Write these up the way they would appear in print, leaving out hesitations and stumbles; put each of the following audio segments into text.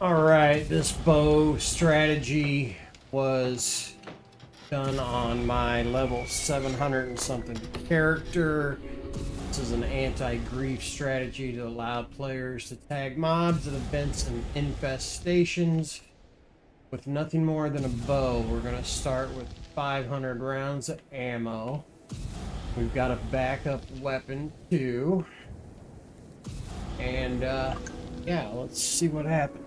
Alright, this bow strategy was done on my level 700 and something character. This is an anti-grief strategy to allow players to tag mobs at events and infestations with nothing more than a bow. We're going to start with 500 rounds of ammo. We've got a backup weapon too. And yeah, let's see what happens.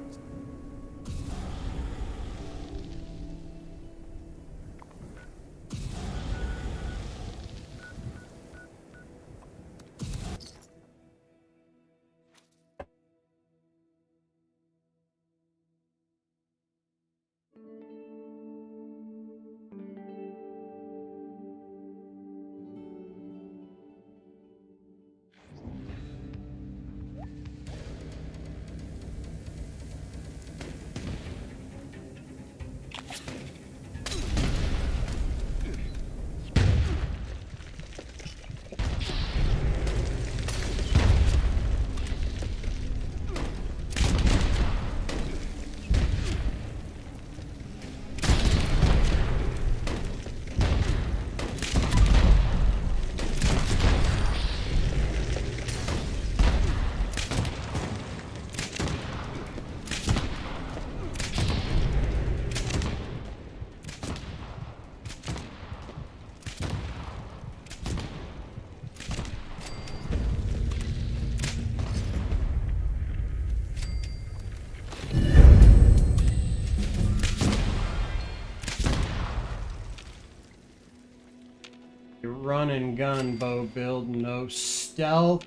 Run and gun bow build, no stealth,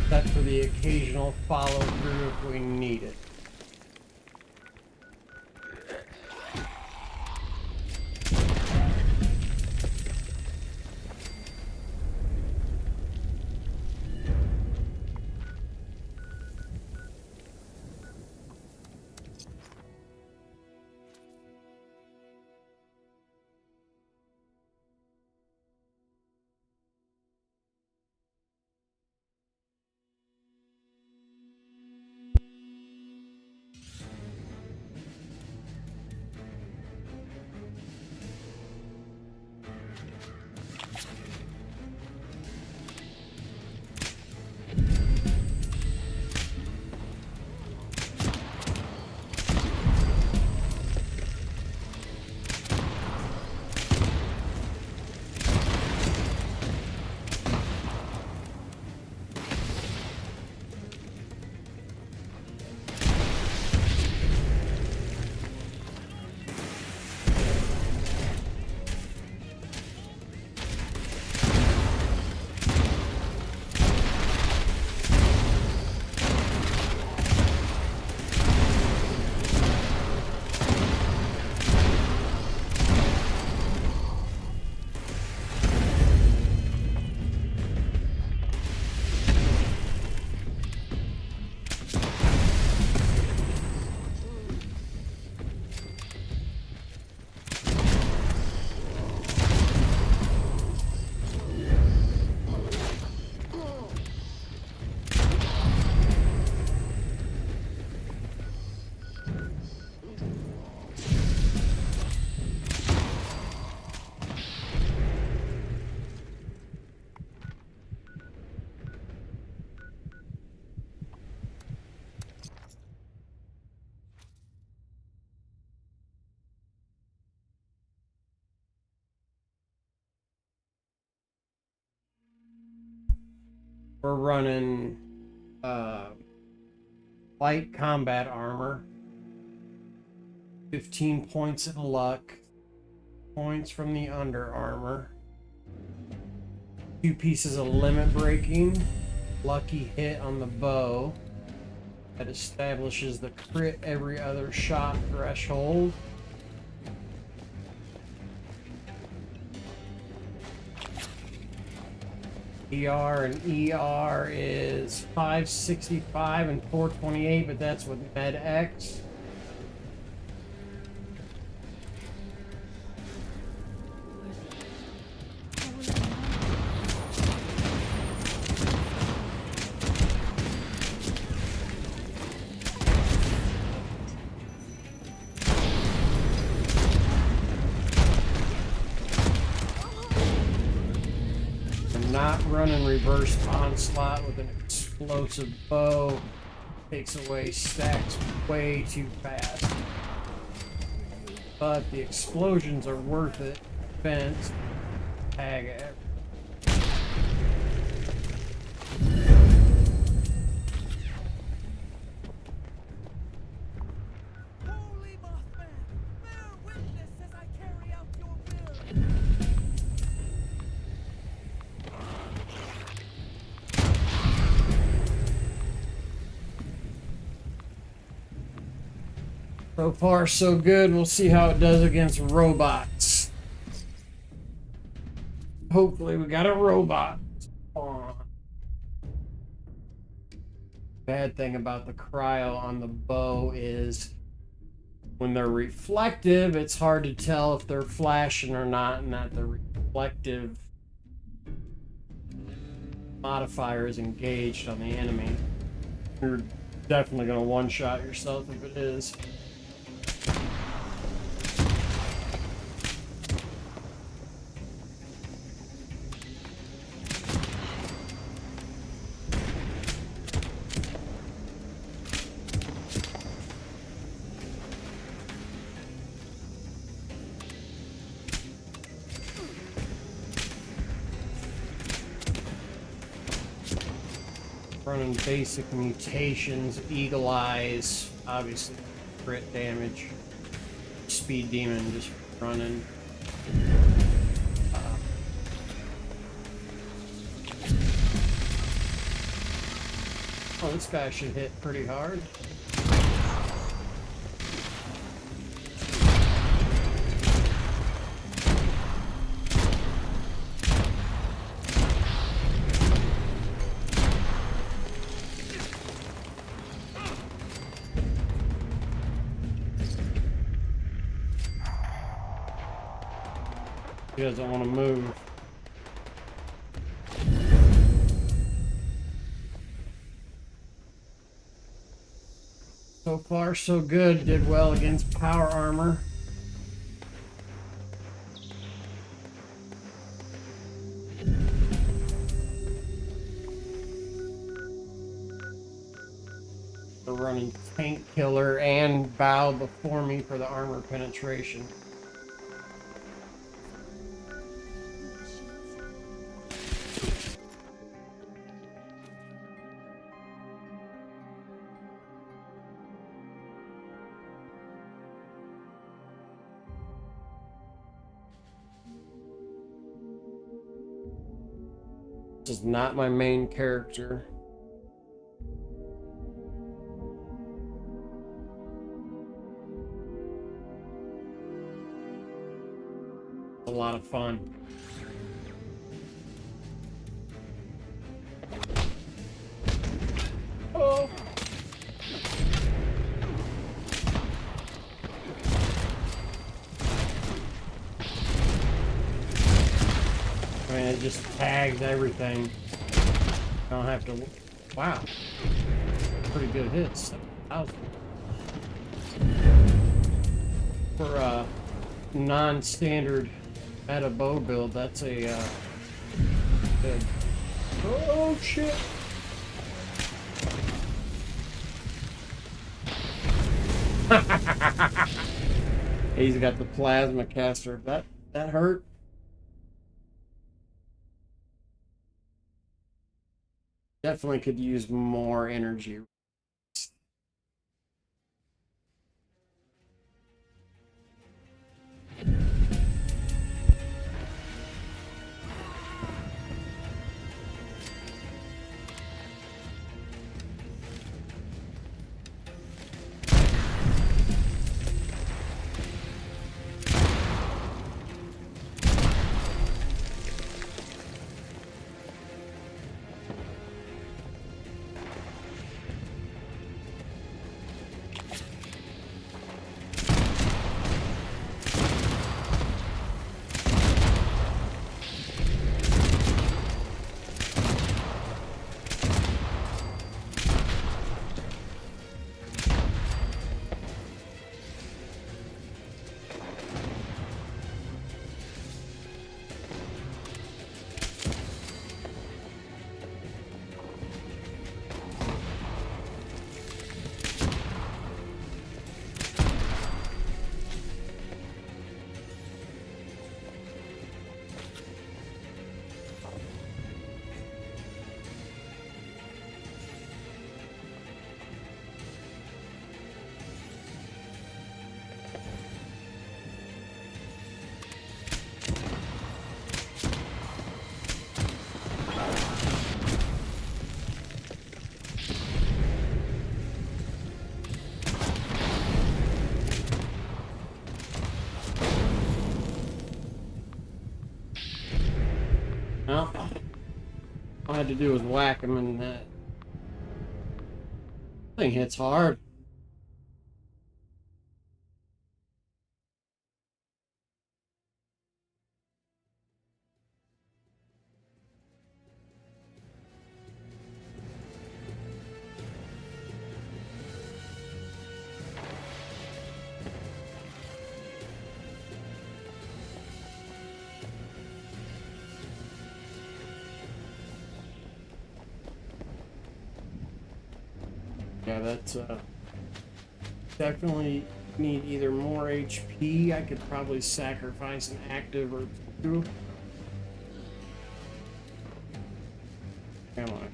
except for the occasional follow through if we need it. We're running light combat armor, 15 points of luck, points from the under armor, 2 pieces of limit breaking, lucky hit on the bow that establishes the crit every other shot threshold. ER and ER is 565 and 428, but that's with Med X. running reverse onslaught with an explosive bow takes away stacks way too fast. But the explosions are worth it. Defense, tag it. So far, so good. We'll see how it does against robots. Hopefully, we got a robot on. Bad thing about the cryo on the bow is when they're reflective, it's hard to tell if they're flashing or not, and that the reflective modifier is engaged on the enemy. You're definitely going to one-shot yourself if it is. Running basic mutations, eagle eyes, obviously crit damage, speed demon just running. Oh, this guy should hit pretty hard. He doesn't want to move. So far, so good. Did well against power armor. They're running tank killer and bow before me for the armor penetration. This is not my main character. A lot of fun. Oh. I mean, it just tags everything. I don't have to. Wow. Pretty good hits. 7,000. For a non-standard meta bow build, that's a good. Oh shit! He's got the plasma caster. That hurt. Definitely could use more energy. I had to do was whack him, and that thing hits hard. Yeah, that's definitely need either more HP. I could probably sacrifice an active or two. Am I?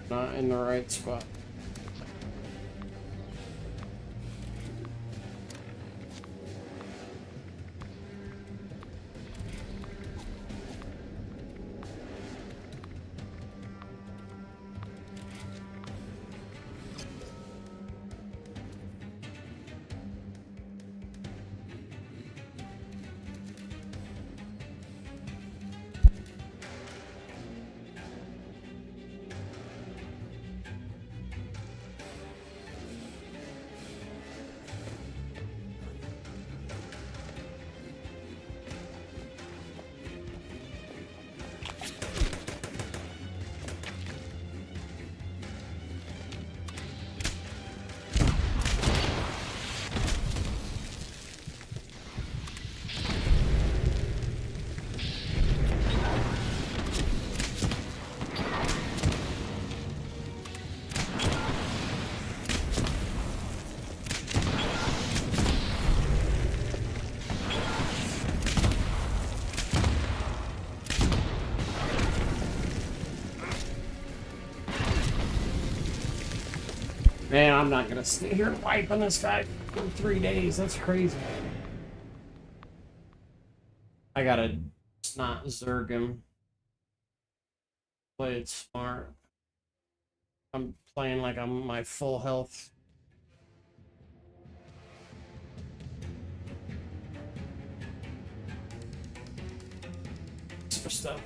Not in the right spot. Man, I'm not gonna sit here and wipe on this guy for 3 days. That's crazy. I gotta not zerg him. Play it smart. I'm playing like I'm my full health. For stuff.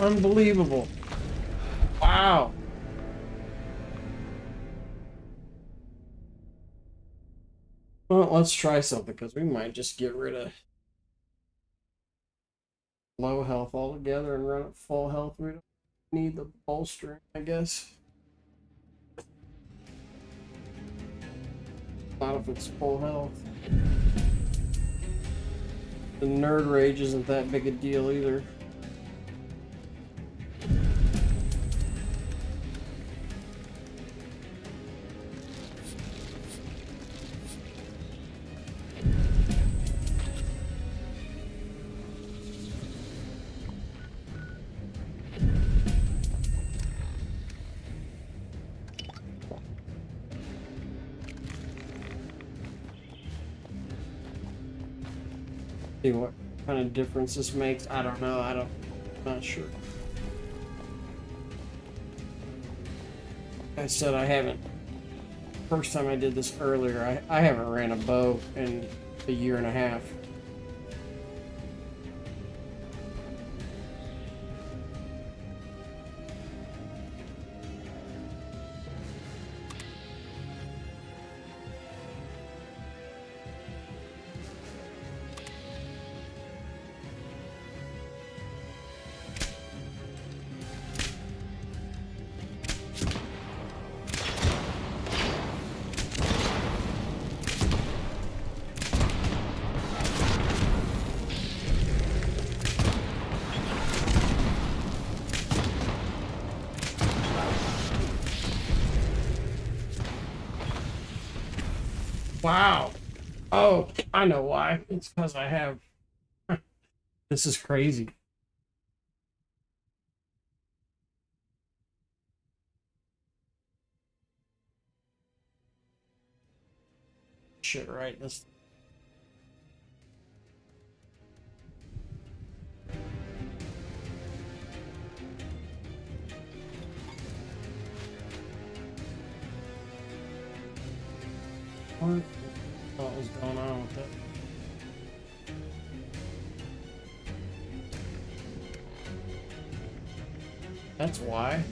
Unbelievable. Wow. Well, let's try something, because we might just get rid of low health altogether and run at full health. We don't need the bolstering, I guess. Not if it's full health. The nerd rage isn't that big a deal either. See what kind of difference this makes. I don't know. I'm not sure. I said I haven't. First time I did this earlier, I haven't ran a bow in a year and a half. Wow. Oh, I know why. It's because I have... This is crazy. Shit, right? This... What was going on with that? That's why.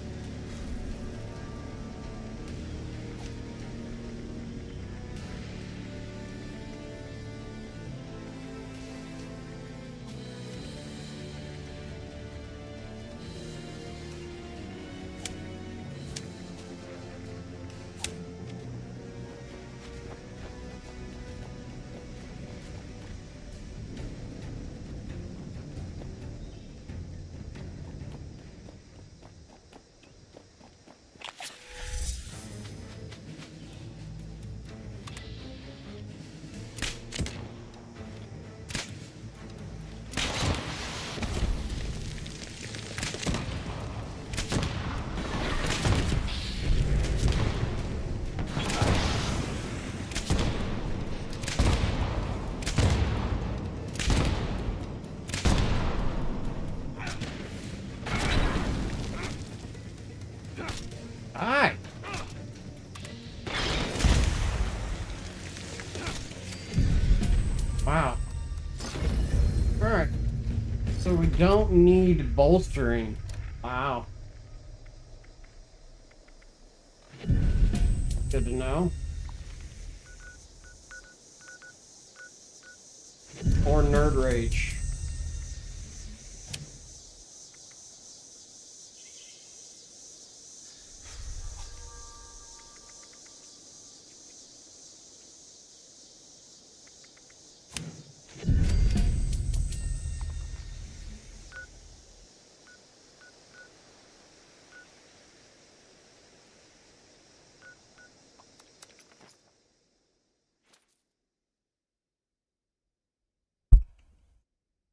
Hi. Wow. Alright. So we don't need bolstering. Wow. Good to know. Or nerd rage.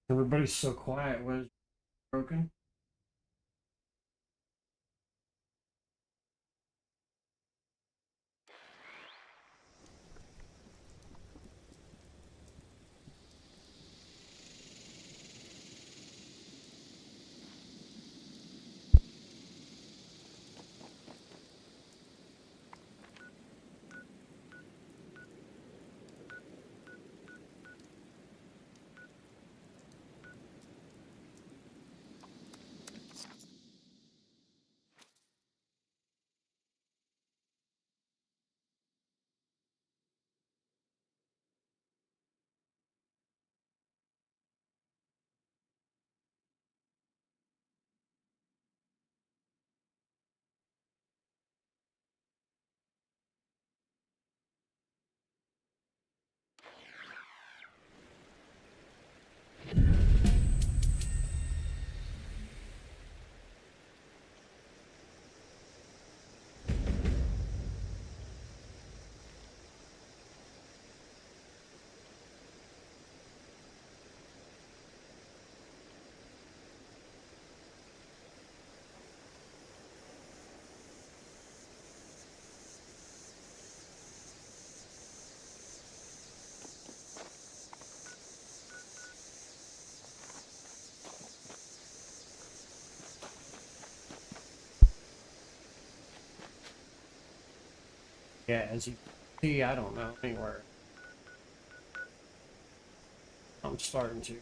Everybody's so quiet. Was broken? Yeah, as you see, I don't know anywhere. I'm starting to.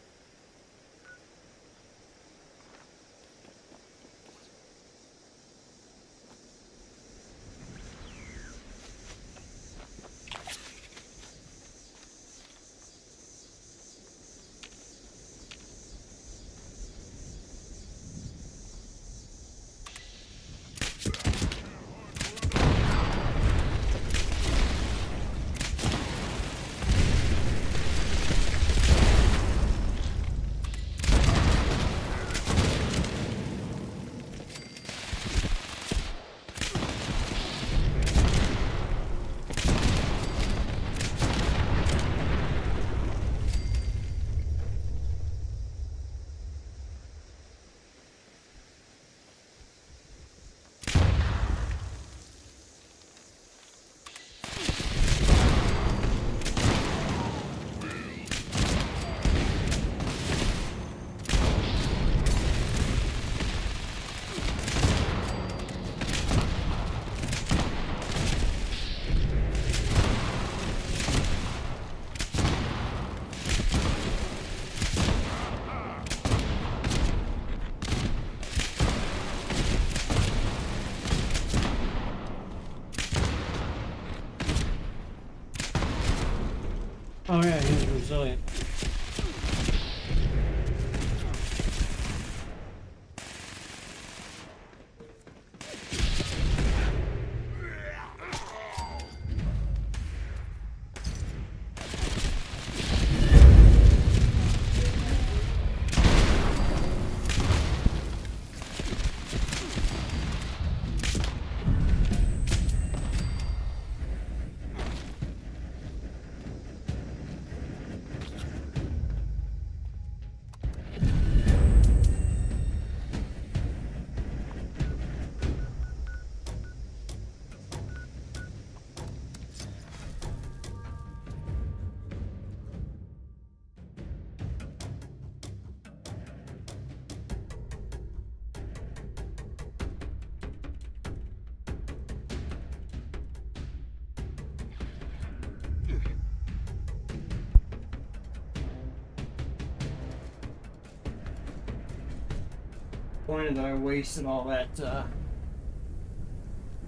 disappointed that I wasted all that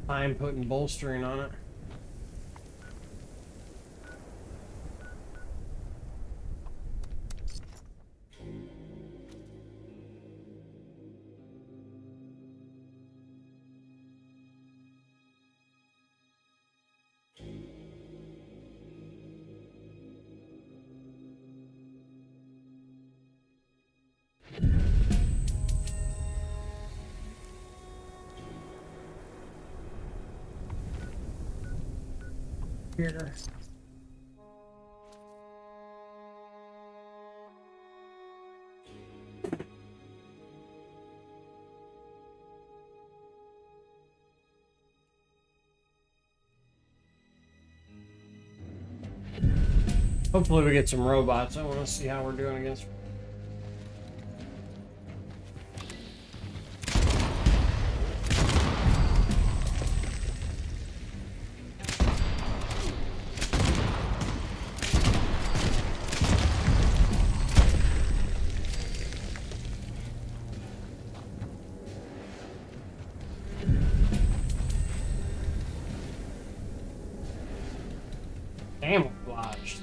time putting bolstering on it. Here. Hopefully we get some robots. I want to see how we're doing against. Camouflaged.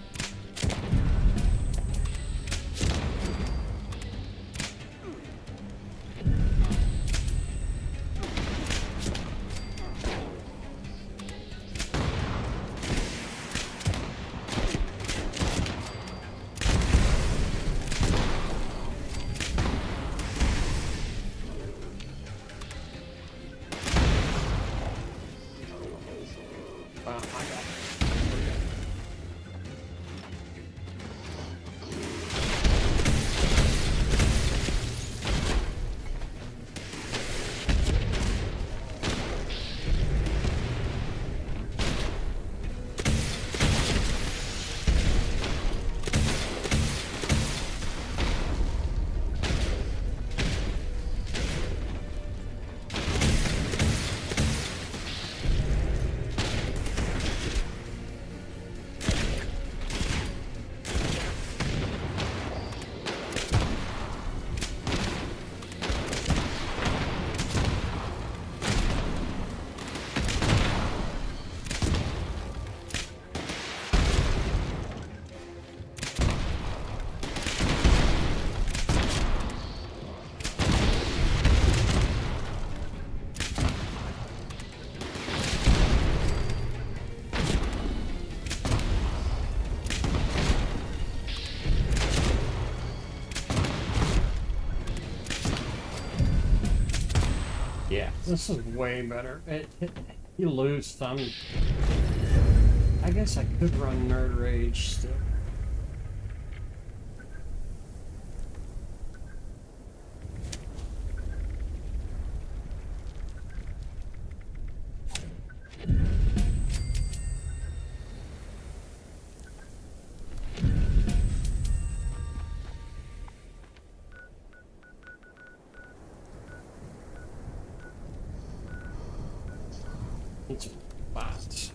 Wow, I got it. Yeah, this is way better. You lose some. I guess I could run Nerd Rage still. It's VATS.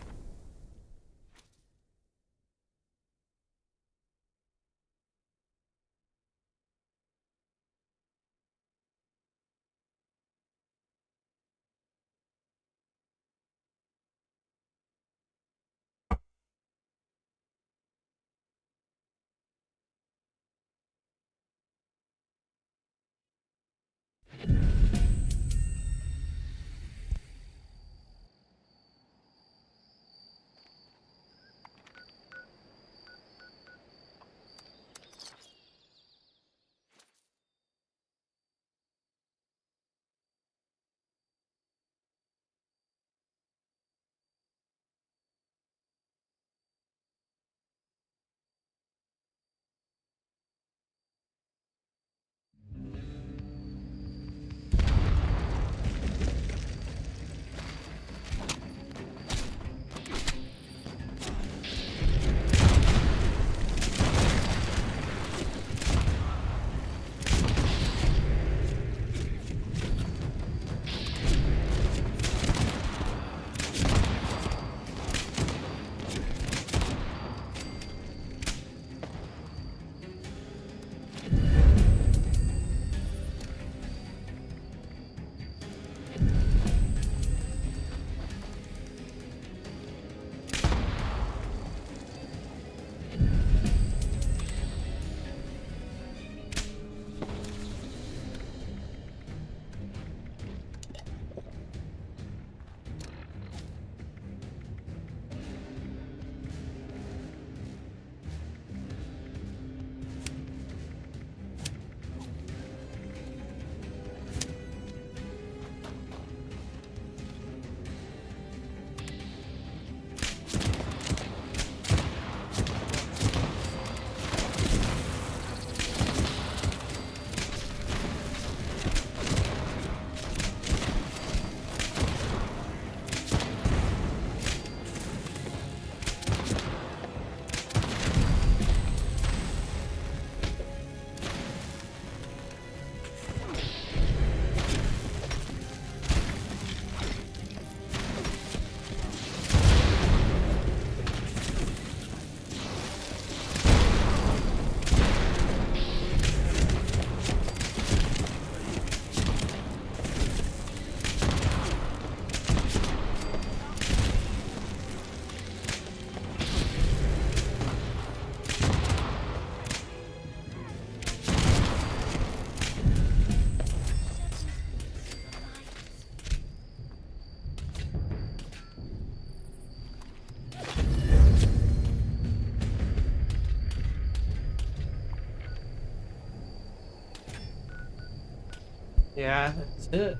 Yeah, that's it.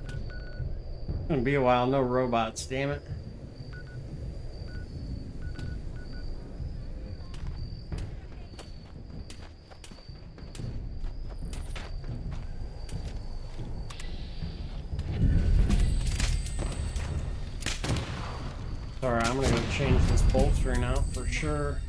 It's gonna be a while. No robots, damn it. Sorry, I'm gonna go change this bolstering out for sure.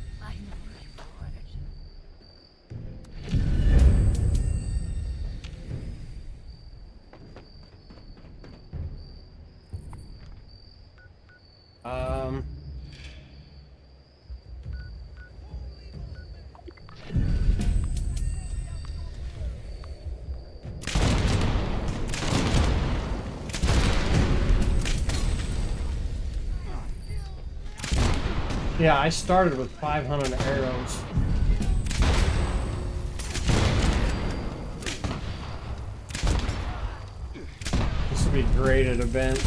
Yeah, I started with 500 arrows. This would be great at events.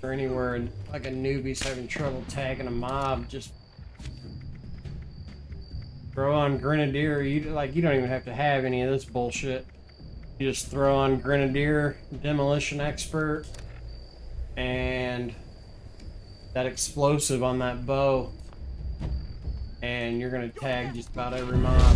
Or anywhere like a newbie's having trouble tagging a mob, just throw on Grenadier. You don't even have to have any of this bullshit. You just throw on Grenadier, Demolition Expert, and that explosive on that bow, and you're gonna tag just about every mob.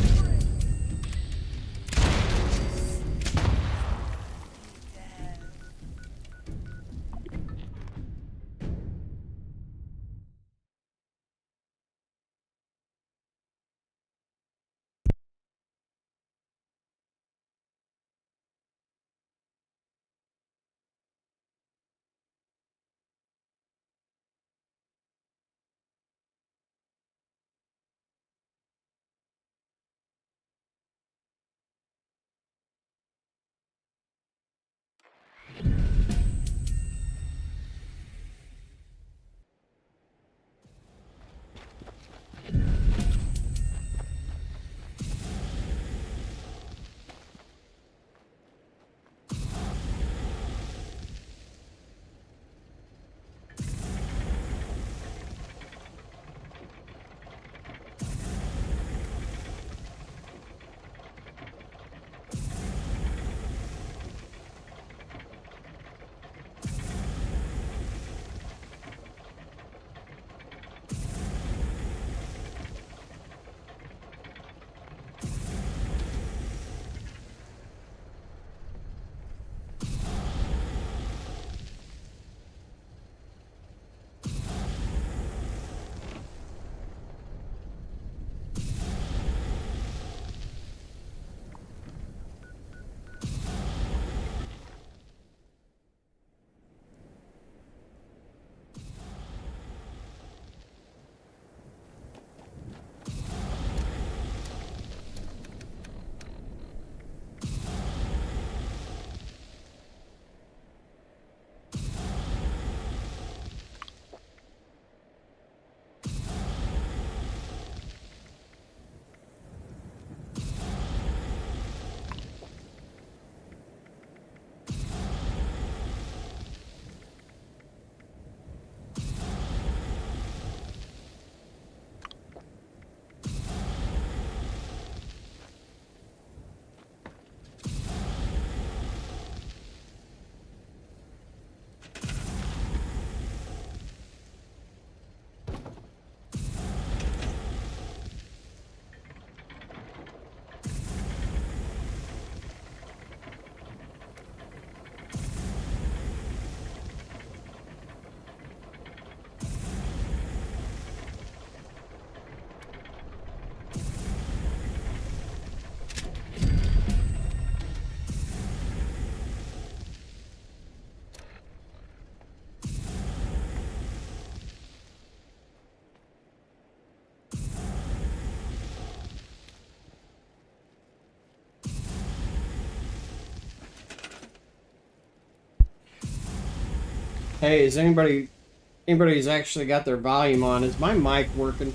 Hey, is anybody's actually got their volume on? Is my mic working?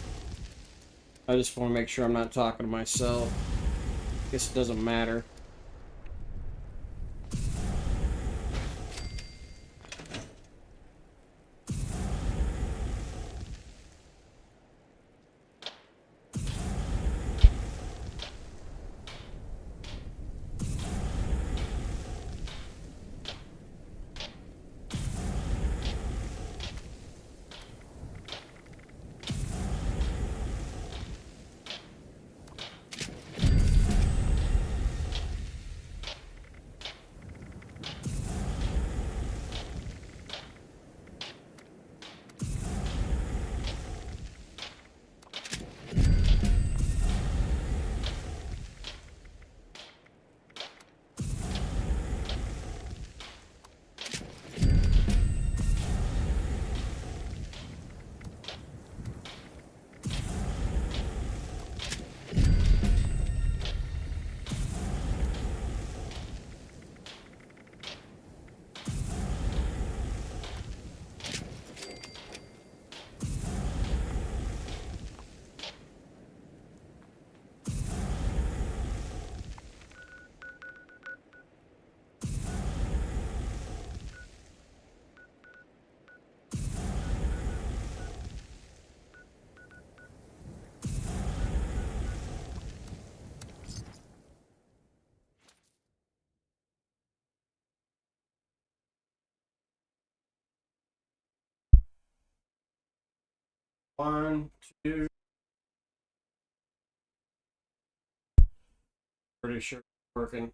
I just want to make sure I'm not talking to myself. Guess it doesn't matter. 1, 2. Pretty sure it's working.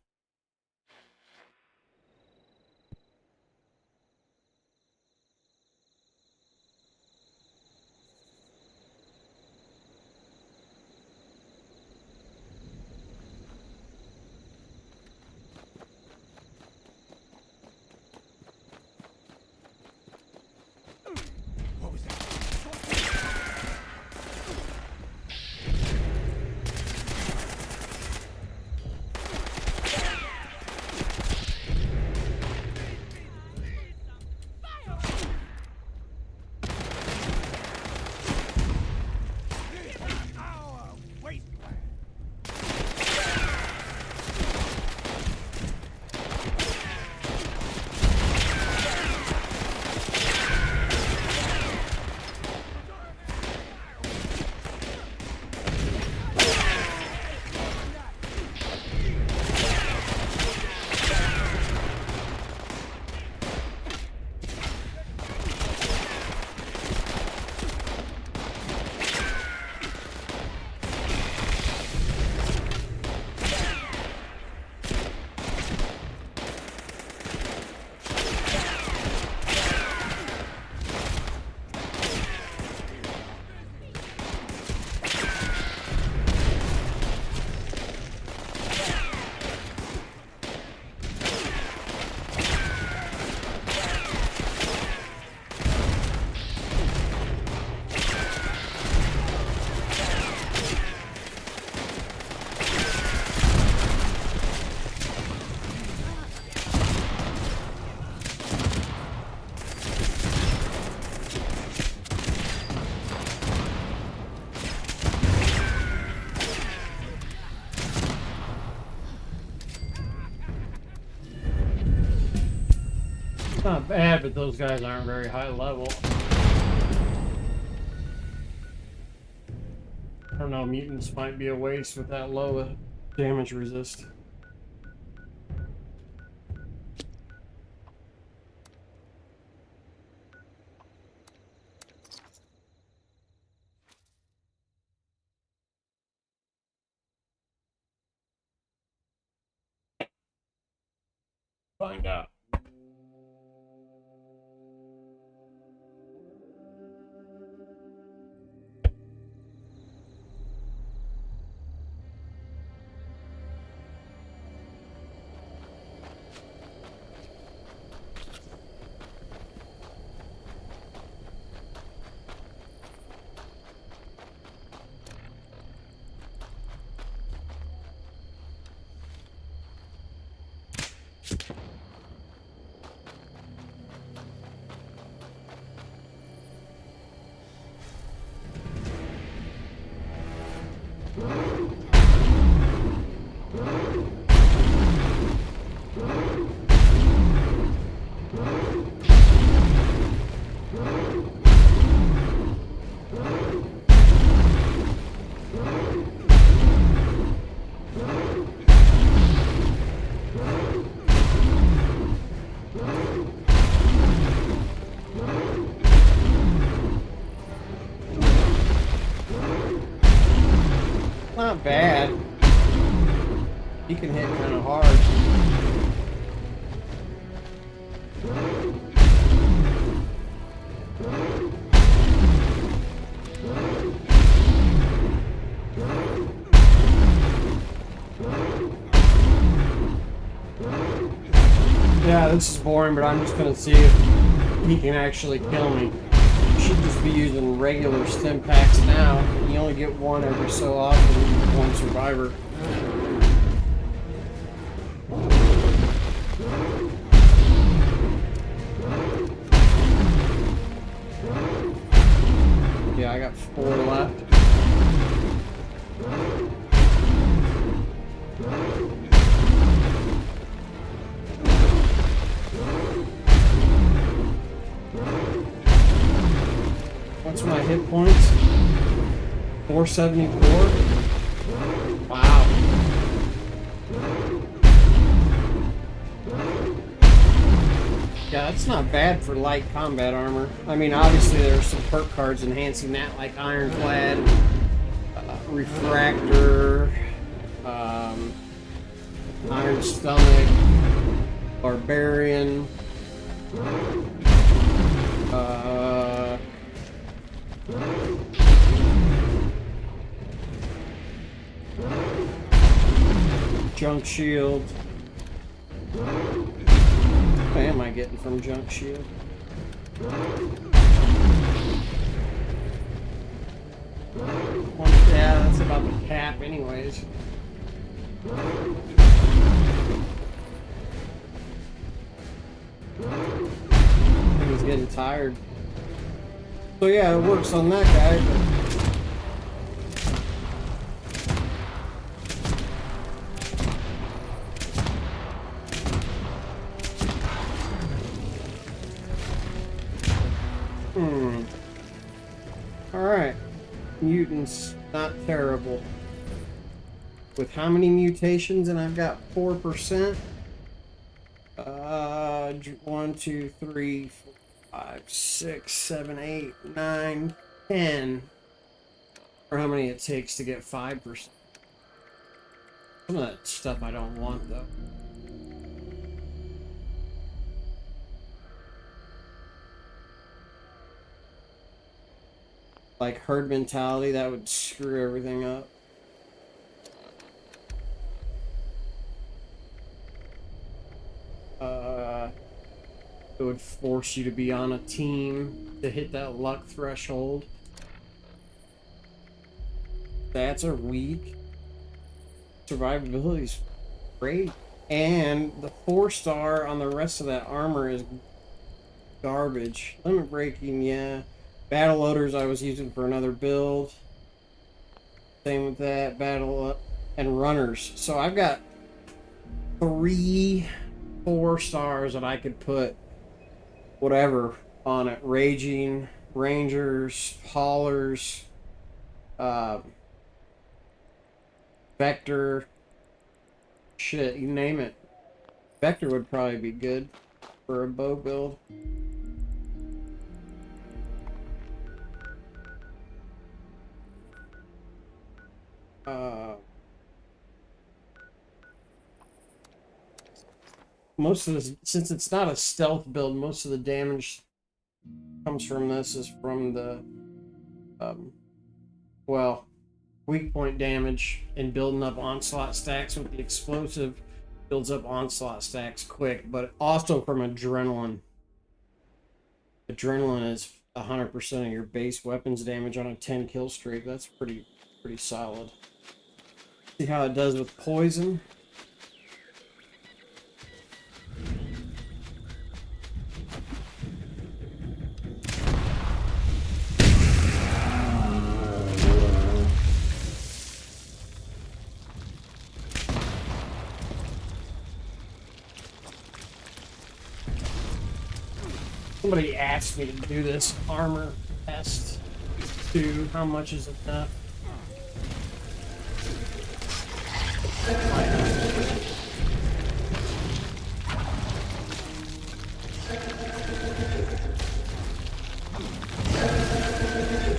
Not bad, but those guys aren't very high level. I don't know, mutants might be a waste with that low damage resist. Find out. Not bad. He can hit kind of hard. Yeah, this is boring, but I'm just gonna see if he can actually kill me. Should just be using regular stim packs now. You only get one every so often, one survivor. Yeah, I got 4 left. What's my hit points? 474? Wow. Yeah, it's not bad for light combat armor. I mean, obviously there are some perk cards enhancing that, like Ironclad, Refractor, Iron Stomach, Barbarian, Junk Shield. What am I getting from Junk Shield? Yeah, that's about the cap anyways. I think he's getting tired. So yeah, it works on that guy, but... Alright. Mutants, not terrible. With how many mutations? And I've got 4%. 1, 2, 3, 4, 5, 6, 7, 8, 9, 10. Or how many it takes to get 5%. Some of that stuff I don't want, though. Like herd mentality, that would screw everything up. It would force you to be on a team to hit that luck threshold. Stats are weak. Survivability's great. And the 4-star on the rest of that armor is garbage. Limit breaking, yeah. Battle loaders I was using for another build. Same with that. Battle and runners. So I've got 3 4-stars that I could put whatever on it. Raging, Rangers, Haulers, Vector. Shit, you name it. Vector would probably be good for a bow build. Most of this, since it's not a stealth build, most of the damage comes from this is from the, well, weak point damage and building up onslaught stacks with the explosive builds up onslaught stacks quick, but also from adrenaline. Adrenaline is 100% of your base weapons damage on a 10 kill streak. That's pretty solid. See how it does with poison. Somebody asked me to do this armor test too. How much is enough?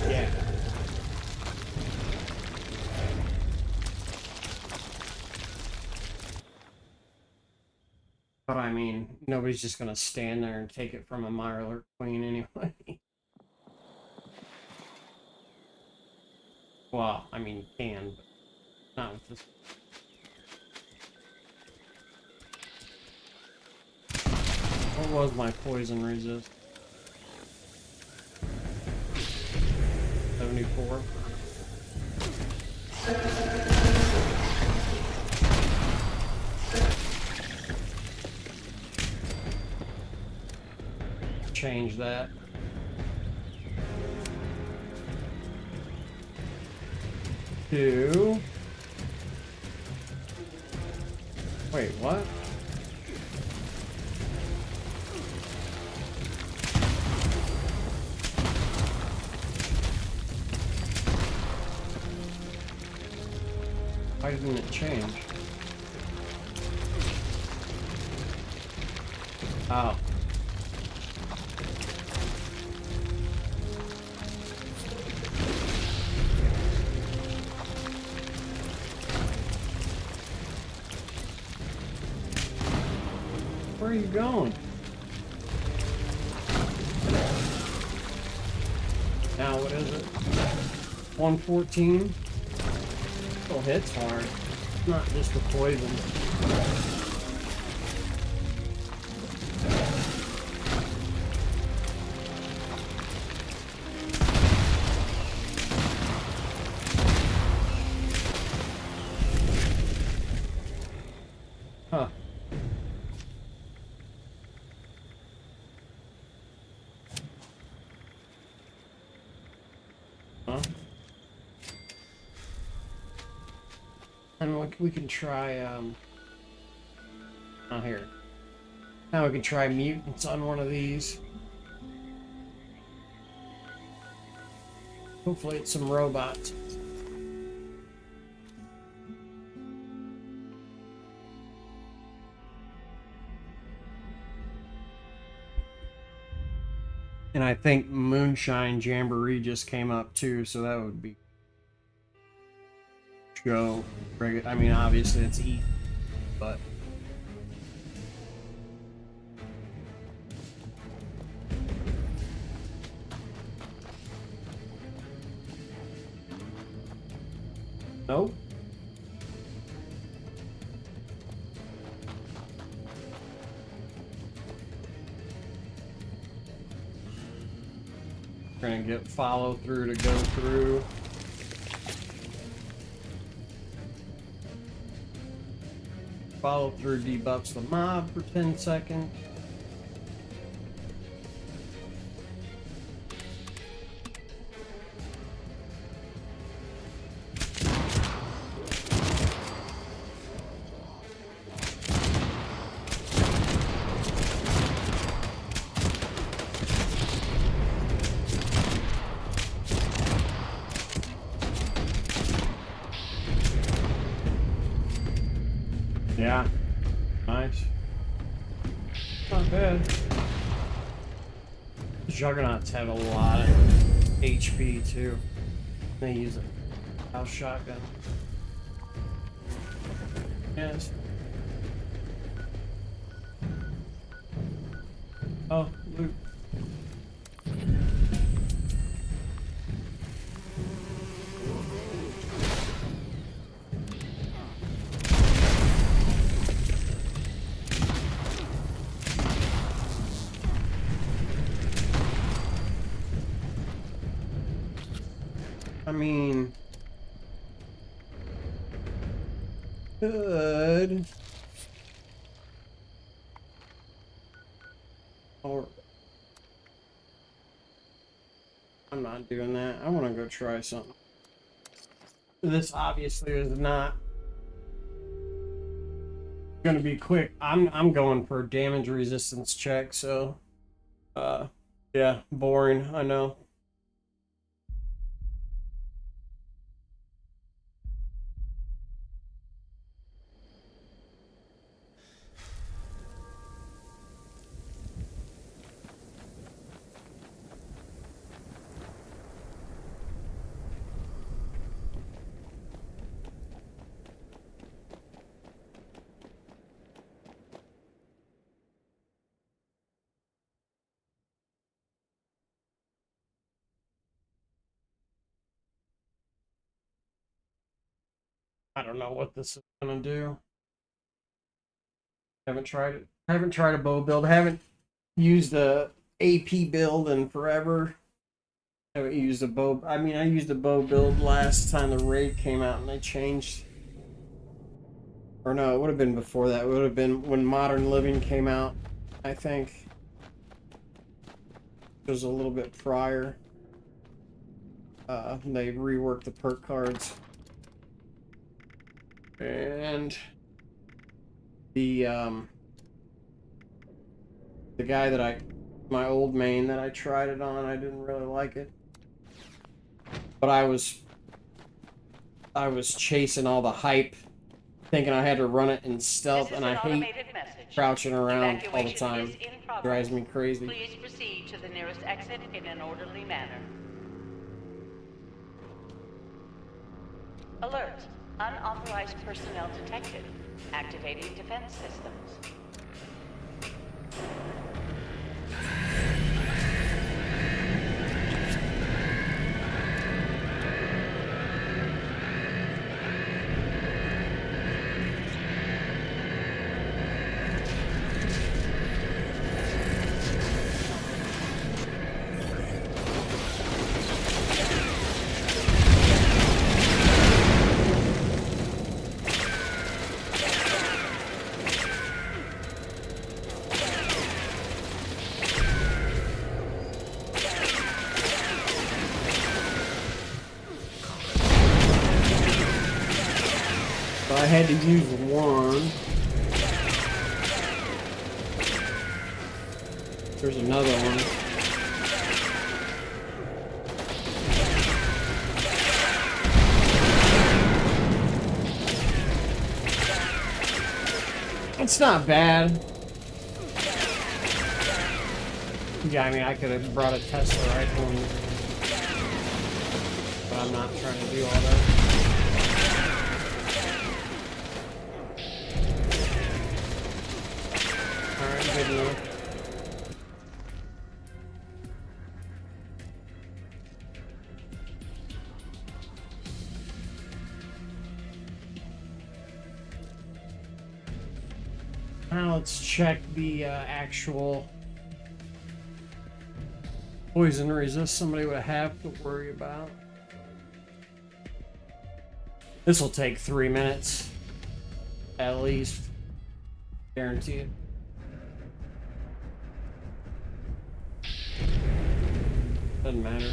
Yeah. But I mean, nobody's just gonna stand there and take it from a Mirelurk Queen anyway. Well, I mean, you can, but not with this. What was my poison resist? 74. Change that. To... Wait, what? Why didn't it change? Oh. Where are you going? Now what is it? 114. Still hits hard. Not just the poison. Huh. Huh? And we can try, oh, here. Now we can try mutants on one of these. Hopefully it's some robots. And I think Moonshine Jamboree just came up too, so that would be go. I mean, obviously it's eat, but nope. We're gonna get follow through to go through. Follow through debuffs the mob for 10 seconds. Yeah, nice. Not bad. Juggernauts have a lot of HP too. They use a house shotgun. Yes. Oh, loot. I mean, good. Or I'm not doing that. I want to go try something. This obviously is not going to be quick. I'm going for a damage resistance check, so yeah, boring, I know. I don't know what this is gonna do. Haven't tried it. Haven't tried a bow build. Haven't used a AP build in forever. Haven't used a bow. I mean, I used a bow build last time the raid came out and they changed. Or no, it would have been before that. It would have been when Modern Living came out, I think. It was a little bit prior. They reworked the perk cards. And the guy that my old main that I tried it on, I didn't really like it. But I was chasing all the hype, thinking I had to run it in stealth, and I hate crouching around all the time. Drives me crazy. Please proceed to the nearest exit in an orderly manner. Alert. Unauthorized personnel detected. Activating defense systems. I had to use one. There's another one. It's not bad. Yeah, I mean, I could have brought a Tesla rifle, but I'm not trying to do all that. Alright, good enough. Now let's check the actual poison resist somebody would have to worry about. This will take 3 minutes, at least. Guarantee it. Doesn't matter.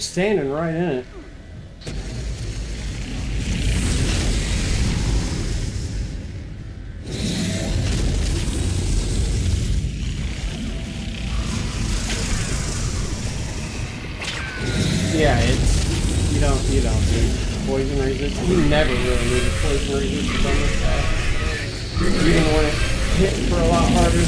was standing right in it. Yeah, it's you don't need poison resistance. You never really needed poison resistance on this guy. Even when it hit for a lot harder.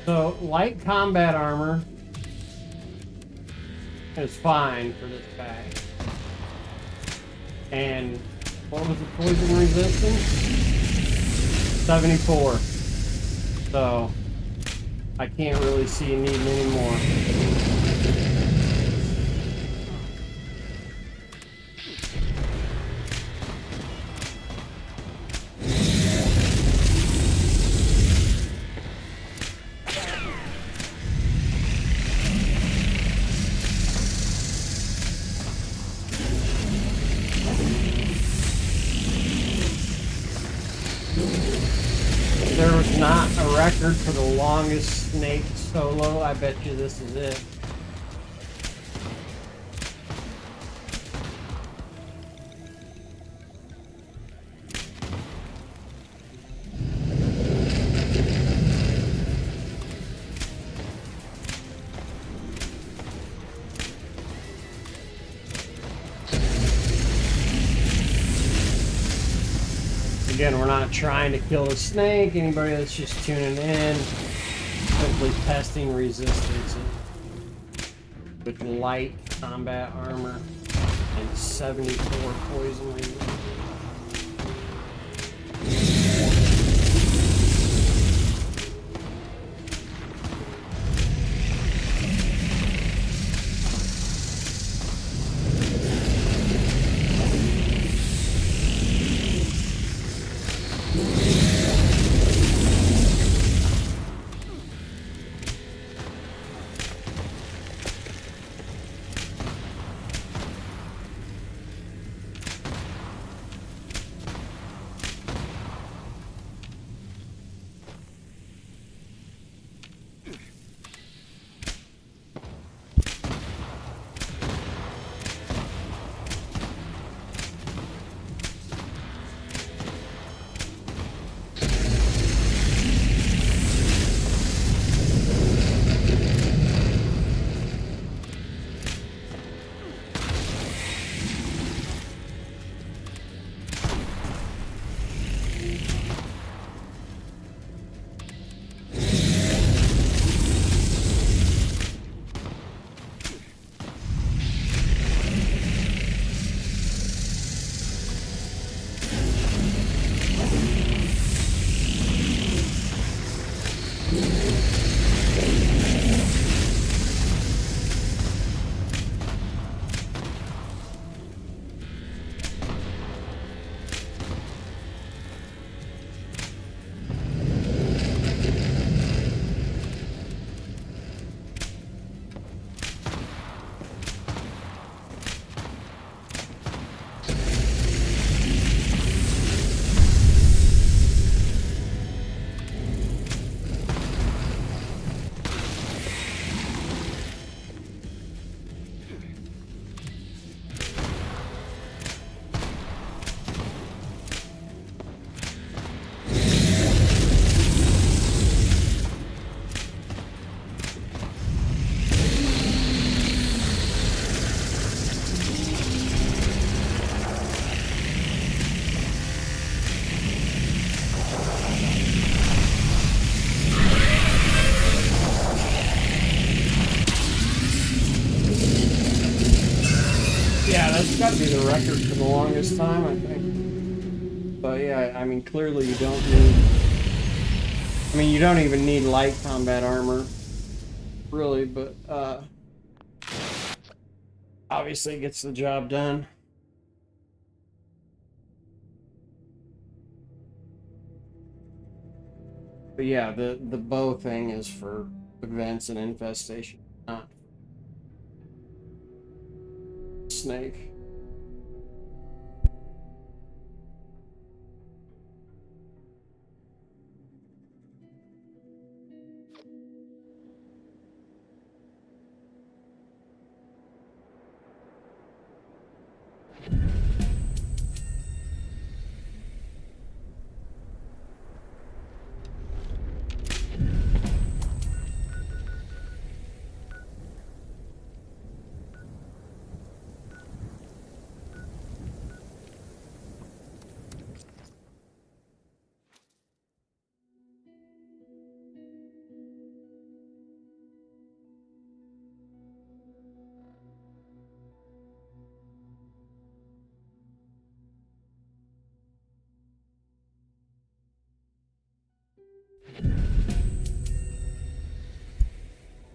So, light combat armor is fine for this guy. And what was the poison resistance? 74. So, I can't really see needing any more. There was not a record for the longest snake solo. I bet you this is it. Again, we're not trying to kill the snake. Anybody that's just tuning in, simply testing resistance with light combat armor and 74 poison resistance. the record for the longest time, I think. But yeah, I mean, clearly you don't need... I mean, you don't even need light combat armor, really, but obviously it gets the job done. But yeah, the bow thing is for events and infestation, not snake.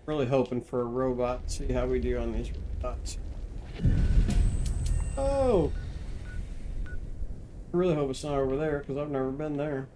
Really hoping for a robot. See how we do on these robots. Oh! I really hope it's not over there, because I've never been there.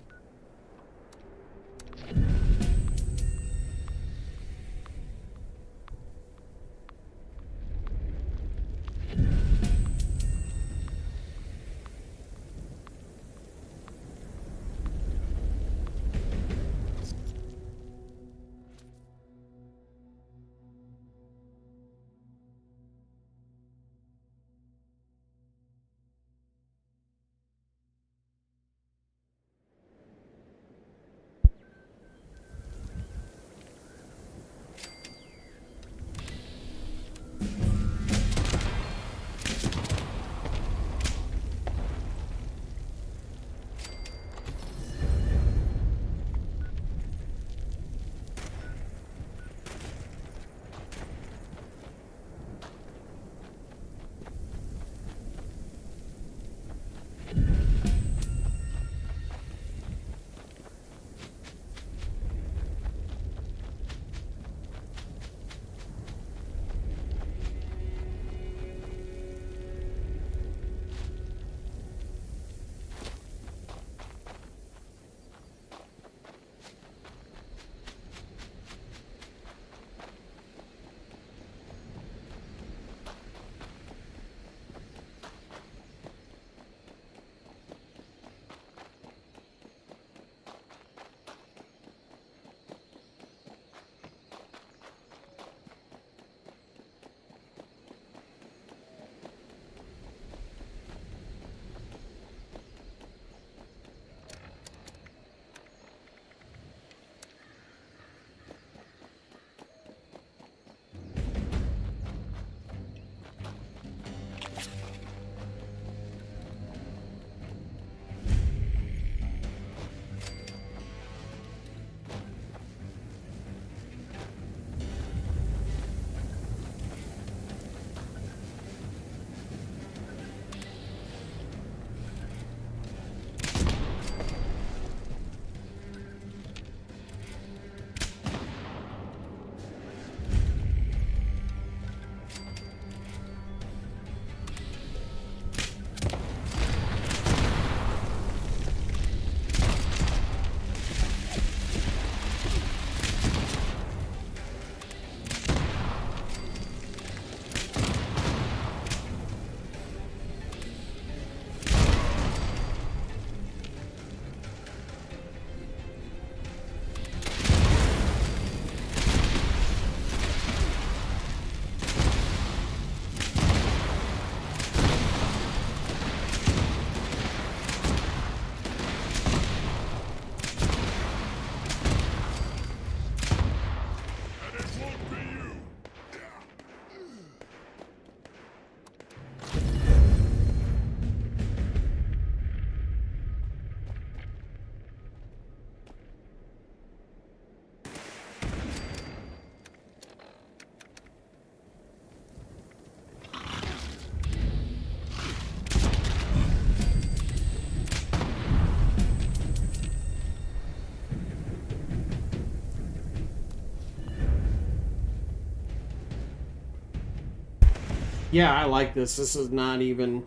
Yeah, I like this. This is not even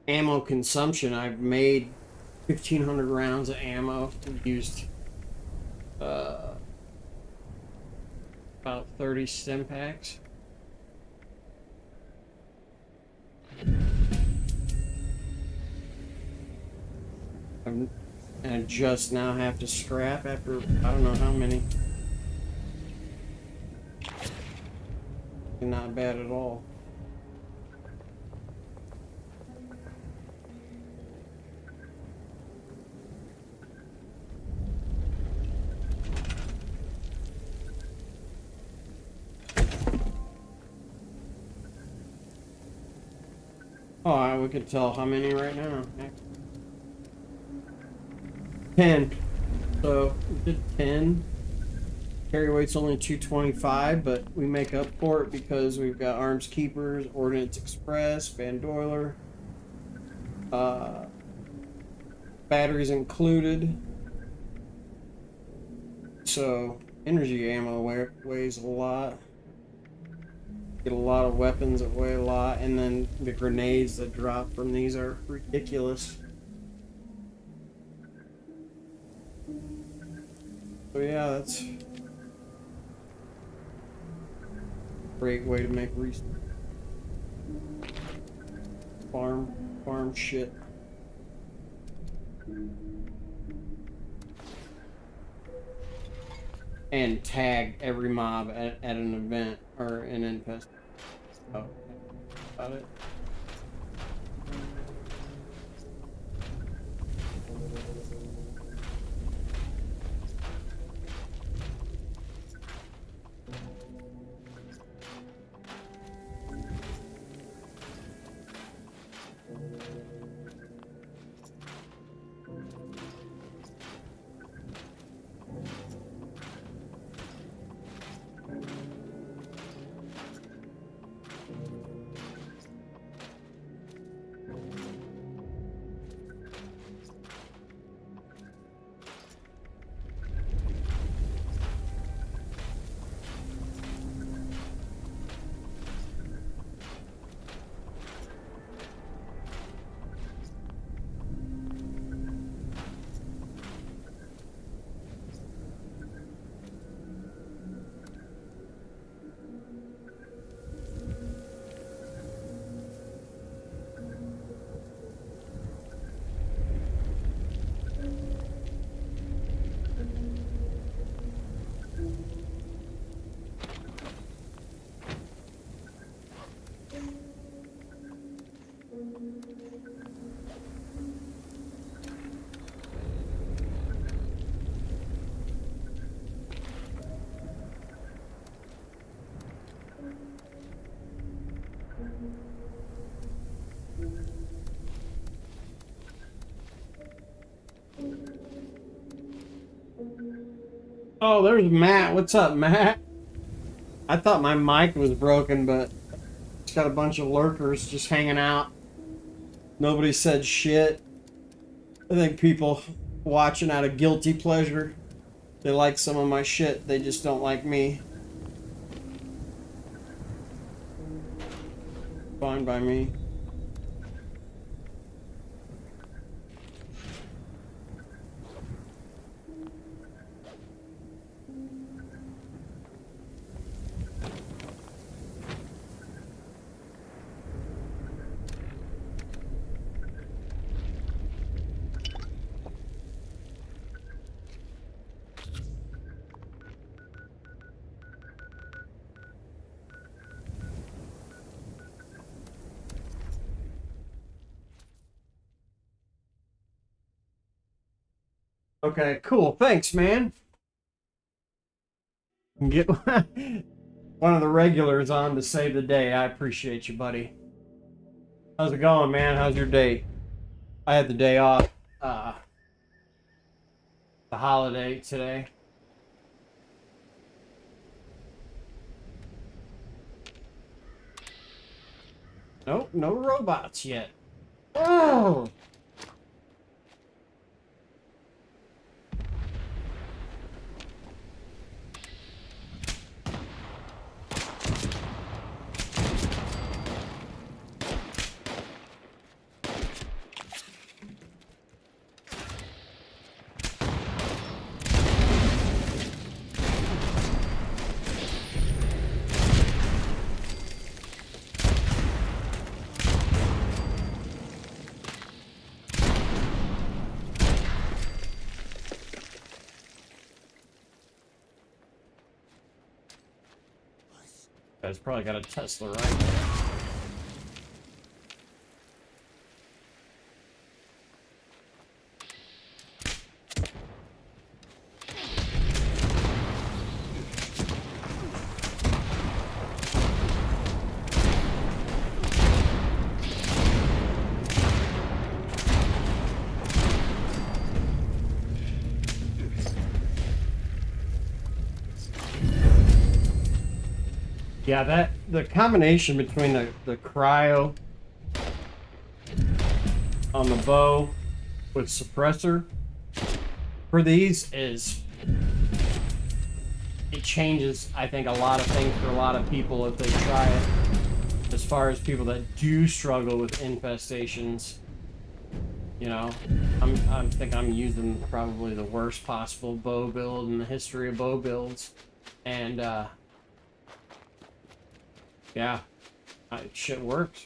ammo consumption. I've made 1,500 rounds of ammo. We used about 30 stim packs. And just now have to scrap after I don't know how many. Not bad at all. Oh, we could tell how many right now. 10. So we did 10. Carry weight's only 225, but we make up for it because we've got Arms Keepers, Ordnance Express, Bandoiler, batteries included. So energy ammo weighs a lot. Get a lot of weapons that weigh a lot, and then the grenades that drop from these are ridiculous. So yeah, that's a great way to make farm shit. And tag every mob at an event or an infest. Oh, got it. Oh, there's Matt. What's up, Matt? I thought my mic was broken, but it's got a bunch of lurkers just hanging out. Nobody said shit. I think people watching out of guilty pleasure. They like some of my shit, they just don't like me. Fine by me. Okay, cool. Thanks, man. Get one of the regulars on to save the day. I appreciate you, buddy. How's it going, man? How's your day? I had the day off. The holiday today. Nope, no robots yet. Oh! Guy's probably got a Tesla right there. Yeah, the combination between the cryo on the bow with suppressor for these it changes, I think, a lot of things for a lot of people if they try it. As far as people that do struggle with infestations, you know, I think I'm using probably the worst possible bow build in the history of bow builds, and yeah, shit works.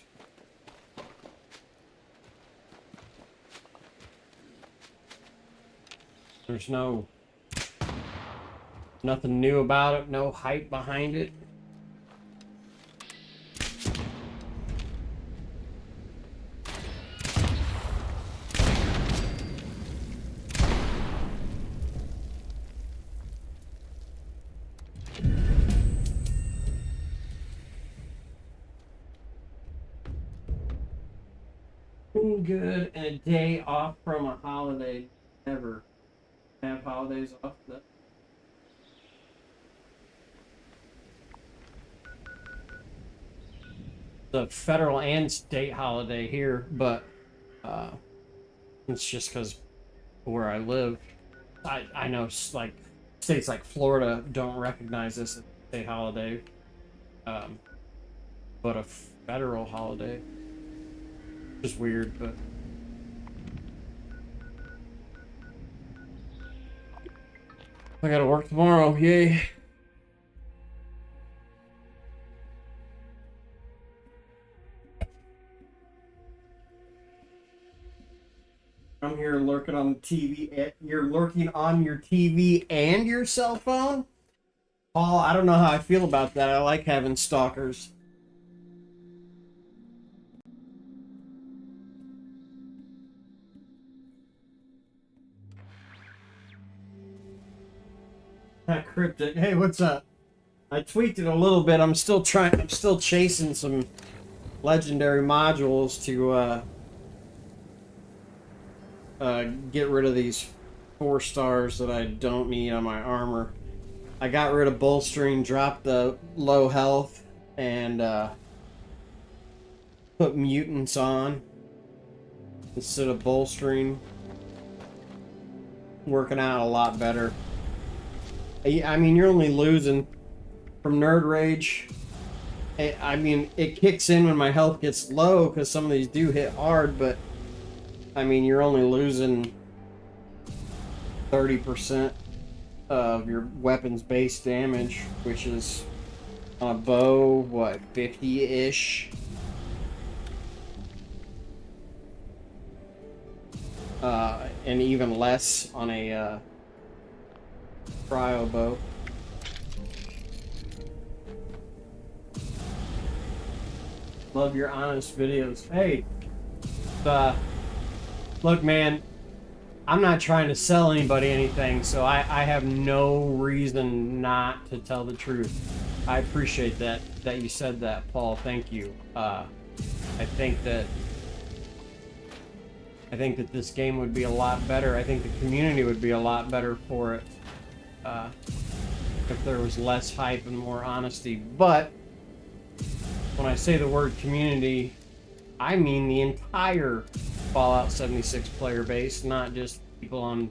There's nothing new about it, no hype behind it. Good, and a day off from a holiday. Never have holidays off. The federal and state holiday here, but it's just because where I live. I know, like, states like Florida don't recognize this as a state holiday, but a federal holiday. Just weird, but I gotta work tomorrow. Yay. I'm here lurking on the TV. You're lurking on your TV and your cell phone? Paul, I don't know how I feel about that. I like having stalkers. Cryptic. Hey, what's up? I tweaked it a little bit. I'm still chasing some legendary modules to get rid of these 4 stars that I don't need on my armor. I got rid of Bolstering, dropped the low health, and put mutants on instead of Bolstering. Working out a lot better. I mean, you're only losing from Nerd Rage. I mean, it kicks in when my health gets low because some of these do hit hard, but I mean, you're only losing 30% of your weapon's base damage, which is on a bow, what, 50-ish? And even less on a cryo bow. Love your honest videos. Hey, look, man, I'm not trying to sell anybody anything, so I have no reason not to tell the truth. I appreciate that you said that, Paul. Thank you. I think that this game would be a lot better. I think the community would be a lot better for it if there was less hype and more honesty. But when I say the word community, I mean the entire Fallout 76 player base, not just people on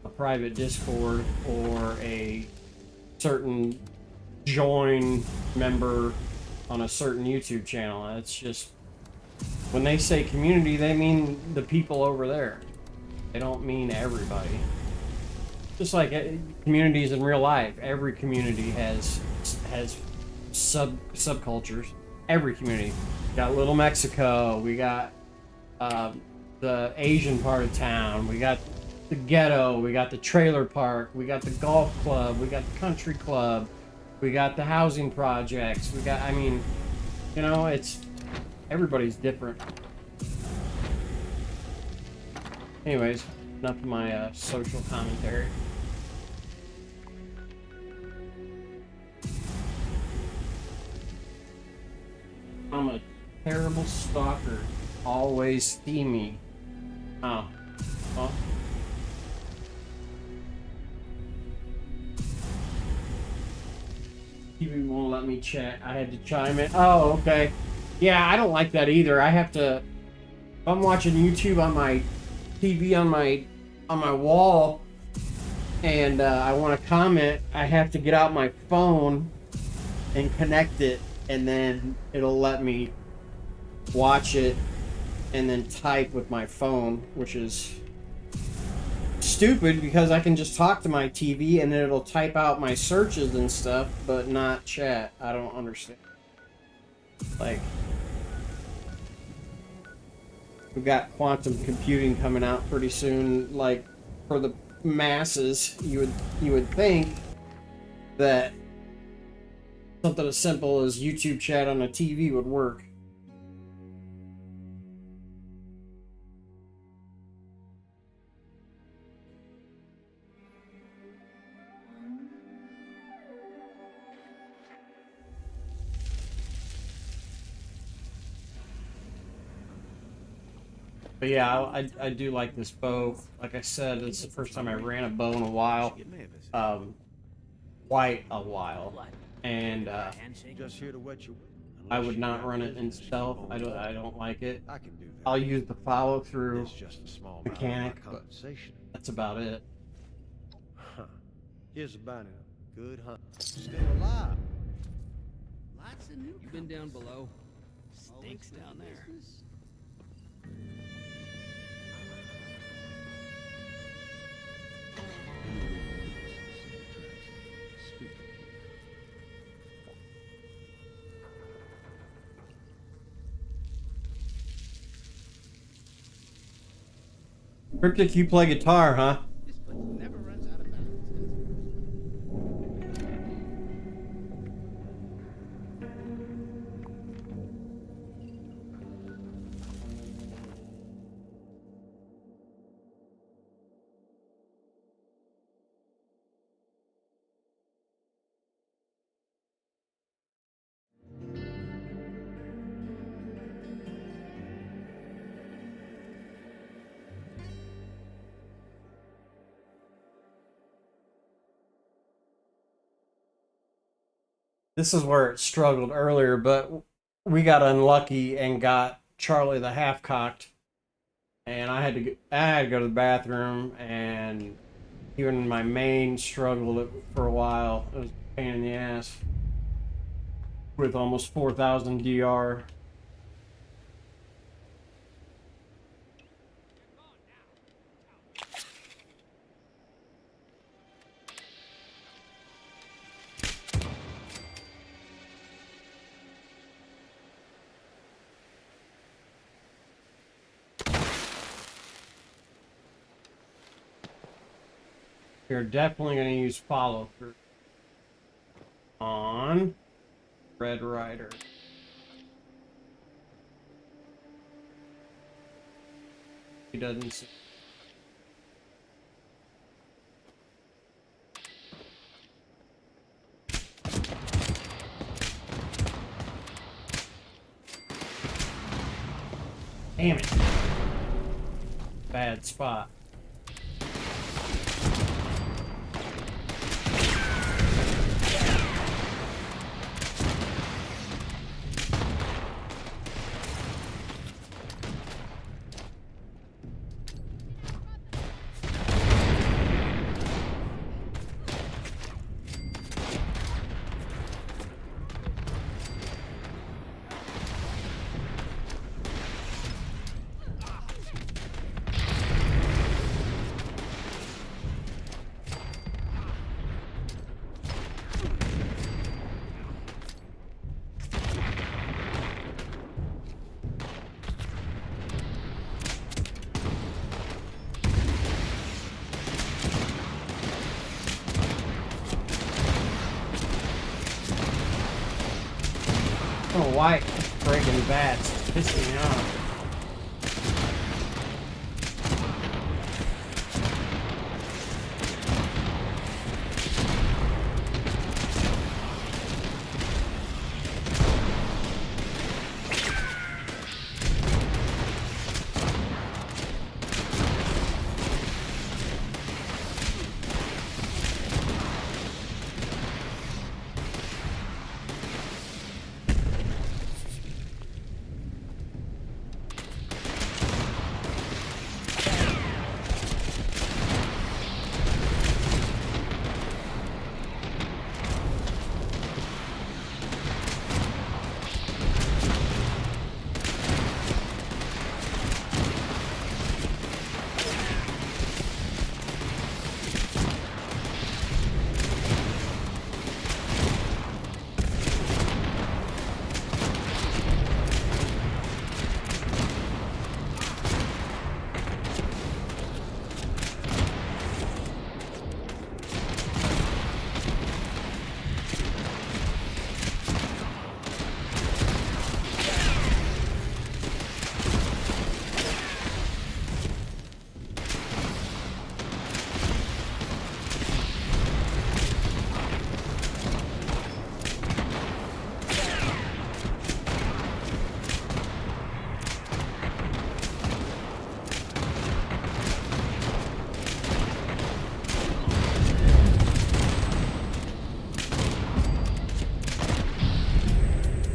a private Discord or a certain join member on a certain YouTube channel. It's just, when they say community, they mean the people over there. They don't mean everybody. Just like communities in real life, every community has subcultures. Every community. We got Little Mexico. We got the Asian part of town. We got the ghetto. We got the trailer park. We got the golf club. We got the country club. We got the housing projects. We got, I mean, you know, it's, everybody's different. Anyways, enough of my social commentary. I'm a terrible stalker. Always see me. Oh. Oh. TV won't let me chat. I had to chime in. Oh, okay. Yeah, I don't like that either. I have to. If I'm watching YouTube on my TV on my wall, and I want to comment, I have to get out my phone and connect it, and then it'll let me watch it and then type with my phone, which is stupid because I can just talk to my TV and then it'll type out my searches and stuff, but not chat. I don't understand. Like, we've got quantum computing coming out pretty soon. Like, for the masses, you would think that something as simple as YouTube chat on a TV would work. But yeah, I do like this bow. Like I said, it's the first time I ran a bow in a while. Quite a while. And I would not run it in stealth. I don't like it. I'll use the follow through mechanic, but that's about it. Here's about a good hunt. Still alive. Lots of Nuka. You've been down below. Stinks down there. Cryptic, you play guitar, huh? This place never runs out of balance. This is where it struggled earlier, but we got unlucky and got Charlie the half-cocked, and I had to go to the bathroom, and even my main struggled for a while. It was a pain in the ass with almost 4,000 DR. We're definitely going to use follow through on Red Rider. He doesn't see. Damn it. Bad spot. white breaking VATS. It's pissing me off.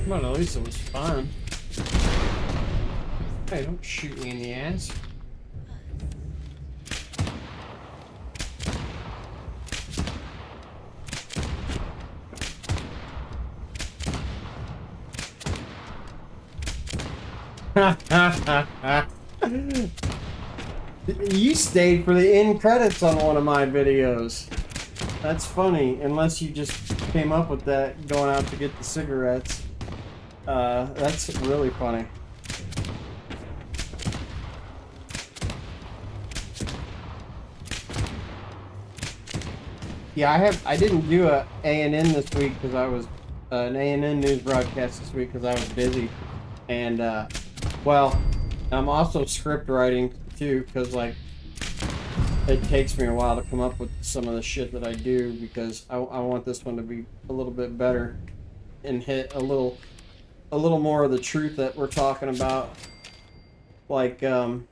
Come on, at least it was fun. Hey, don't shoot me in the ass. You stayed for the end credits on one of my videos. That's funny, unless you just came up with that going out to get the cigarettes. That's really funny. Yeah, I didn't do a A&N this week because I was an A&N news broadcast this week because I was busy, and well, I'm also script writing too because like it takes me a while to come up with some of the shit that I do because I want this one to be a little bit better and hit a little more of the truth that we're talking about, like you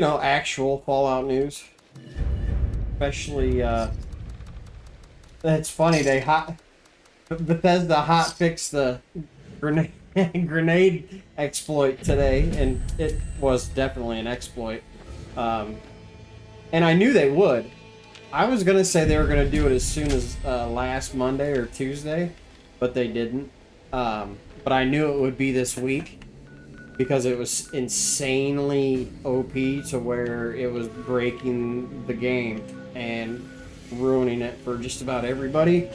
know, actual Fallout news. Especially it's funny Bethesda hot fixed the grenade exploit today, and it was definitely an exploit. And I knew they would. I was gonna say they were gonna do it as soon as last Monday or Tuesday, but they didn't. But I knew it would be this week because it was insanely OP to where it was breaking the game and ruining it for just about everybody.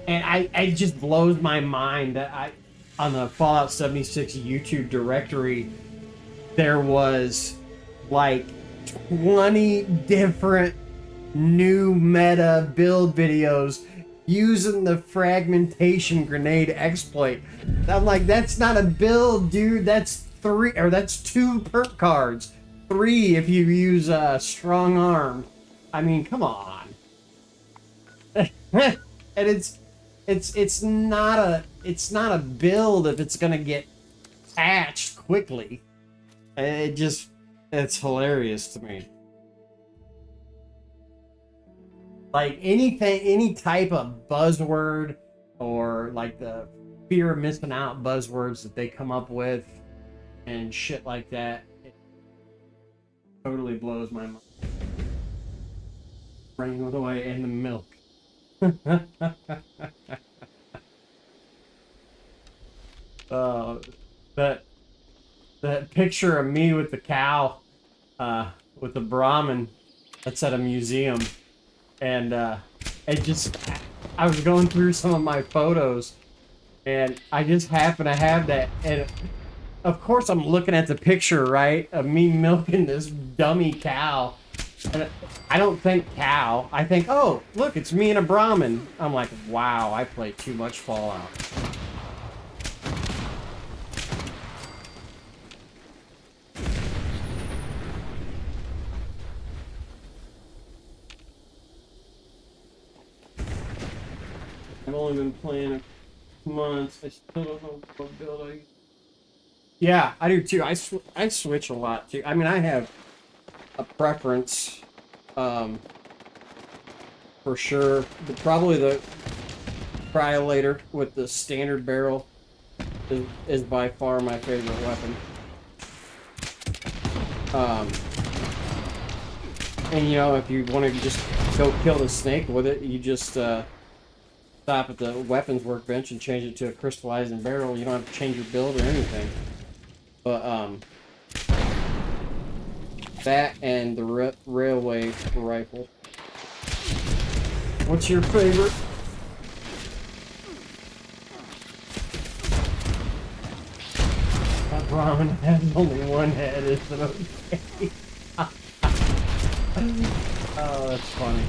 And it just blows my mind that on the Fallout 76 YouTube directory, there was like 20 different new meta build videos using the fragmentation grenade exploit. I'm like, that's not a build, dude. That's that's 2 perk cards. 3 if you use strong arm. I mean, come on. And it's not a build if it's gonna get patched quickly. It's hilarious to me. Like any type of buzzword or like the fear of missing out buzzwords that they come up with and shit like that, it totally blows my mind. Rain away in the milk. That picture of me with the cow, with the Brahmin, that's at a museum, and I was going through some of my photos, and I just happen to have that, and of course I'm looking at the picture, right, of me milking this dummy cow, and I don't think cow. I think, oh, look, it's me and a Brahmin. I'm like, wow, I play too much Fallout. I've only been playing a few months. I still don't know what build I use. Yeah, I do too. I switch a lot too. I mean, I have a preference, for sure. But probably the Cryolator with the standard barrel is by far my favorite weapon. And you know, if you want to just go kill the snake with it, you just stop at the weapons workbench and change it to a crystallizing barrel. You don't have to change your build or anything. But that and the railway rifle. What's your favorite? That Brahmin has only one head, is it okay? Oh, that's funny.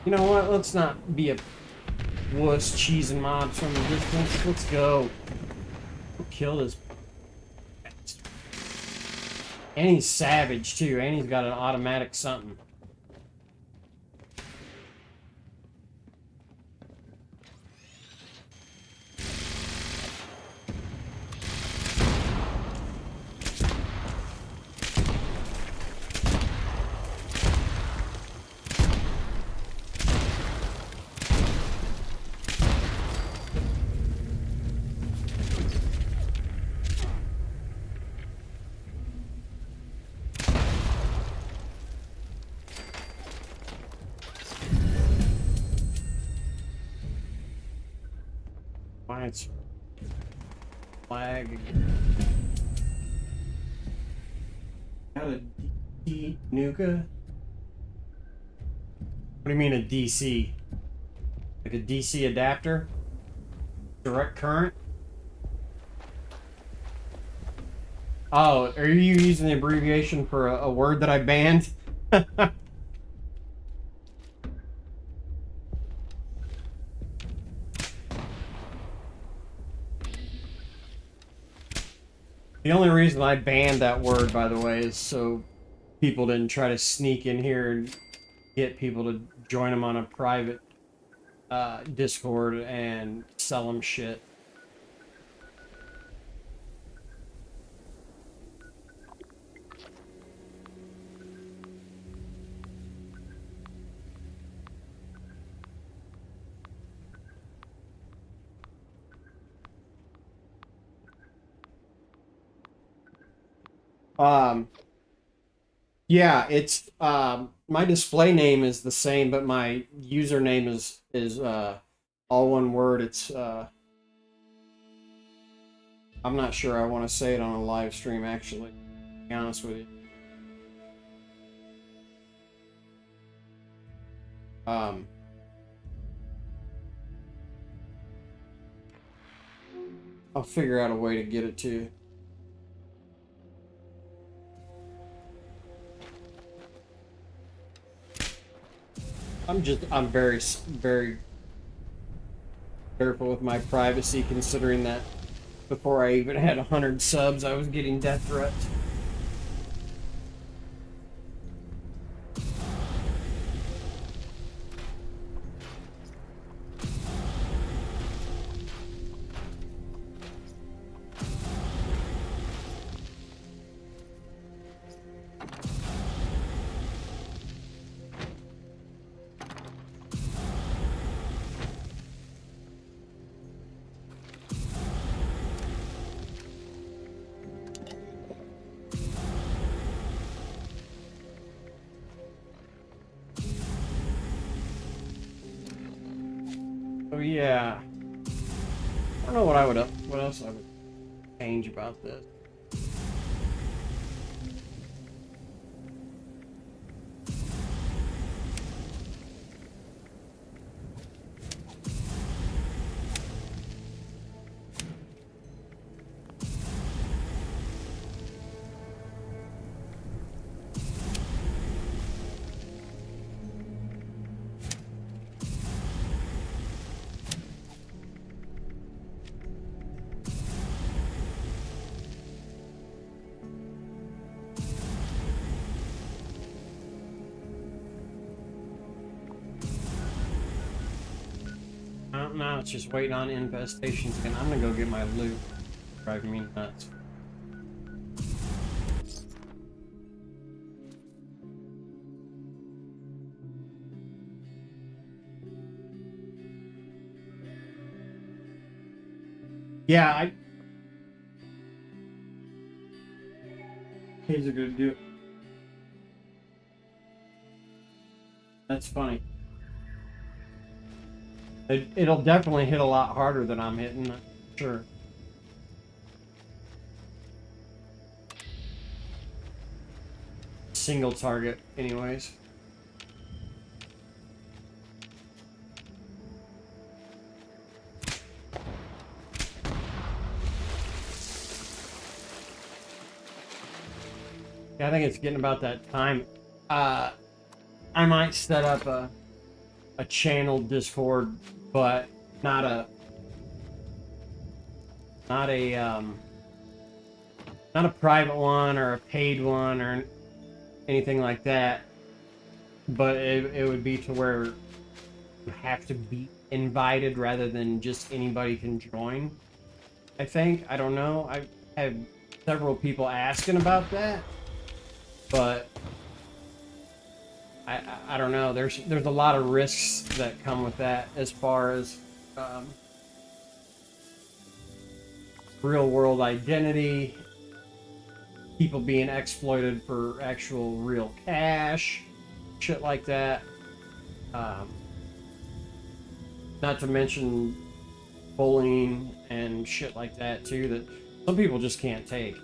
You know what? Let's not be a wuss cheesing mobs from the distance. Let's go. Kill this. And he's savage too, and he's got an automatic something. Why it's flag again. Got a DC Nuka? What do you mean a DC? Like a DC adapter? Direct current? Oh, are you using the abbreviation for a word that I banned? The only reason I banned that word, by the way, is so people didn't try to sneak in here and get people to join them on a private Discord and sell them shit. Yeah, it's my display name is the same, but my username is all one word. It's I'm not sure I want to say it on a live stream, actually, to be honest with you. I'll figure out a way to get it to you. I'm very careful with my privacy, considering that before I even had 100 subs, I was getting death threats. Oh yeah. I don't know what what else I would change about this. now it's just waiting on infestations again. I'm gonna go get my loot. Driving me nuts. Yeah, He's a good dude. That's funny. It'll definitely hit a lot harder than I'm hitting, sure. Single target, anyways. Yeah, I think it's getting about that time. I might set up a channel Discord, but not a private one or a paid one or anything like that. But it would be to where you have to be invited rather than just anybody can join. I think. I don't know. I have several people asking about that. But I don't know. There's a lot of risks that come with that as far as real world identity, people being exploited for actual real cash, shit like that. Not to mention bullying and shit like that too that some people just can't take.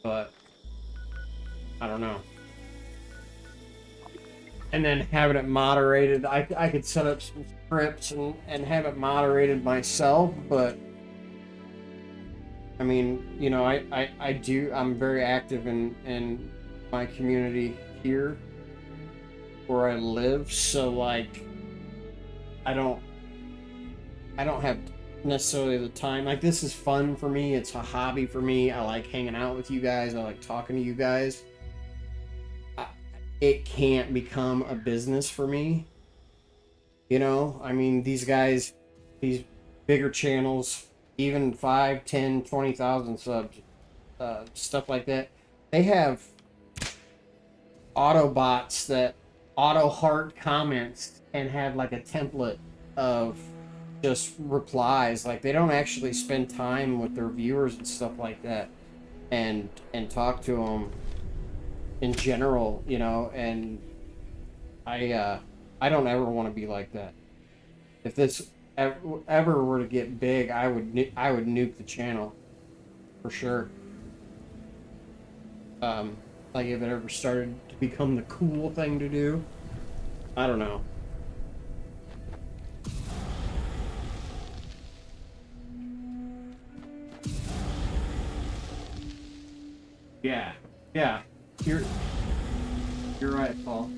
But I don't know. And then having it moderated, I could set up some scripts and have it moderated myself, but I mean, you know, I'm very active in my community here where I live, so like I don't have necessarily the time. Like, this is fun for me, it's a hobby for me. I like hanging out with you guys, I like talking to you guys. It can't become a business for me, you know. I mean, these guys, these bigger channels, even 5, 10, 20,000 subs, stuff like that, they have auto bots that auto heart comments and have like a template of just replies. Like, they don't actually spend time with their viewers and stuff like that and talk to them in general, you know. And I don't ever want to be like that. If this ever were to get big, I would nuke the channel for sure. Like, if it ever started to become the cool thing to do, I don't know. Yeah, you're right, Paul.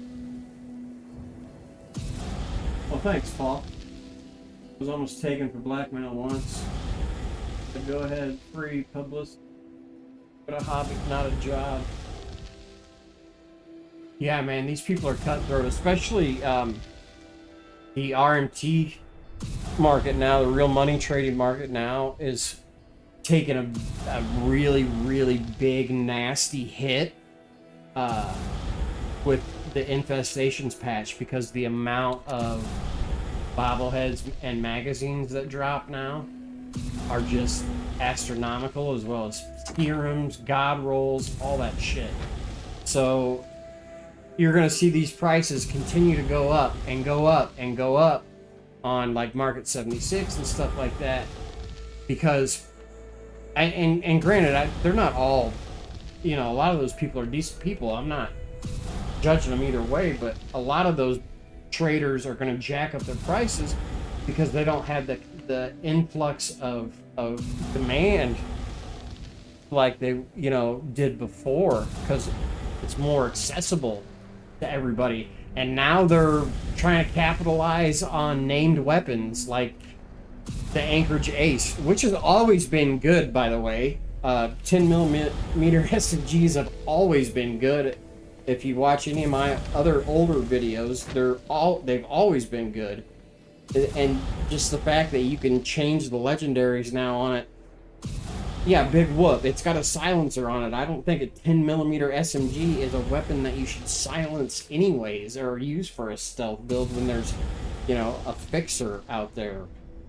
Well, thanks, Paul. I was almost taken for blackmail once. But go ahead, free publicity, but a hobby, not a job. Yeah, man, these people are cutthroat, especially the RMT market now, the real money trading market now is taking a really, really big, nasty hit with the Infestations patch, because the amount of bobbleheads and magazines that drop now are just astronomical, as well as serums, god rolls, all that shit. So you're gonna see these prices continue to go up and go up and go up on like Market 76 and stuff like that, because and granted, they're not all, you know, a lot of those people are decent people. I'm not judging them either way, but a lot of those traders are going to jack up their prices because they don't have the influx of demand like they, you know, did before, because it's more accessible to everybody. And now they're trying to capitalize on named weapons like the Anchorage Ace, which has always been good, by the way. 10 millimeter SMGs have always been good. If you watch any of my other older videos, they've always been good. And just the fact that you can change the legendaries now on it. Yeah, big whoop. It's got a silencer on it. I don't think a 10 millimeter SMG is a weapon that you should silence anyways or use for a stealth build when there's, you know, a fixer out there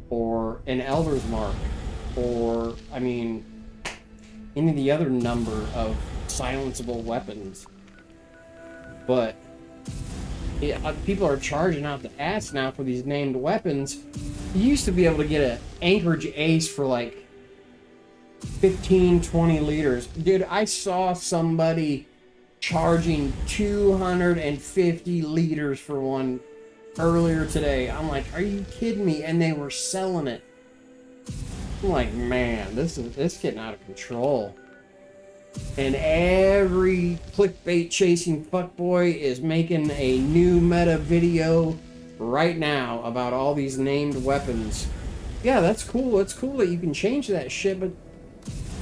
or an Elder's Mark or, I mean, any of the other number of silenceable weapons. But yeah, people are charging out the ass now for these named weapons. You used to be able to get an Anchorage Ace for like 15, 20 liters. Dude, I saw somebody charging 250 liters for one earlier today. I'm like, are you kidding me? And they were selling it. I'm like, man, this is getting out of control. And every clickbait chasing fuckboy is making a new meta video right now about all these named weapons. Yeah, that's cool. It's cool that you can change that shit, but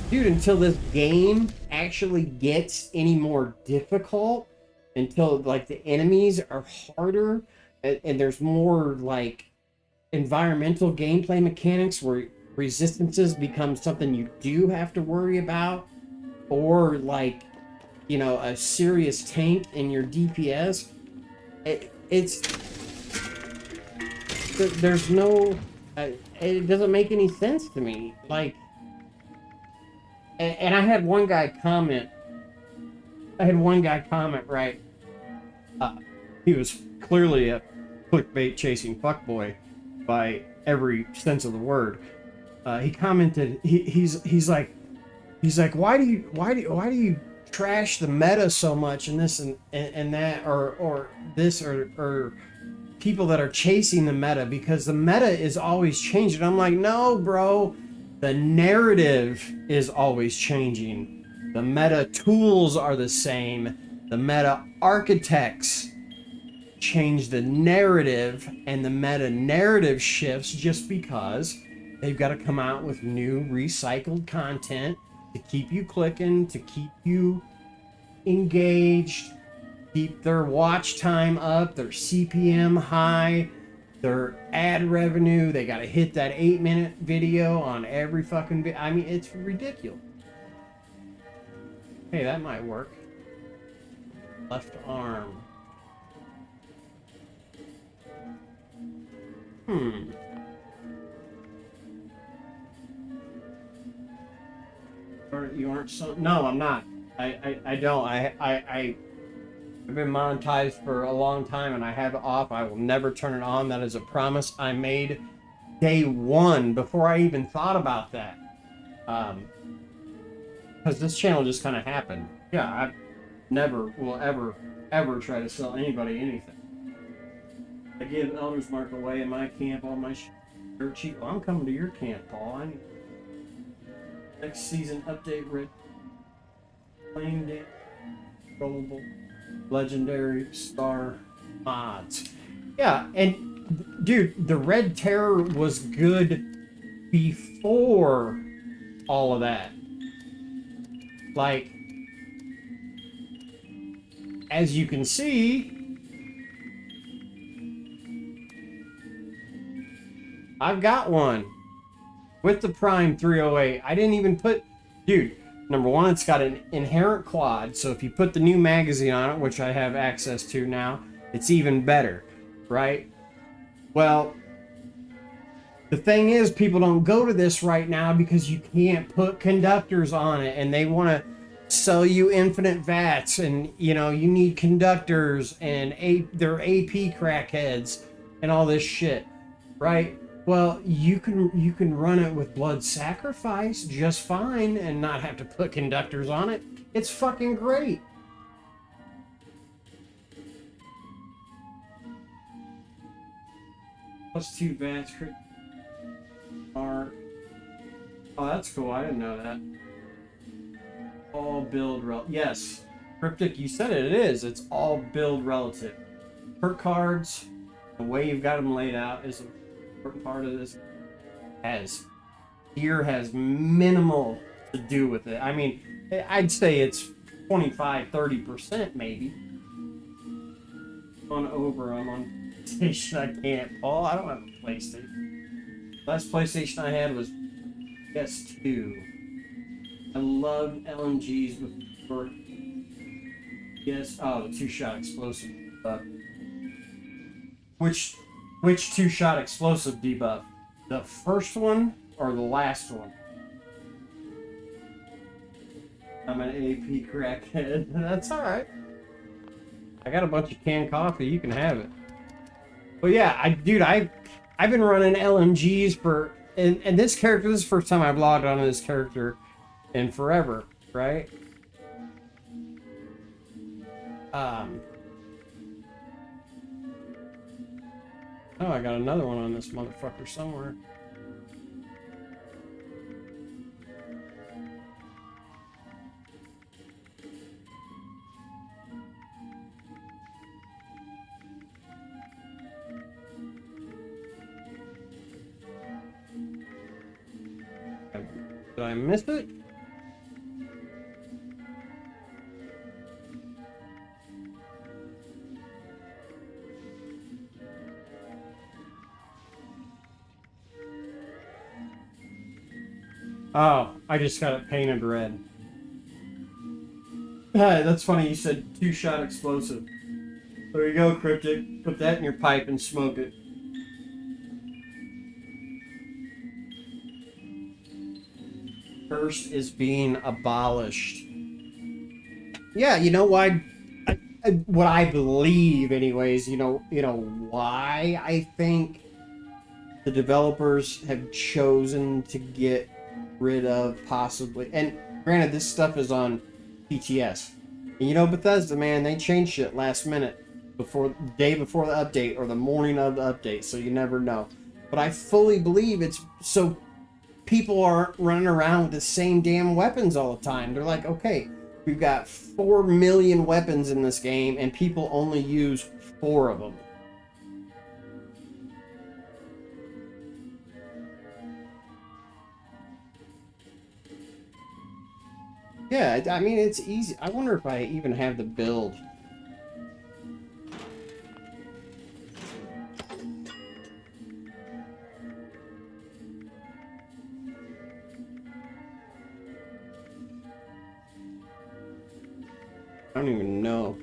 dude, until this game actually gets any more difficult, until like the enemies are harder and there's more like environmental gameplay mechanics where resistances become something you do have to worry about, or like, you know, a serious tank in your DPS, there's no, it doesn't make any sense to me. Like, and I had one guy comment, right, he was clearly a clickbait chasing fuckboy by every sense of the word. He commented, he's like, why do you trash the meta so much and this and that, or this, or people that are chasing the meta, because the meta is always changing. I'm like, no, bro, the narrative is always changing. The meta tools are the same. The meta architects change the narrative, and the meta narrative shifts just because they've got to come out with new recycled content to keep you clicking, to keep you engaged, keep their watch time up, their CPM high, their ad revenue. They got to hit that 8-minute video on every fucking video. I mean, it's ridiculous. Hey, that might work. Left arm. You aren't so... No, I'm not. I don't. I've been monetized for a long time and I have it off. I will never turn it on. That is a promise I made day one before I even thought about that. Because this channel just kind of happened. Yeah, I never will ever try to sell anybody anything. I give Elder's Mark away in my camp. All my dirt cheap. Well, I'm coming to your camp, Paul. I need next season update. Red flame dance, rollable, legendary star mods. Yeah, and dude, the Red Terror was good before all of that. Like, as you can see, I've got one with the Prime 308. I didn't even put, dude, number one, it's got an inherent quad, so if you put the new magazine on it, which I have access to now, it's even better, right? Well, the thing is, people don't go to this right now because you can't put conductors on it, and they want to sell you infinite VATS, and, you know, you need conductors, and they're AP crackheads, and all this shit, right? Well, you can run it with blood sacrifice just fine and not have to put conductors on it. It's fucking great. +2 VATS crit. Oh, that's cool. I didn't know that. All build yes, Cryptic, you said it. It is. It's all build relative. Perk cards, the way you've got them laid out is a important part of this. has gear has minimal to do with it. I mean, I'd say it's 25-30% maybe. On over, I'm on PlayStation. I can't. Paul, I don't have a PlayStation. Last PlayStation I had was PS2. I loved LMGs before. Yes. Oh, the two-shot explosive debuff. Which two-shot explosive debuff? The first one or the last one? I'm an AP crackhead. That's all right. I got a bunch of canned coffee. You can have it. But yeah, I've been running LMGs for and this character. This is the first time I've logged onto this character in forever, right? Oh, I got another one on this motherfucker somewhere. Did I miss it? Oh, I just got it painted red. Hey, that's funny, you said two-shot explosive. There you go, Cryptic. Put that in your pipe and smoke it. First is being abolished. Yeah, you know why? What I believe, anyways. You know why I think the developers have chosen to get rid of possibly. And granted, this stuff is on PTS. And you know, Bethesda, man, they change shit last minute, before the day before the update or the morning of the update, so you never know. But I fully believe it's so people aren't running around with the same damn weapons all the time. They're like, okay, we've got 4 million weapons in this game, and people only use 4 of them. Yeah, I mean, it's easy. I wonder if I even have the build. I don't even know.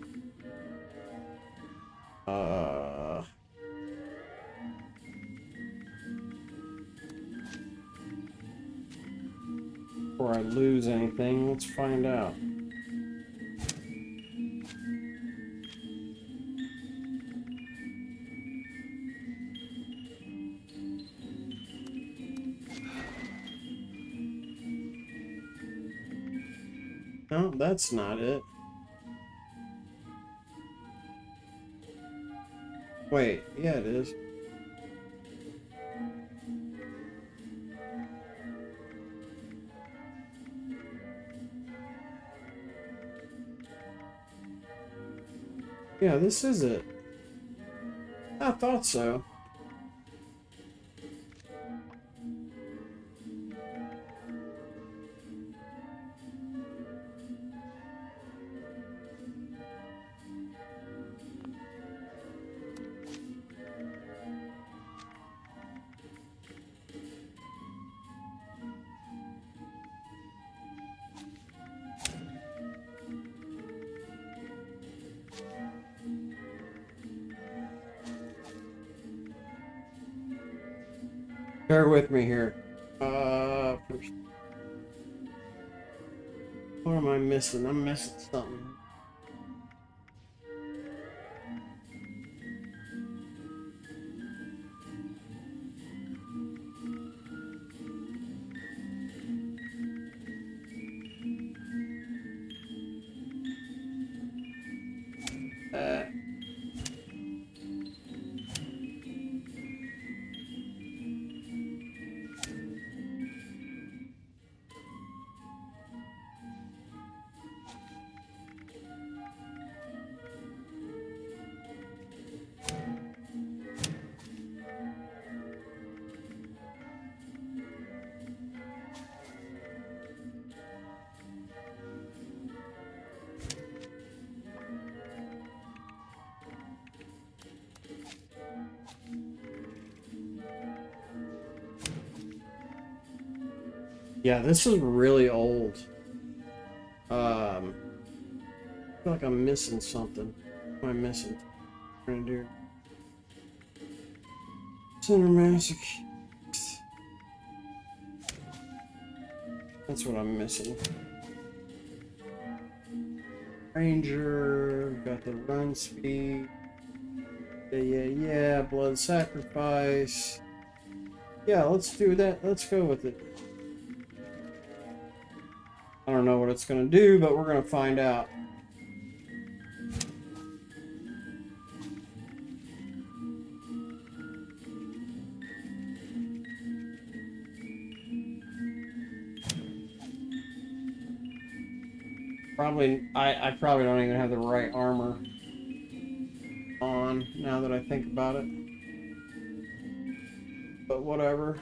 Before I lose anything, let's find out. No, that's not it. Wait, yeah, it is. Yeah, this is it. I thought so. Bear with me here. First. What am I missing? I'm missing something. Yeah, this is really old. I feel like I'm missing something. What am I missing? What am I trying to do? Center masochist. That's what I'm missing. Ranger, got the run speed. Yeah, blood sacrifice. Yeah, let's do that. Let's go with it. I don't know what it's gonna do, but we're gonna find out. I probably don't even have the right armor on now that I think about it. But whatever.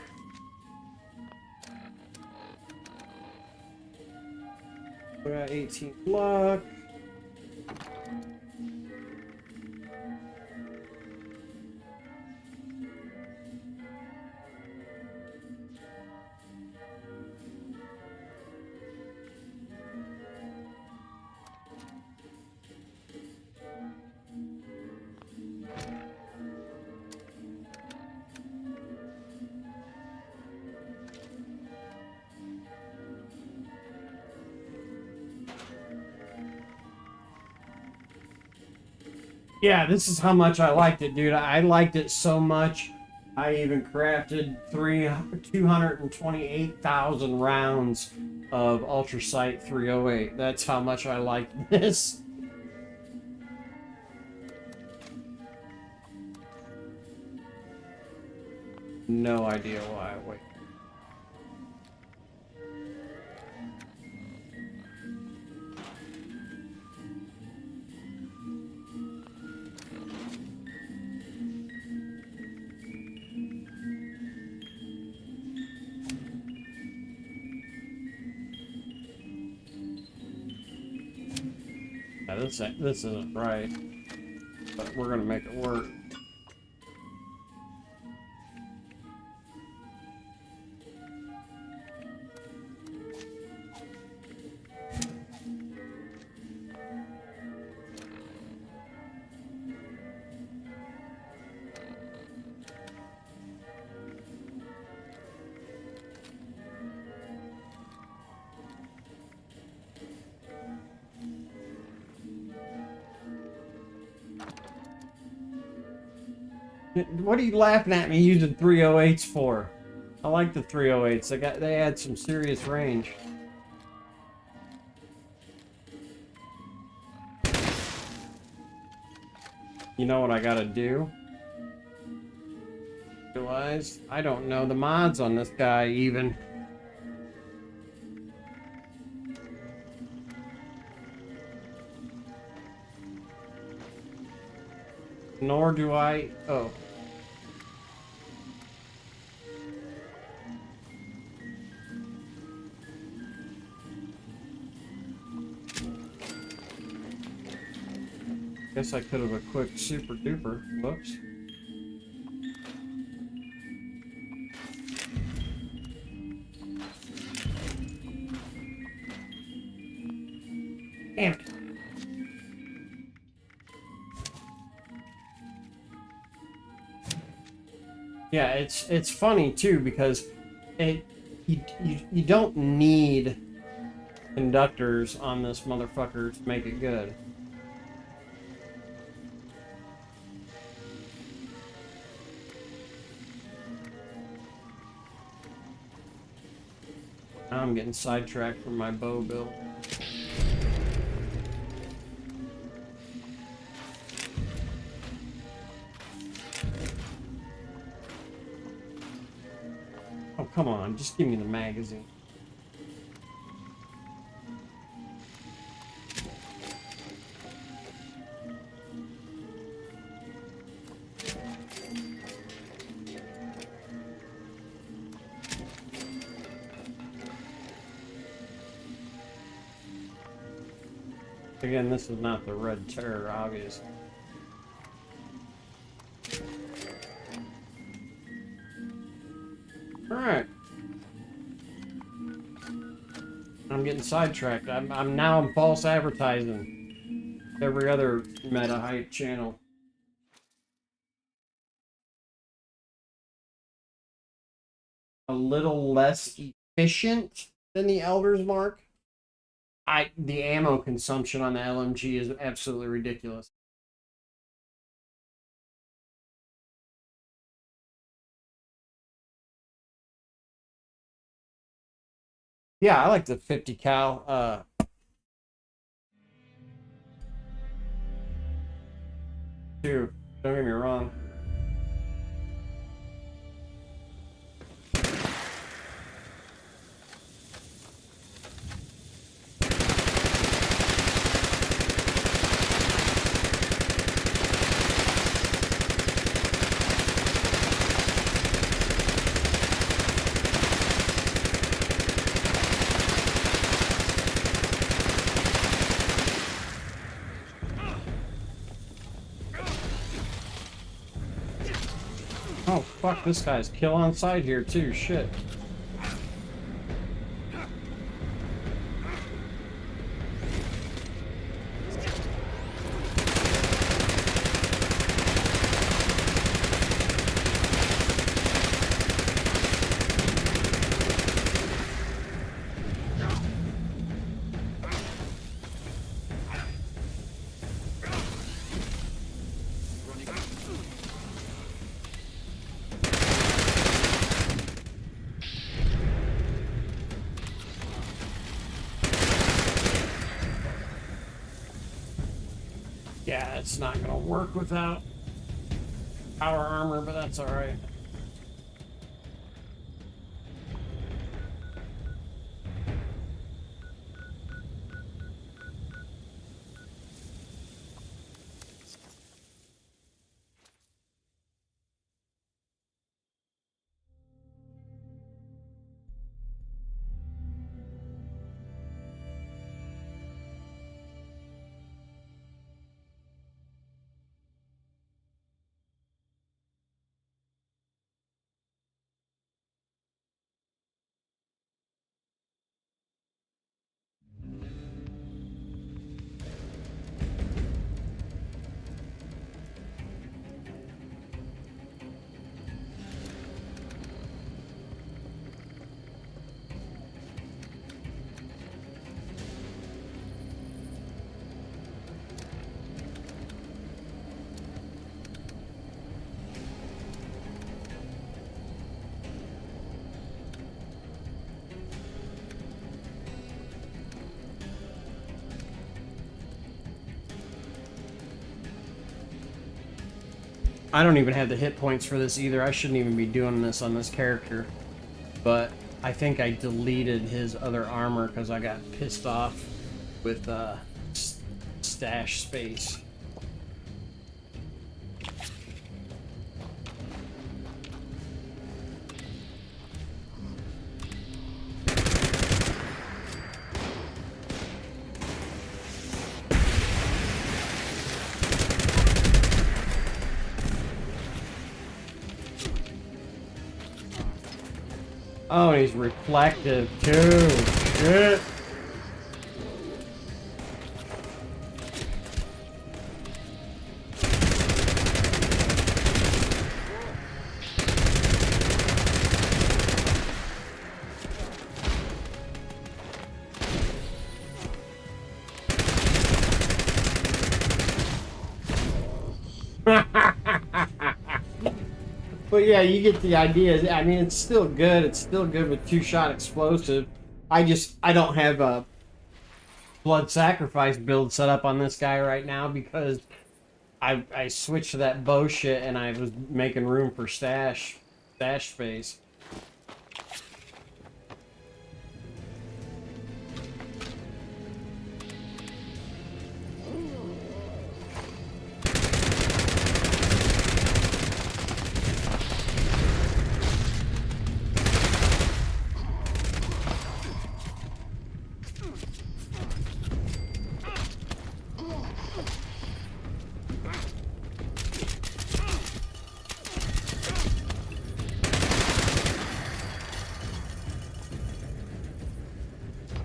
We got 18 luck. Yeah, this is how much I liked it, dude. I liked it so much. I even crafted 228,000 rounds of Ultrasight 308. That's how much I liked this. No idea why. Wait. Yeah, this isn't right, but we're gonna make it work. What are you laughing at me using 308s for? I like the 308s. They had some serious range. You know what I gotta do? Realize I don't know the mods on this guy even. Nor do I. Oh. Guess I could have equipped super duper. Whoops. Damn it. Yeah, it's funny too because you don't need conductors on this motherfucker to make it good. Now I'm getting sidetracked from my bow build. Oh, come on, just give me the magazine. Again, this is not the Red Terror, obviously. Alright. getting sidetracked. I'm false advertising every other meta hype channel. A little less efficient than the Elder's Mark. The ammo consumption on the LMG is absolutely ridiculous. Yeah, I like the 50 cal. Too. Don't get me wrong. Oh, fuck, this guy's kill on sight here, too. Shit. Yeah, it's not gonna work without power armor, but that's alright. I don't even have the hit points for this either. I shouldn't even be doing this on this character. But I think I deleted his other armor because I got pissed off with stash space. Oh, he's reflective too. Shit. But yeah, you get the idea. I mean, it's still good. It's still good with two-shot explosive. I don't have a blood sacrifice build set up on this guy right now because I switched to that bow shit and I was making room for stash space.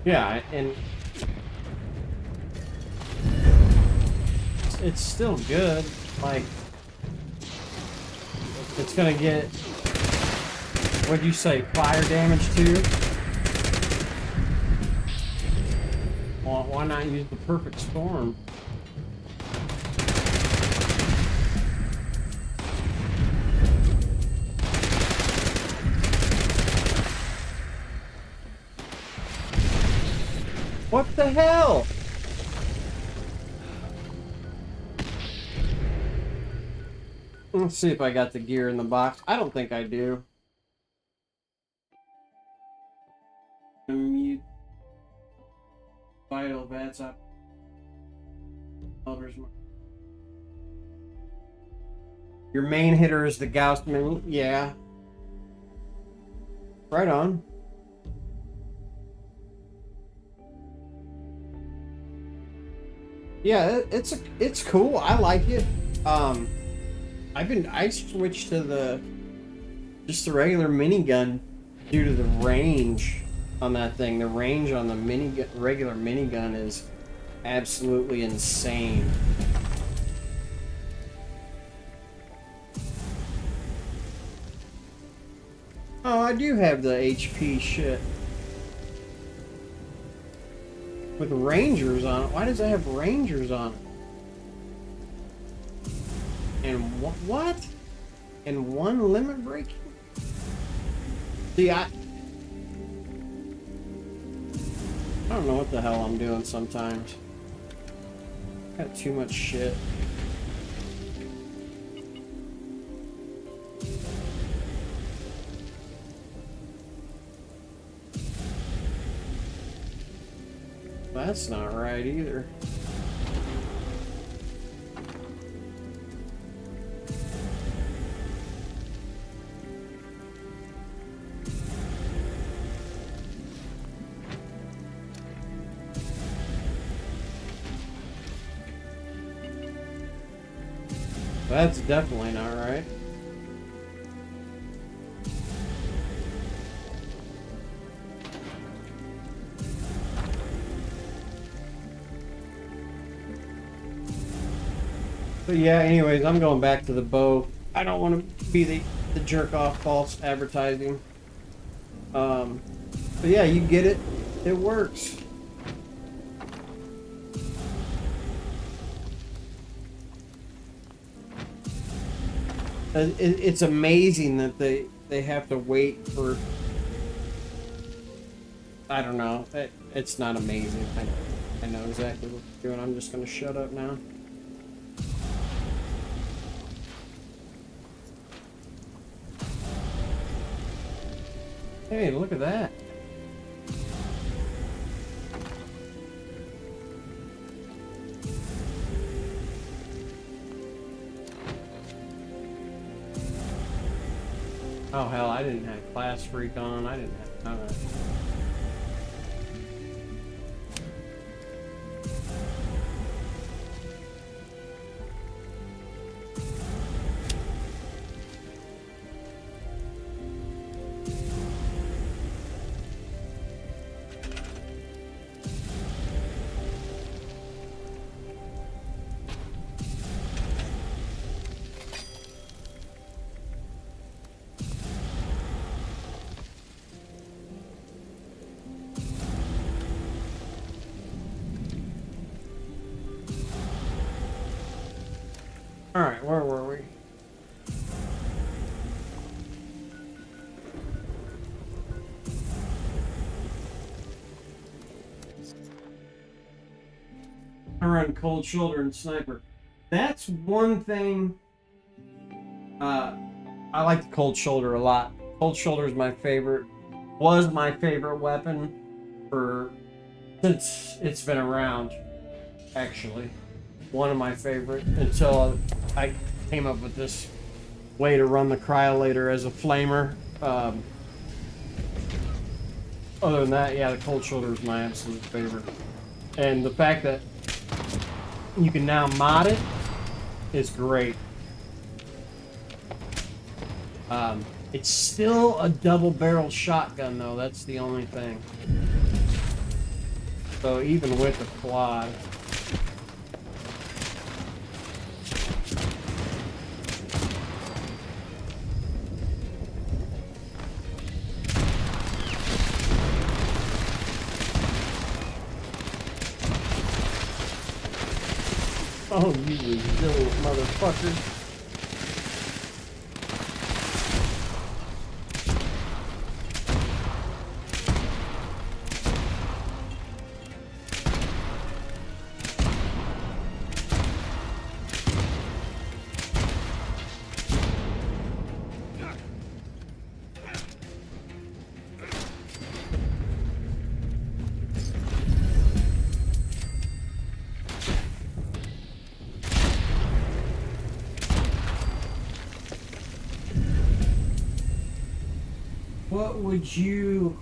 Yeah, and it's still good. Like, it's gonna get, what'd you say, fire damage too? Well, why not use the perfect storm? What the hell? Let's see if I got the gear in the box. I don't think I do. Mute. Vital VATS up. Your main hitter is the Gauss Mini? Yeah. Right on. Yeah, it's cool. I like it. I switched to just the regular minigun due to the range on that thing. The range on the regular minigun is absolutely insane. Oh, I do have the HP shit. With Rangers on it. Why does it have Rangers on it? And what? And one limit breaking? See, I don't know what the hell I'm doing sometimes. Got too much shit. That's not right either. That's definitely not right. But yeah, anyways, I'm going back to the bow. I don't want to be the jerk off false advertising. But yeah, you get it. It works. It's amazing that they have to wait for. I don't know. It's not amazing. I know exactly what you're doing. I'm just gonna shut up now. Hey, look at that. Oh hell, I didn't have Class Freak on. I didn't have none of that. Alright, where were we? I run Cold Shoulder and Sniper. That's one thing. I like the Cold Shoulder a lot. Cold Shoulder is my favorite. Was my favorite weapon since it's been around. Actually, one of my favorite until I came up with this way to run the cryolator as a flamer. Other than that, yeah, the Cold Shoulder is my absolute favorite. And the fact that you can now mod it is great. It's still a double-barrel shotgun, though. That's the only thing. So even with the quad. Oh, you resilient motherfucker. What would you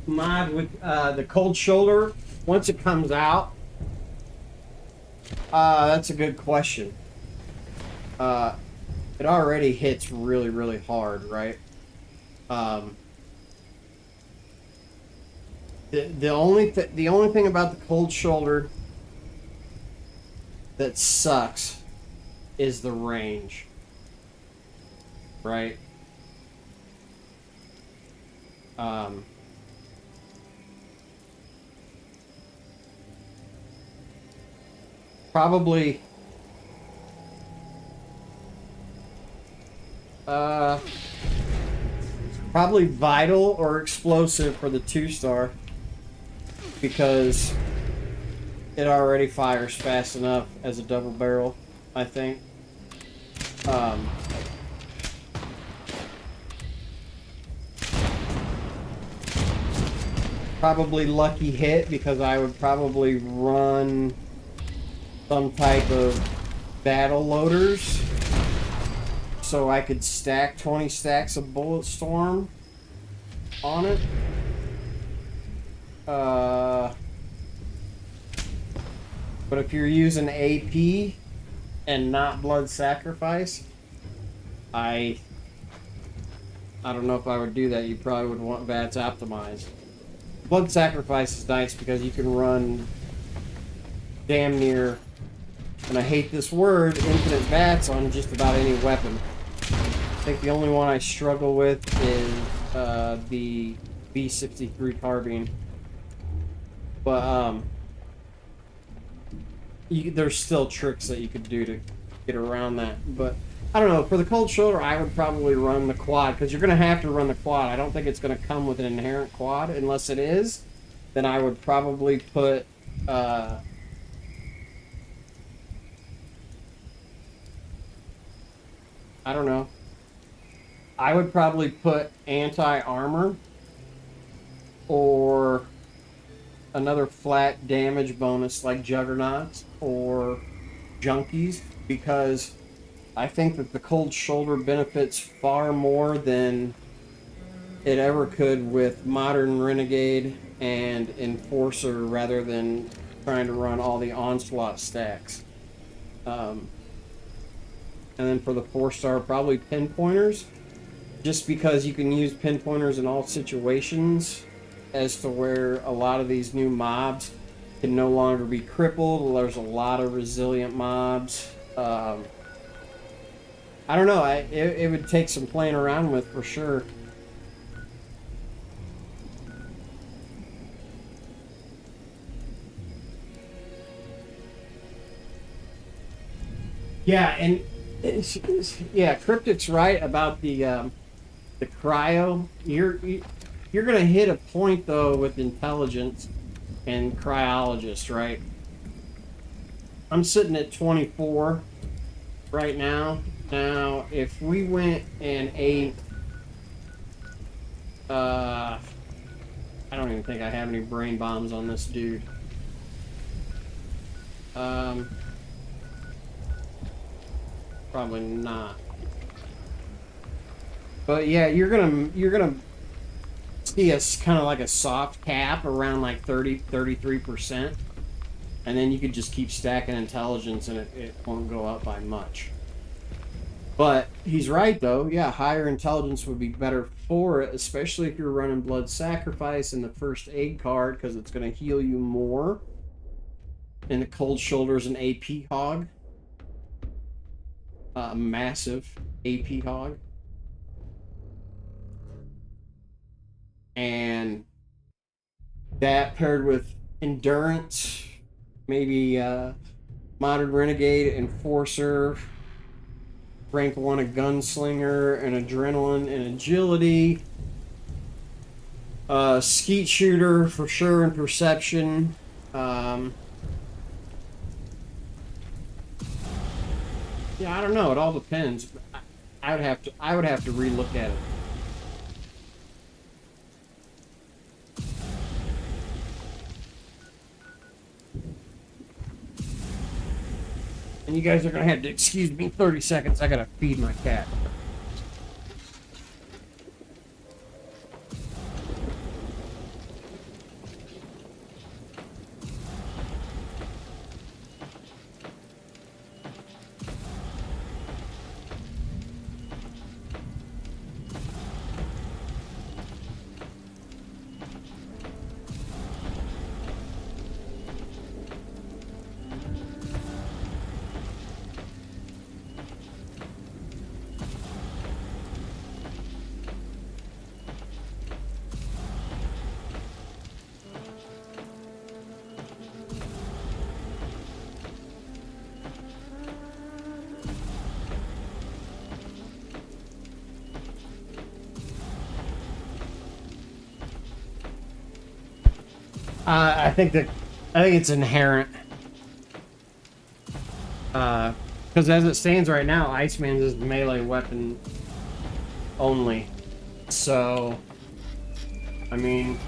mod with the cold shoulder once it comes out? That's a good question. It already hits really, really hard, right? The only thing about the cold shoulder that sucks is the range, right? Probably probably vital or explosive for the 2-star because it already fires fast enough as a double barrel, I think. Probably lucky hit because I would probably run some type of battle loaders so I could stack 20 stacks of bullet storm on it. But if you're using AP and not blood sacrifice, I don't know if I would do that. You probably would want VATS optimized. Blood sacrifice is nice because you can run damn near, and I hate this word, infinite VATS on just about any weapon. I think the only one I struggle with is the V63 carbine. But there's still tricks that you could do to get around that. But I don't know, for the cold shoulder I would probably run the quad because you're going to have to run the quad. I don't think it's going to come with an inherent quad. Unless it is, then I would probably put I don't know. I would probably put anti-armor or another flat damage bonus like Juggernauts or Junkies because I think that the cold shoulder benefits far more than it ever could with Modern Renegade and Enforcer rather than trying to run all the onslaught stacks. And then for the 4-star, probably pinpointers, just because you can use pinpointers in all situations as to where a lot of these new mobs can no longer be crippled. There's a lot of resilient mobs. I don't know, it would take some playing around with for sure. Yeah, and yeah, Cryptic's right about the cryo. You're gonna hit a point though with intelligence and cryologist, right? I'm sitting at 24 right now. Now, if we went and ate, I don't even think I have any brain bombs on this dude. Probably not. But yeah, you're gonna see us kind of like a soft cap around like 33%, and then you could just keep stacking intelligence, and it won't go up by much. But he's right, though. Yeah, higher intelligence would be better for it, especially if you're running Blood Sacrifice in the first aid card, because it's going to heal you more. And the Cold Shoulder's an AP hog. A massive AP hog. And that paired with Endurance, maybe Modern Renegade, Enforcer, rank 1 a Gunslinger, and Adrenaline and Agility. Skeet Shooter for sure, and Perception. Yeah, I don't know. It all depends. I would have to relook at it. And you guys are gonna have to excuse me 30 seconds. I gotta feed my cat. I think it's inherent. Because as it stands right now, Iceman's is melee weapon only. So, I mean,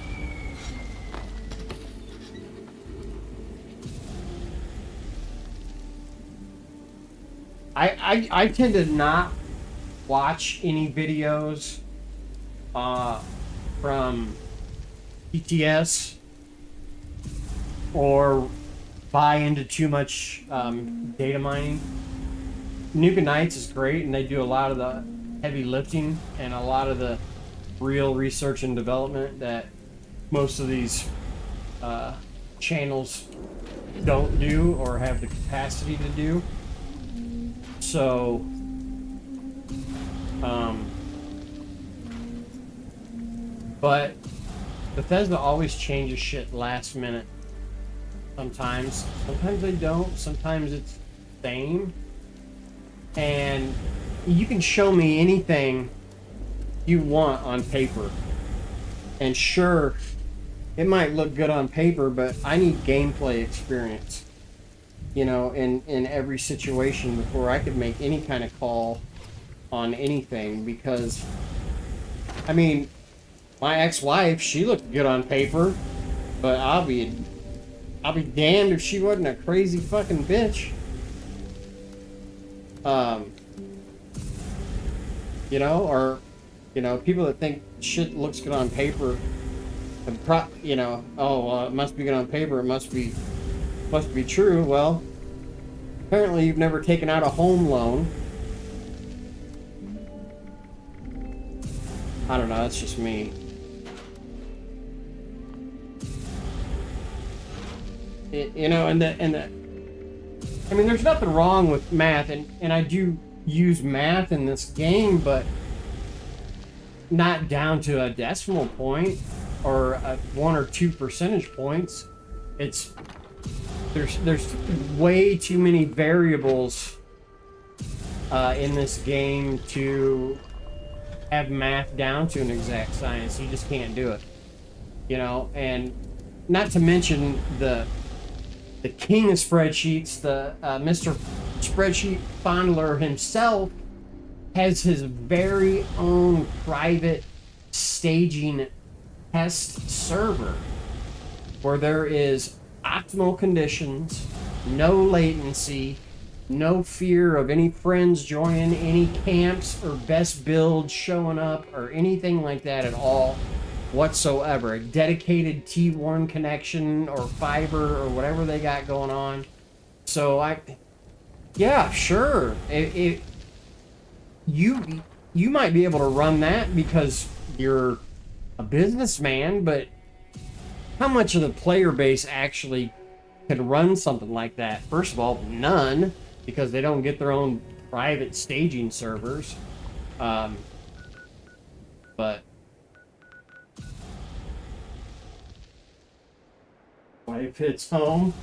I tend to not watch any videos from PTS or buy into too much data mining. Nuka Knights is great, and they do a lot of the heavy lifting and a lot of the real research and development that most of these channels don't do or have the capacity to do. So, but Bethesda always changes shit last minute. Sometimes they don't. Sometimes it's the same. And you can show me anything you want on paper. And sure, it might look good on paper, but I need gameplay experience, you know, in every situation before I could make any kind of call on anything. Because, I mean, my ex-wife, she looked good on paper, but I'll be damned if she wasn't a crazy fucking bitch. You know, or, you know, people that think shit looks good on paper, and you know, oh, well, it must be good on paper, it must be true. Well, apparently you've never taken out a home loan. I don't know, that's just me. You know, and the I mean, there's nothing wrong with math, and I do use math in this game, but not down to a decimal point or 1 or 2 percentage points. It's there's way too many variables in this game to have math down to an exact science. You just can't do it, you know. And not to mention the king of spreadsheets, the Mr. Spreadsheet Fondler himself, has his very own private staging test server where there is optimal conditions, no latency, no fear of any friends joining any camps or best builds showing up or anything like that at all whatsoever. A dedicated T1 connection or fiber or whatever they got going on. So yeah, sure. you might be able to run that because you're a businessman, but how much of the player base actually could run something like that? First of all, none, because they don't get their own private staging servers. But wife hits home.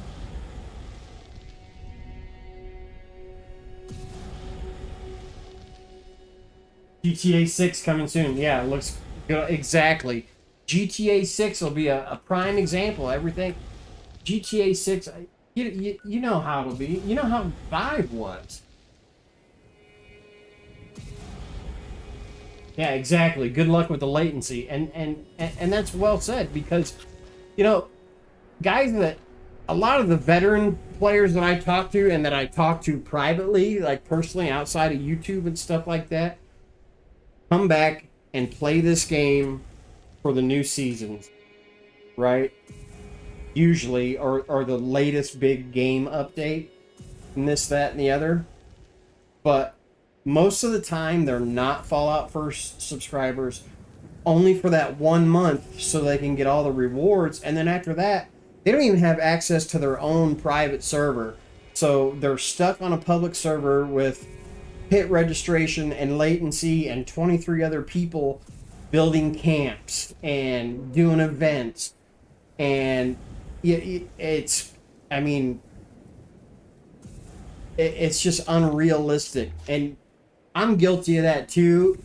GTA 6 coming soon. Yeah, it looks good. Exactly. GTA 6 will be a prime example. Everything. GTA 6, you know how it'll be. You know how 5 was. Yeah, exactly. Good luck with the latency. And that's well said, because, you know, guys that, a lot of the veteran players that I talk to and that I talk to privately, like personally outside of YouTube and stuff like that, come back and play this game for the new seasons, right? Usually, or the latest big game update, and this, that, and the other. But most of the time, they're not Fallout First subscribers, only for that 1 month so they can get all the rewards. And then after that, they don't even have access to their own private server. So they're stuck on a public server with hit registration and latency and 23 other people building camps and doing events. And it's, I mean, it's just unrealistic. And I'm guilty of that too.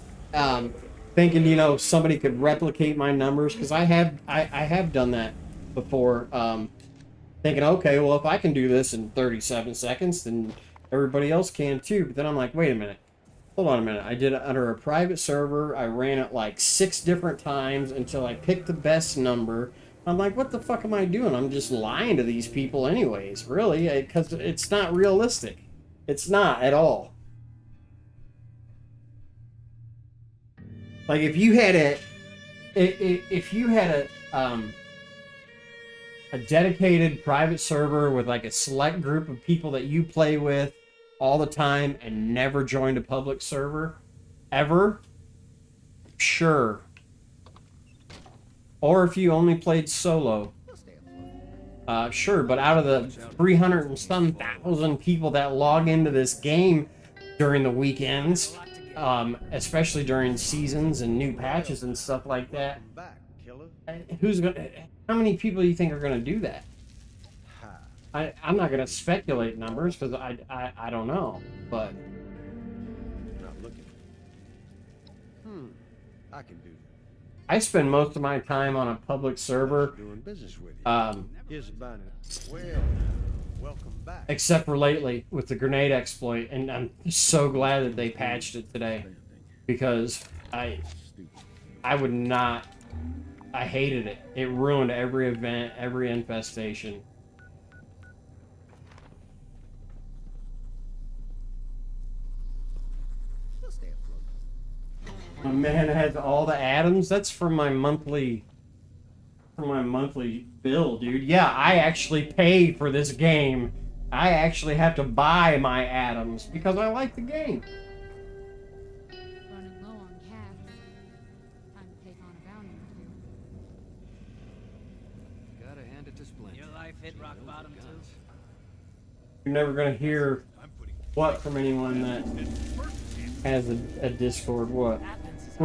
Thinking, you know, somebody could replicate my numbers, because I have done that before. Thinking, okay, well, if I can do this in 37 seconds, then everybody else can too. But then I'm like, wait a minute. Hold on a minute. I did it under a private server. I ran it like 6 different times until I picked the best number. I'm like, what the fuck am I doing? I'm just lying to these people anyways, really, because it's not realistic. It's not at all. Like, if you had a dedicated private server with like a select group of people that you play with all the time and never joined a public server ever, sure. Or if you only played solo, sure. But out of the 300 and some thousand people that log into this game during the weekends, especially during seasons and new patches and stuff like that, how many people do you think are gonna do that? I'm not gonna speculate numbers, because I don't know, but Not looking. I can do that. I spend most of my time on a public server, Doing business with you. Here's a banner. Well, welcome back. except for lately with the grenade exploit, and I'm so glad that they patched it today, because I would not. I hated it. It ruined every event, every infestation. My man has all the atoms. That's for my monthly bill, dude. Yeah, I actually pay for this game. I actually have to buy my atoms because I like the game. Running low on cats. Time to take on a bounty or two. Gotta hand it to Splint. Your life hit rock bottom too. You're never gonna hear what from anyone that has a Discord. What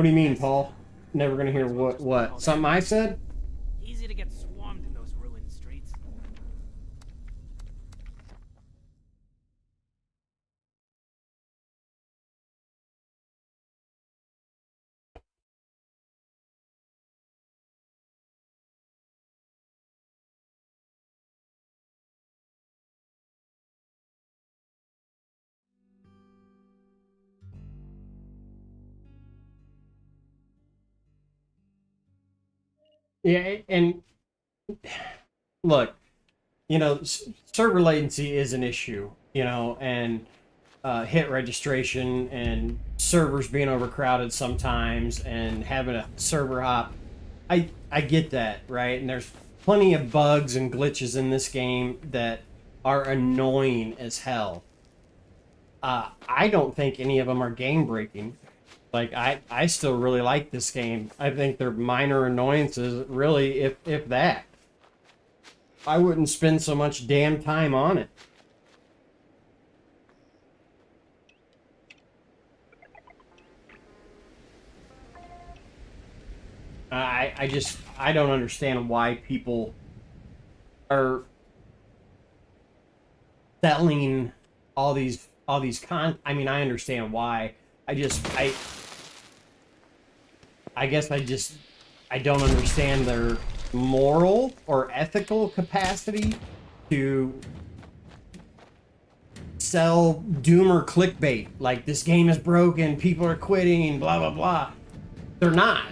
do you mean, Paul? Never gonna hear what? Something I said? Easy to get swarmed in those ruined streets. Yeah, and look, you know, server latency is an issue, you know, and hit registration and servers being overcrowded sometimes and having a server hop. I get that, right? And there's plenty of bugs and glitches in this game that are annoying as hell. I don't think any of them are game breaking. Like, I still really like this game. I think they're minor annoyances, really, if that. I wouldn't spend so much damn time on it. I don't understand why people are selling all these I mean, I understand why. I guess I don't understand their moral or ethical capacity to sell doomer clickbait. Like, this game is broken, people are quitting, blah blah blah. They're not.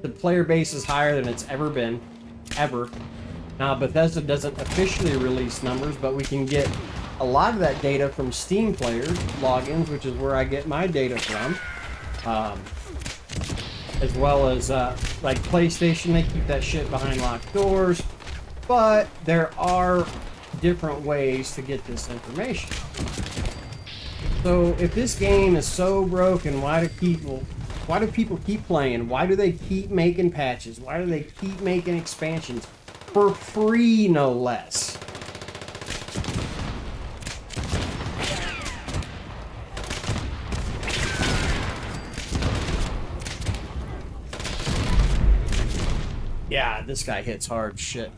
The player base is higher than it's ever been, ever. Now, Bethesda doesn't officially release numbers, but we can get a lot of that data from Steam players logins, which is where I get my data from. As well as like PlayStation, they keep that shit behind locked doors. But there are different ways to get this information. So if this game is so broken, why do people keep playing? Why do they keep making patches? Why do they keep making expansions? For free, no less. Yeah, this guy hits hard shit.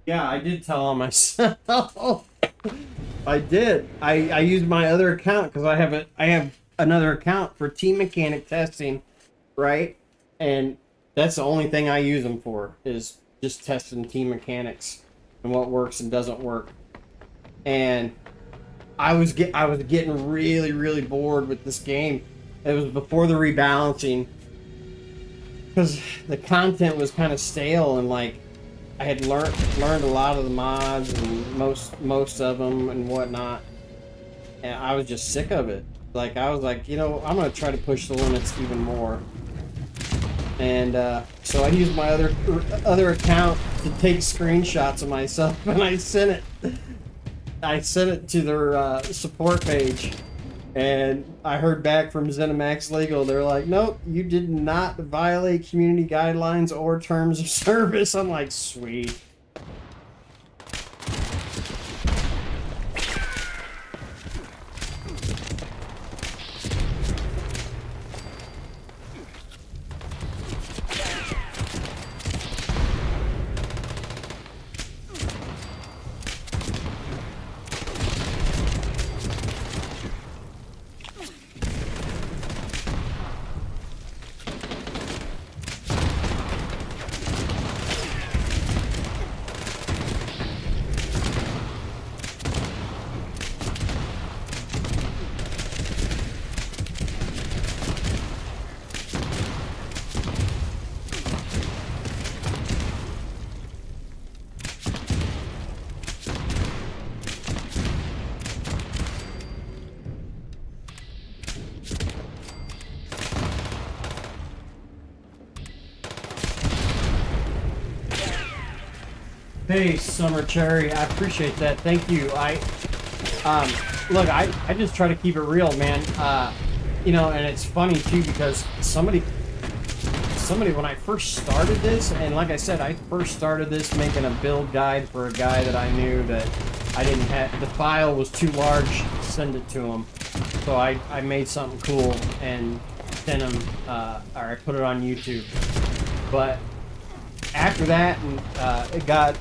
Yeah, I did tell on myself. I did. I used my other account because I have another account for team mechanic testing, right? And that's the only thing I use them for, is just testing team mechanics and what works and doesn't work. And I was getting really bored with this game. It was before the rebalancing, because the content was kind of stale, and like I had learned a lot of the mods and most of them and whatnot, and I was just sick of it. Like, I was like, you know, I'm gonna try to push the limits even more. And so I used my other account to take screenshots of myself, and I sent it to their support page, and I heard back from ZeniMax Legal. They're like, nope, you did not violate community guidelines or terms of service. I'm like, sweet. Hey, Summer Cherry, I appreciate that. Thank you. Look, I just try to keep it real, man. You know, and it's funny too, because somebody when I first started this, and like I said, I first started this making a build guide for a guy that I knew that I didn't have, the file was too large to send it to him. So I made something cool and sent him, or I put it on YouTube. But after that, it got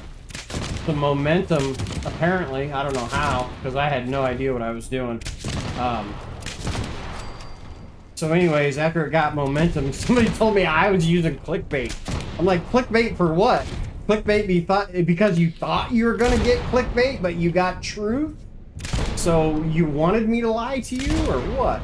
some momentum, apparently. I don't know how, because I had no idea what I was doing. So anyways, after it got momentum, somebody told me I was using clickbait. I'm like, clickbait for what? Clickbait because you thought you were gonna get clickbait, but you got truth? So you wanted me to lie to you, or what?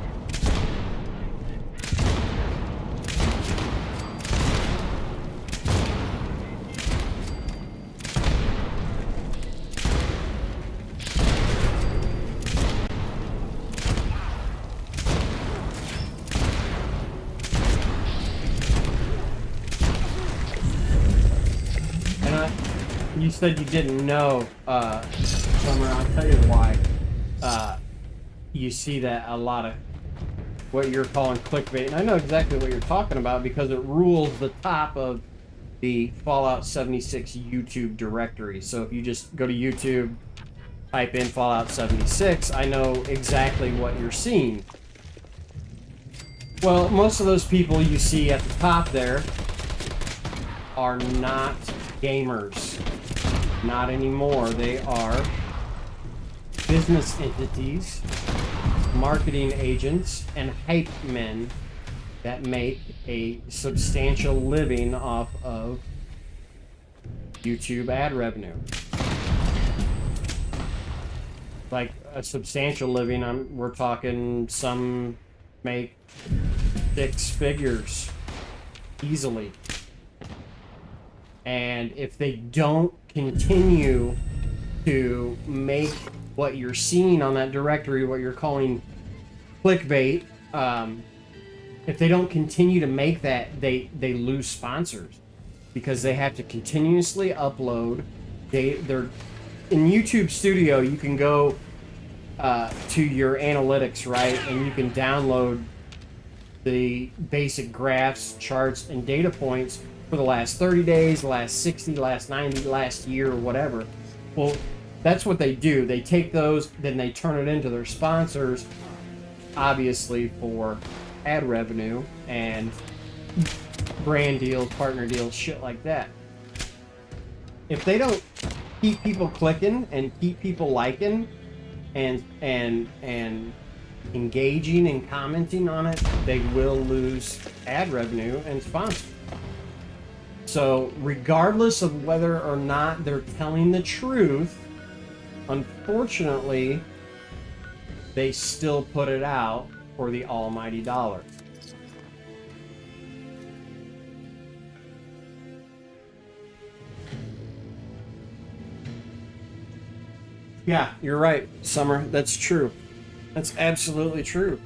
you said you didn't know, Summer. I'll tell you why. You see that a lot of what you're calling clickbait, and I know exactly what you're talking about because it rules the top of the Fallout 76 YouTube directory. So if you just go to YouTube, type in Fallout 76, I know exactly what you're seeing. Well, most of those people you see at the top there are not gamers. Not anymore. They are business entities, marketing agents, and hype men that make a substantial living off of YouTube ad revenue. Like a substantial living, we're talking some make 6 figures easily. And if they don't continue to make what you're seeing on that directory, what you're calling clickbait, if they don't continue to make that, they lose sponsors because they have to continuously upload. They're in YouTube Studio. You can go to your analytics, right, and you can download the basic graphs, charts, and data points for the last 30 days, the last 60, last 90, last year, or whatever. Well, that's what they do. They take those, then they turn it into their sponsors, obviously for ad revenue and brand deals, partner deals, shit like that. If they don't keep people clicking and keep people liking and engaging and commenting on it, they will lose ad revenue and sponsors. So regardless of whether or not they're telling the truth, unfortunately, they still put it out for the almighty dollar. Yeah, you're right, Summer. That's true. That's absolutely true.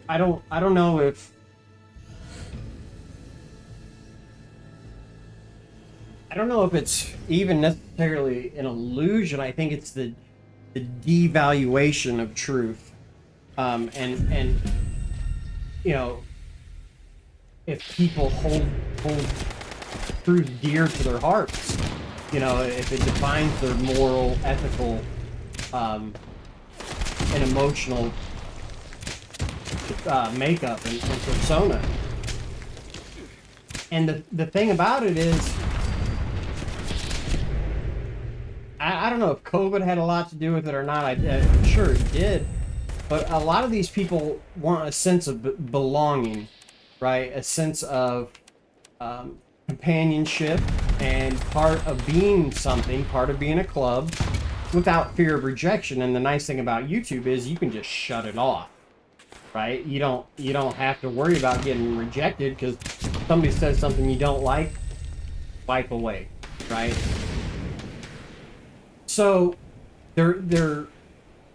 I don't know if it's even necessarily an illusion. I think it's the devaluation of truth. And you know, if people hold truth dear to their hearts, you know, if it defines their moral, ethical, and emotional makeup and persona. And the thing about it is, I don't know if COVID had a lot to do with it or not. I'm sure it did. But a lot of these people want a sense of belonging, right? A sense of companionship and part of being something, part of being a club, without fear of rejection. And the nice thing about YouTube is you can just shut it off, right? You don't have to worry about getting rejected because somebody says something you don't like, wipe away, right? So they're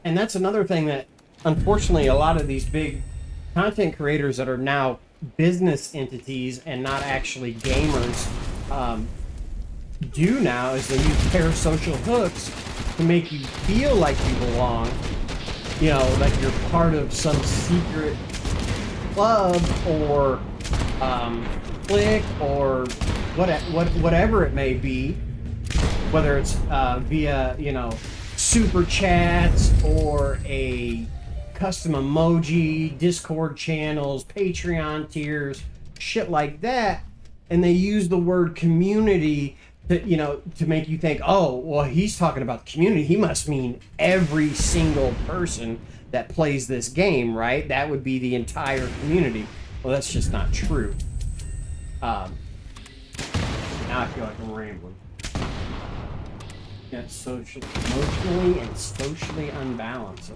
and that's another thing that unfortunately a lot of these big content creators that are now business entities and not actually gamers do now is they use parasocial hooks to make you feel like you belong, you know, like you're part of some secret club or clique or whatever it may be, whether it's via, you know, super chats or a custom emoji, Discord channels, Patreon tiers, shit like that. And they use the word community to, you know, to make you think, oh, well, he's talking about the community. He must mean every single person that plays this game, right? That would be the entire community. Well, that's just not true. Now I feel like I'm rambling. Yeah, social, emotionally and socially unbalanced.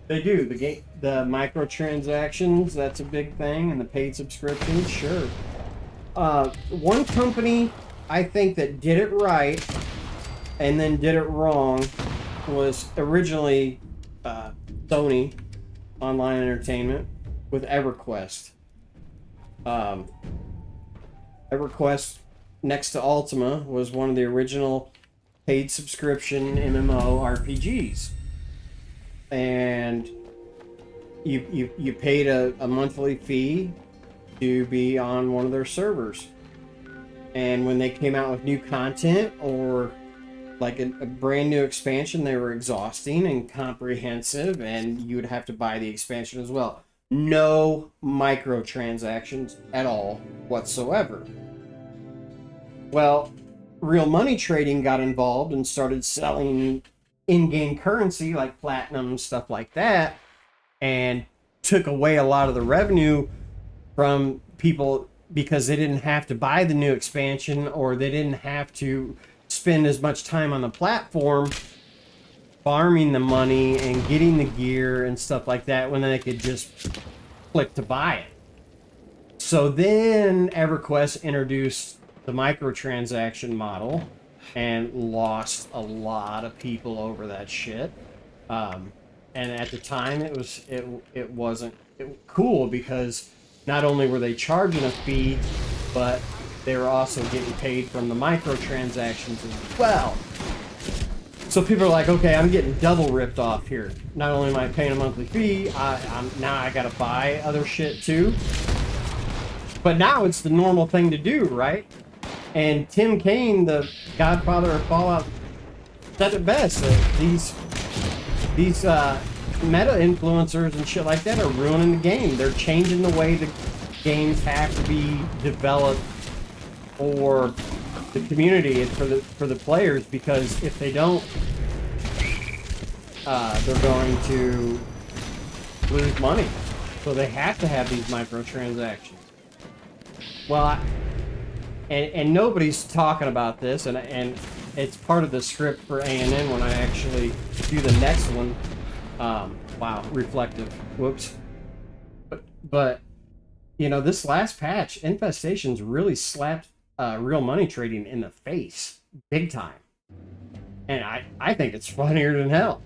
They do the microtransactions. That's a big thing, and the paid subscriptions. Sure. One company I think that did it right and then did it wrong was originally Sony, online entertainment with EverQuest. EverQuest, next to Ultima, was one of the original paid subscription MMO RPGs. And you paid a monthly fee to be on one of their servers. And when they came out with new content or like a brand new expansion, they were exhausting and comprehensive, and you would have to buy the expansion as well. No microtransactions at all whatsoever. Well, real money trading got involved and started selling in-game currency like platinum and stuff like that, and took away a lot of the revenue from people because they didn't have to buy the new expansion, or they didn't have to spend as much time on the platform farming the money and getting the gear and stuff like that when they could just click to buy it. So then EverQuest introduced the microtransaction model and lost a lot of people over that shit. And at the time it wasn't cool, because not only were they charging a fee, but they were also getting paid from the microtransactions as well. So people are like, okay, I'm getting double ripped off here. Not only am I paying a monthly fee, now I gotta buy other shit too. But now it's the normal thing to do, right? And Tim Kaine, the godfather of Fallout, said it best. That these meta influencers and shit like that are ruining the game. They're changing the way the games have to be developed for the community and for the players, because if they don't, they're going to lose money. So they have to have these microtransactions. Well, and nobody's talking about this, and it's part of the script for ANN when I actually do the next one. Wow, reflective. Whoops. But you know, this last patch, Infestation's really slapped real money trading in the face, big time. And I think it's funnier than hell.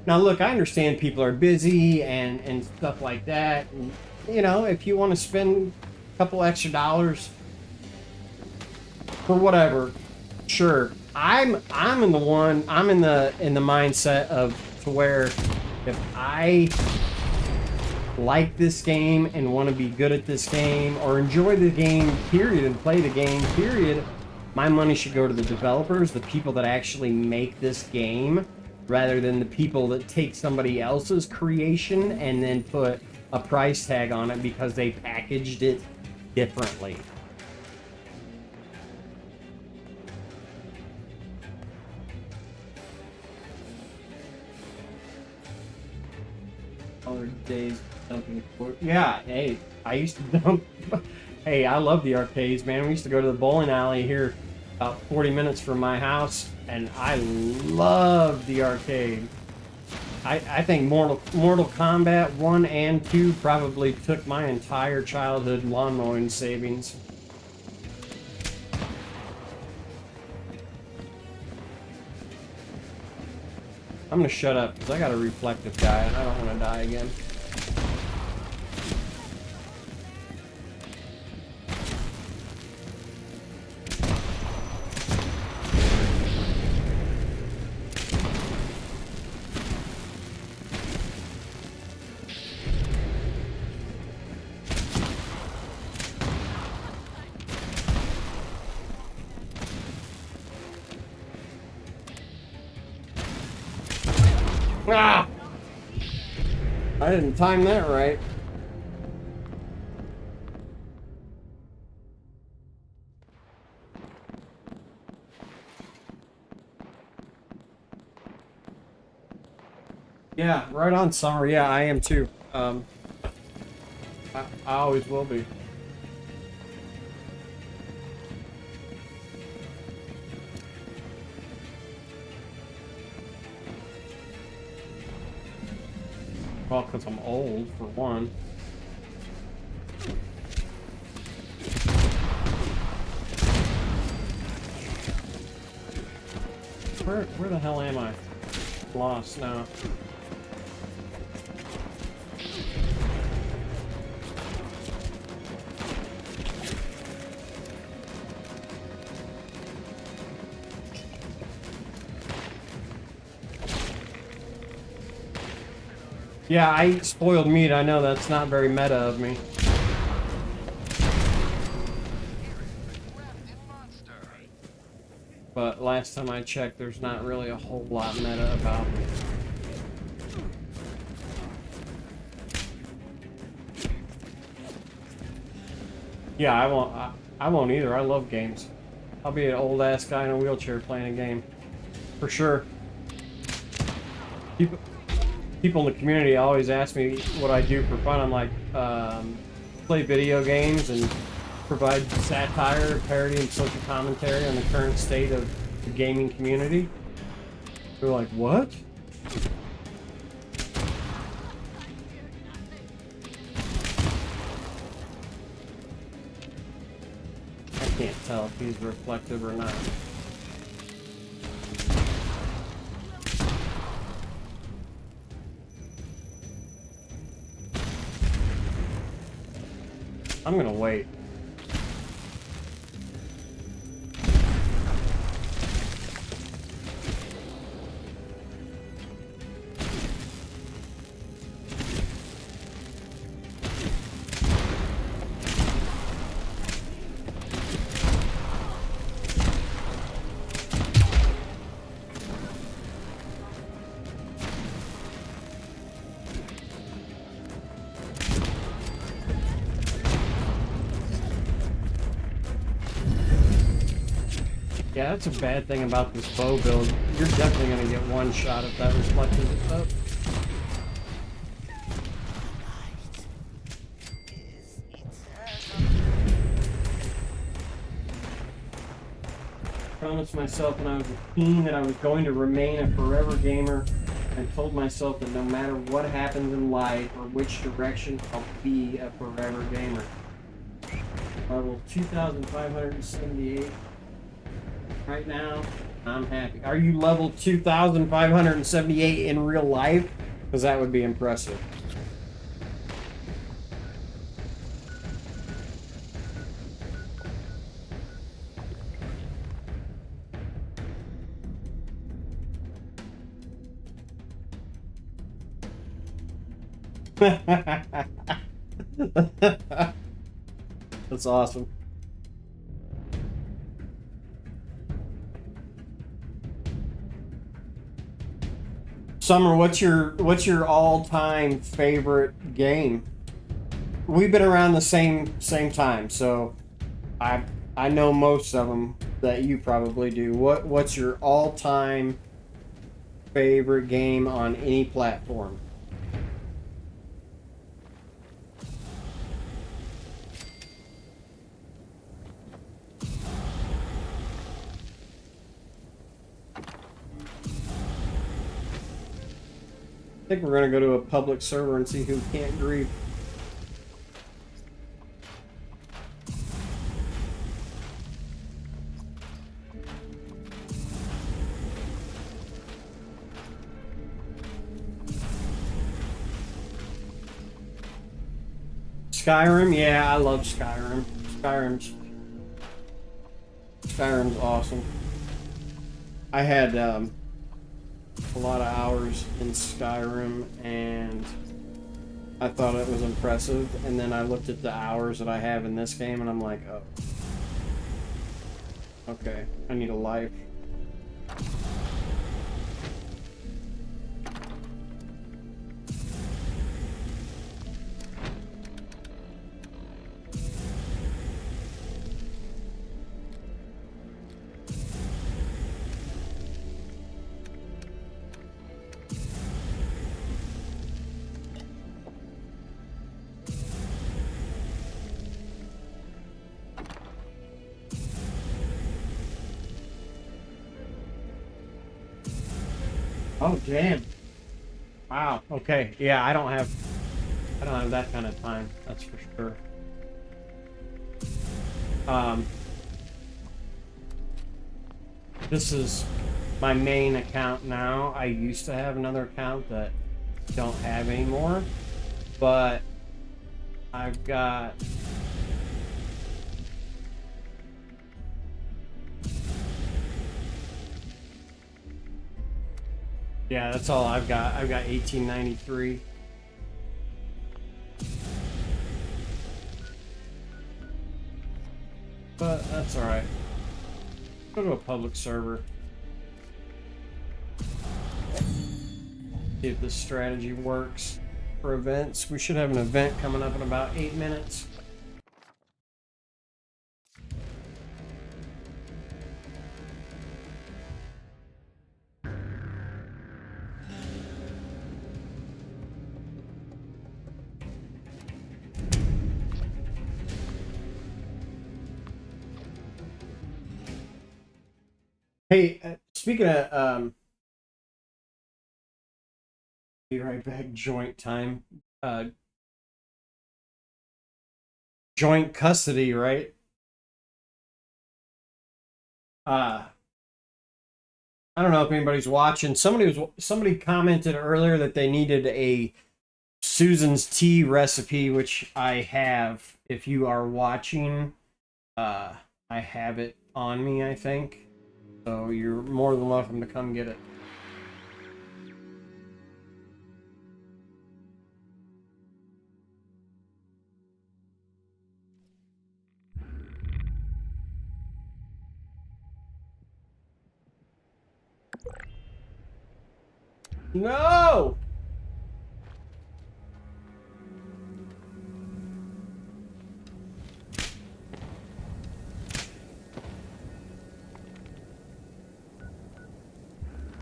Now look, I understand people are busy and stuff like that. And, you know, if you want to spend a couple extra dollars for whatever, sure. I'm in the mindset of to where if I like this game and want to be good at this game or enjoy the game period and play the game period, my money should go to the developers, the people that actually make this game, rather than the people that take somebody else's creation and then put a price tag on it because they packaged it differently. Other days dumping. Yeah, hey, I used to dump. Hey, I love the arcades, man. We used to go to the bowling alley here about 40 minutes from my house, and I love the arcade. I think Mortal Kombat 1 and 2 probably took my entire childhood lawn mowing savings. I'm gonna shut up because I got a reflective guy and I don't want to die again. Ah! I didn't time that right. Yeah, right on, Summer. Yeah, I am too. I always will be. Well, because I'm old, for one. Where the hell am I? lost now. Yeah, I eat spoiled meat. I know that's not very meta of me. But last time I checked, there's not really a whole lot meta about me. Yeah, I won't either. I love games. I'll be an old ass guy in a wheelchair playing a game. For sure. People in the community always ask me what I do for fun. I'm like, play video games and provide satire, parody, and social commentary on the current state of the gaming community. They're like, what? I can't tell if he's reflective or not. I'm gonna wait. Yeah, that's a bad thing about this bow build. You're definitely gonna get one shot if that reflective is up. I promised myself when I was a teen that I was going to remain a forever gamer, and told myself that no matter what happens in life or which direction, I'll be a forever gamer. Level 2,578. Right now, I'm happy. Are you level 2,578 in real life? Because that would be impressive. That's awesome. Summer, what's your all-time favorite game? We've been around the same time, so I know most of them that you probably do. What's your all-time favorite game on any platform? I think we're gonna go to a public server and see who can't grieve. Skyrim, yeah, I love Skyrim. Skyrim's awesome. I had a lot of hours in Skyrim, and I thought it was impressive, and then I looked at the hours that I have in this game, and I'm like, oh, okay, I need a life. Oh damn! Wow. Okay. Yeah, I don't have that kind of time. That's for sure. This is my main account now. I used to have another account that I don't have anymore, but I've got yeah, that's all I've got. I've got 1893. But that's alright. Go to a public server. See if this strategy works for events. We should have an event coming up in about 8 minutes. Hey, speaking of, be right back, joint time. Joint custody, right? I don't know if anybody's watching. Somebody commented earlier that they needed a Susan's tea recipe, which I have. If you are watching, I have it on me, I think. So you're more than welcome to come get it. No!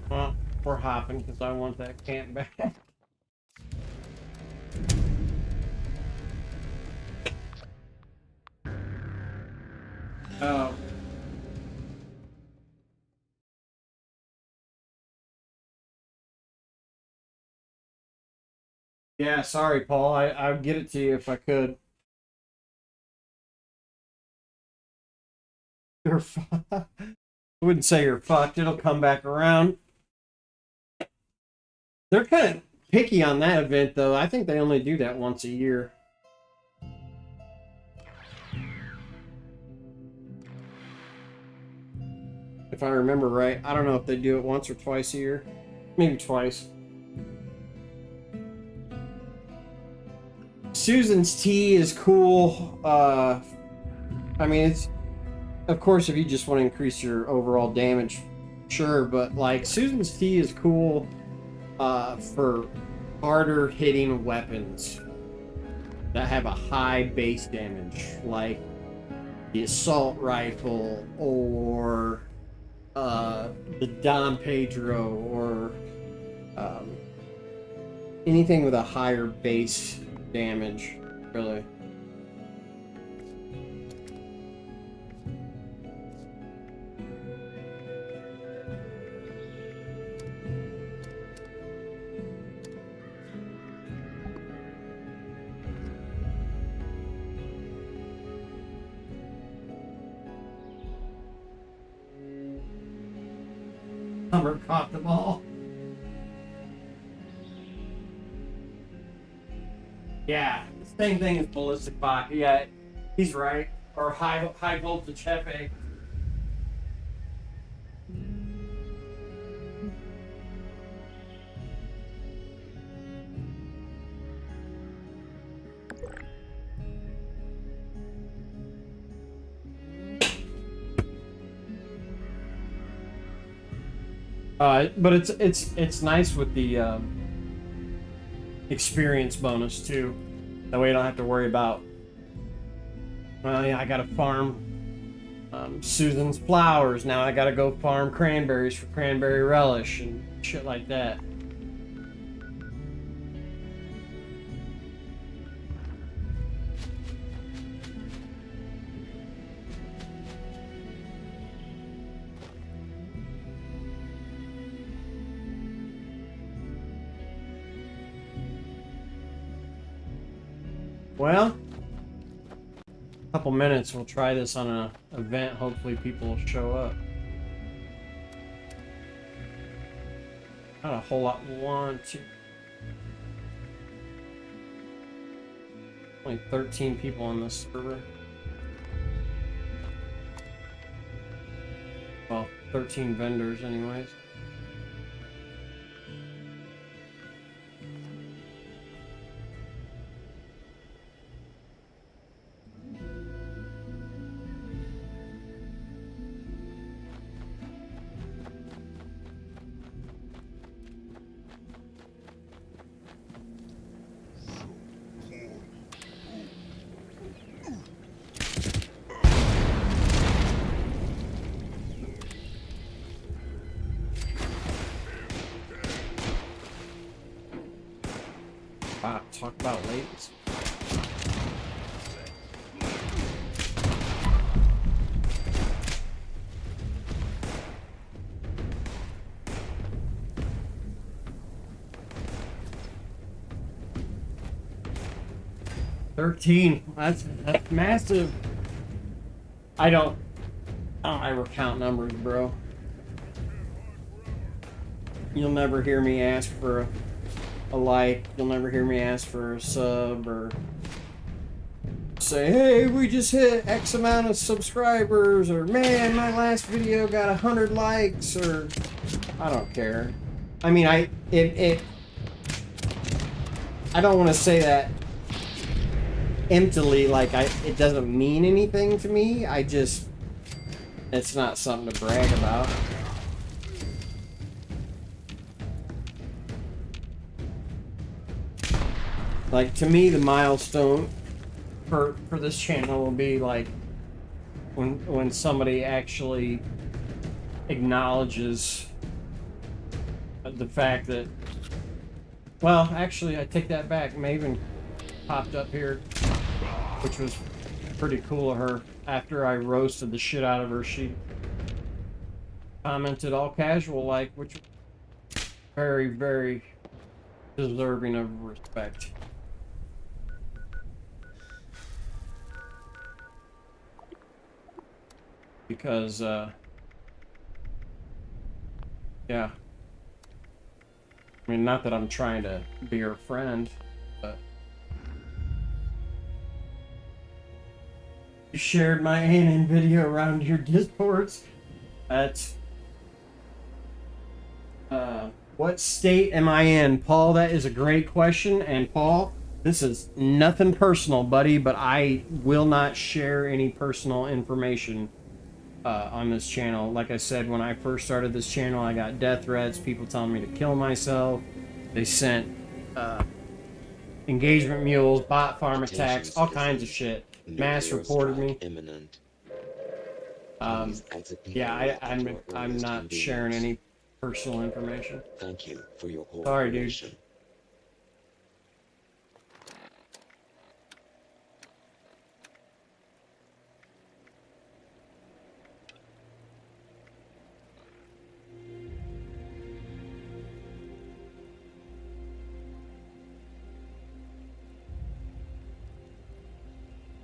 Well, we're hopping because I want that camp back. Oh. Yeah, sorry, Paul. I'd get it to you if I could. You're I wouldn't say you're fucked. It'll come back around. They're kind of picky on that event, though. I think they only do that once a year. If I remember right. I don't know if they do it once or twice a year. Maybe twice. Susan's tea is cool. I mean, it's... Of course, if you just want to increase your overall damage, sure. But, like, Susan's tea is cool for harder hitting weapons that have a high base damage. Like the assault rifle or the Don Pedro or anything with a higher base damage, really. Hummer caught the ball. Yeah, same thing as ballistic bot. Yeah, he's right. Or high voltage Hefe. But it's nice with the experience bonus too. That way you don't have to worry about. Well, yeah, I gotta farm Susan's flowers. Now I gotta go farm cranberries for cranberry relish and shit like that. Well, a couple minutes, we'll try this on an event. Hopefully people will show up. Not a whole lot. One, two. Only 13 people on this server. Well, 13 vendors anyways. Wow, talk about latency. That's massive. I don't ever count numbers, bro. You'll never hear me ask for a like. You'll never hear me ask for a sub or say, hey, we just hit X amount of subscribers, or man, my last video got 100 likes, or I don't care. I mean, I don't want to say that emptily, like it doesn't mean anything to me. It's not something to brag about. Like, to me, the milestone for this channel will be like when somebody actually acknowledges the fact that, well, actually, I take that back. Maven popped up here, which was pretty cool of her. After I roasted the shit out of her, she commented all casual like, which was very, very deserving of respect. Because, yeah. I mean, not that I'm trying to be her friend, but you shared my ANN video around your Discords. That's, what state am I in? Paul, that is a great question. And Paul, this is nothing personal, buddy, but I will not share any personal information on this channel. Like I said, when I first started this channel, I got death threats, people telling me to kill myself. They sent engagement mules, bot farm attacks, all kinds of shit. Mass reported me. Yeah, I'm not sharing any personal information. Thank you for your Sorry, dude. cooperation.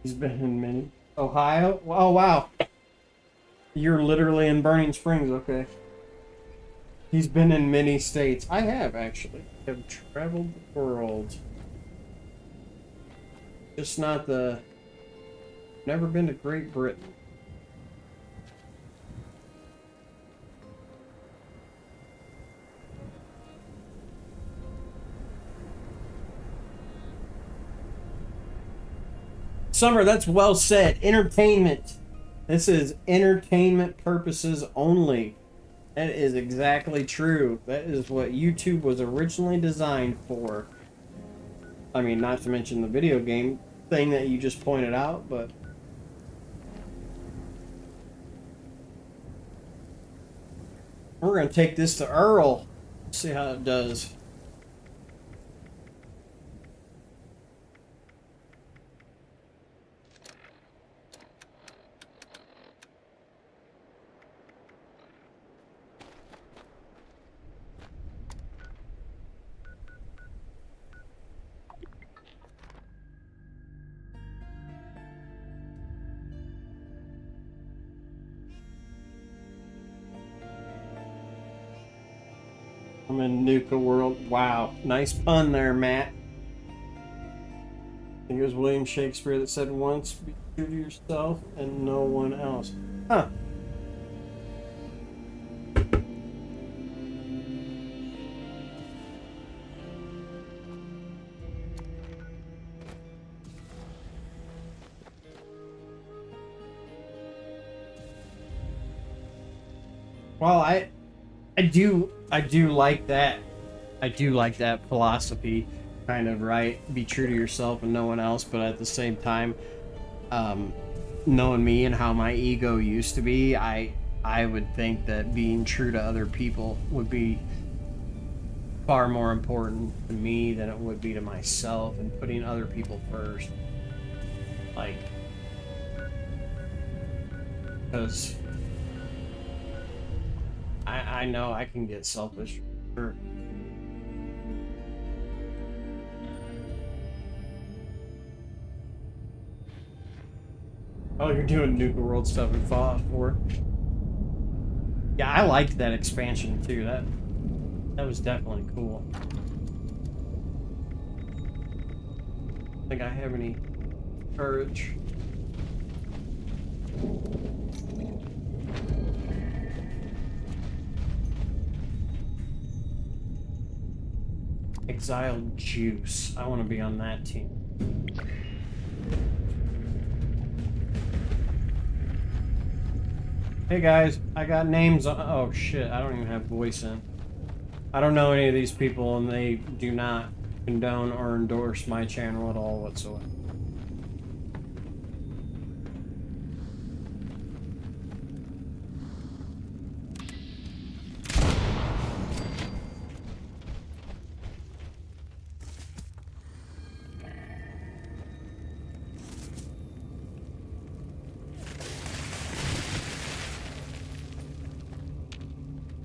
He's been in many. Ohio? Oh, wow. You're literally in Burning Springs, okay. He's been in many states. I have, actually. I've traveled the world. Just not the... Never been to Great Britain. Summer, that's well said. Entertainment. This is entertainment purposes only. That is exactly true. That is what YouTube was originally designed for. I mean, not to mention the video game thing that you just pointed out, but... We're going to take this to Earl. See how it does. I'm in Nuka world. Wow, nice pun there, Matt. I think it was William Shakespeare that said, "Once be true to yourself and no one else." Huh. Well, I do like that. I do like that philosophy, kind of, right? Be true to yourself and no one else, but at the same time, knowing me and how my ego used to be, I would think that being true to other people would be far more important to me than it would be to myself, and putting other people first. Like, because I know I can get selfish. Sure. Oh, you're doing Nuka World stuff in Fallout 4. Yeah, I liked that expansion too. That was definitely cool. I think I have any courage. Exiled Juice. I want to be on that team. Hey guys, I got names on. Oh shit, I don't even have voice in. I don't know any of these people, and they do not condone or endorse my channel at all whatsoever.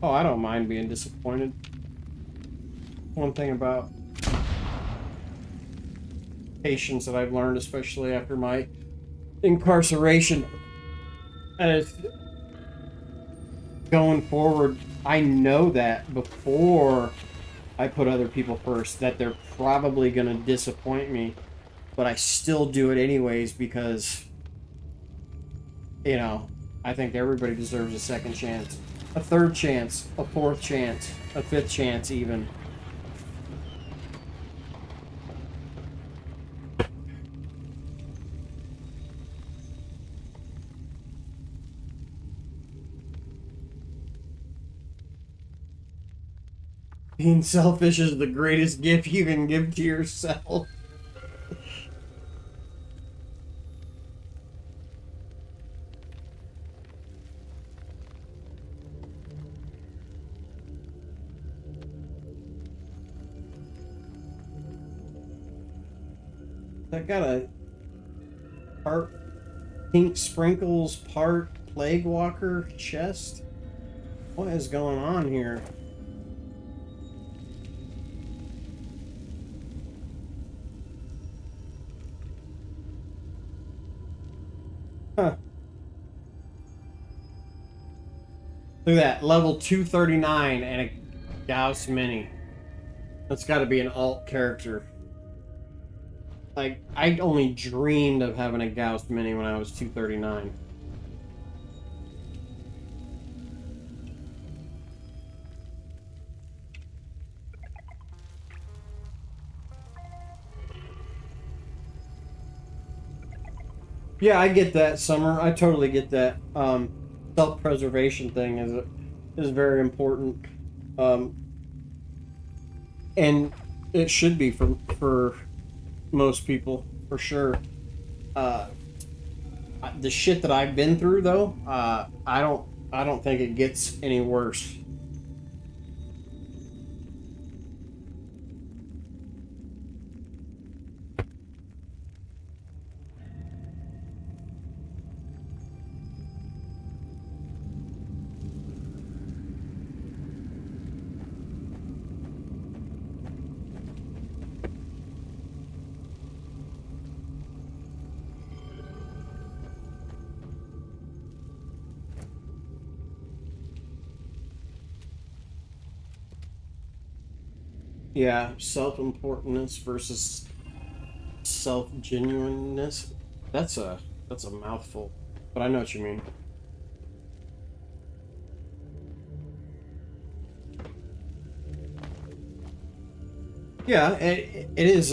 Oh, I don't mind being disappointed. One thing about patience that I've learned, especially after my incarceration, is going forward, I know that before I put other people first, that they're probably going to disappoint me, but I still do it anyways because, you know, I think everybody deserves a second chance. A third chance, a fourth chance, a fifth chance even. Being selfish is the greatest gift you can give to yourself. That got a part pink sprinkles, part plague walker chest. What is going on here? Huh. Look at that, level 239 and a Gauss Mini. That's got to be an alt character. Like, I only dreamed of having a Gauss Mini when I was 239. Yeah, I get that, Summer. I totally get that. Self-preservation thing is very important, and it should be for most people, for sure. The shit that I've been through, though, I don't think it gets any worse. Yeah, self-importance versus self-genuineness. That's a mouthful, but I know what you mean. Yeah, it is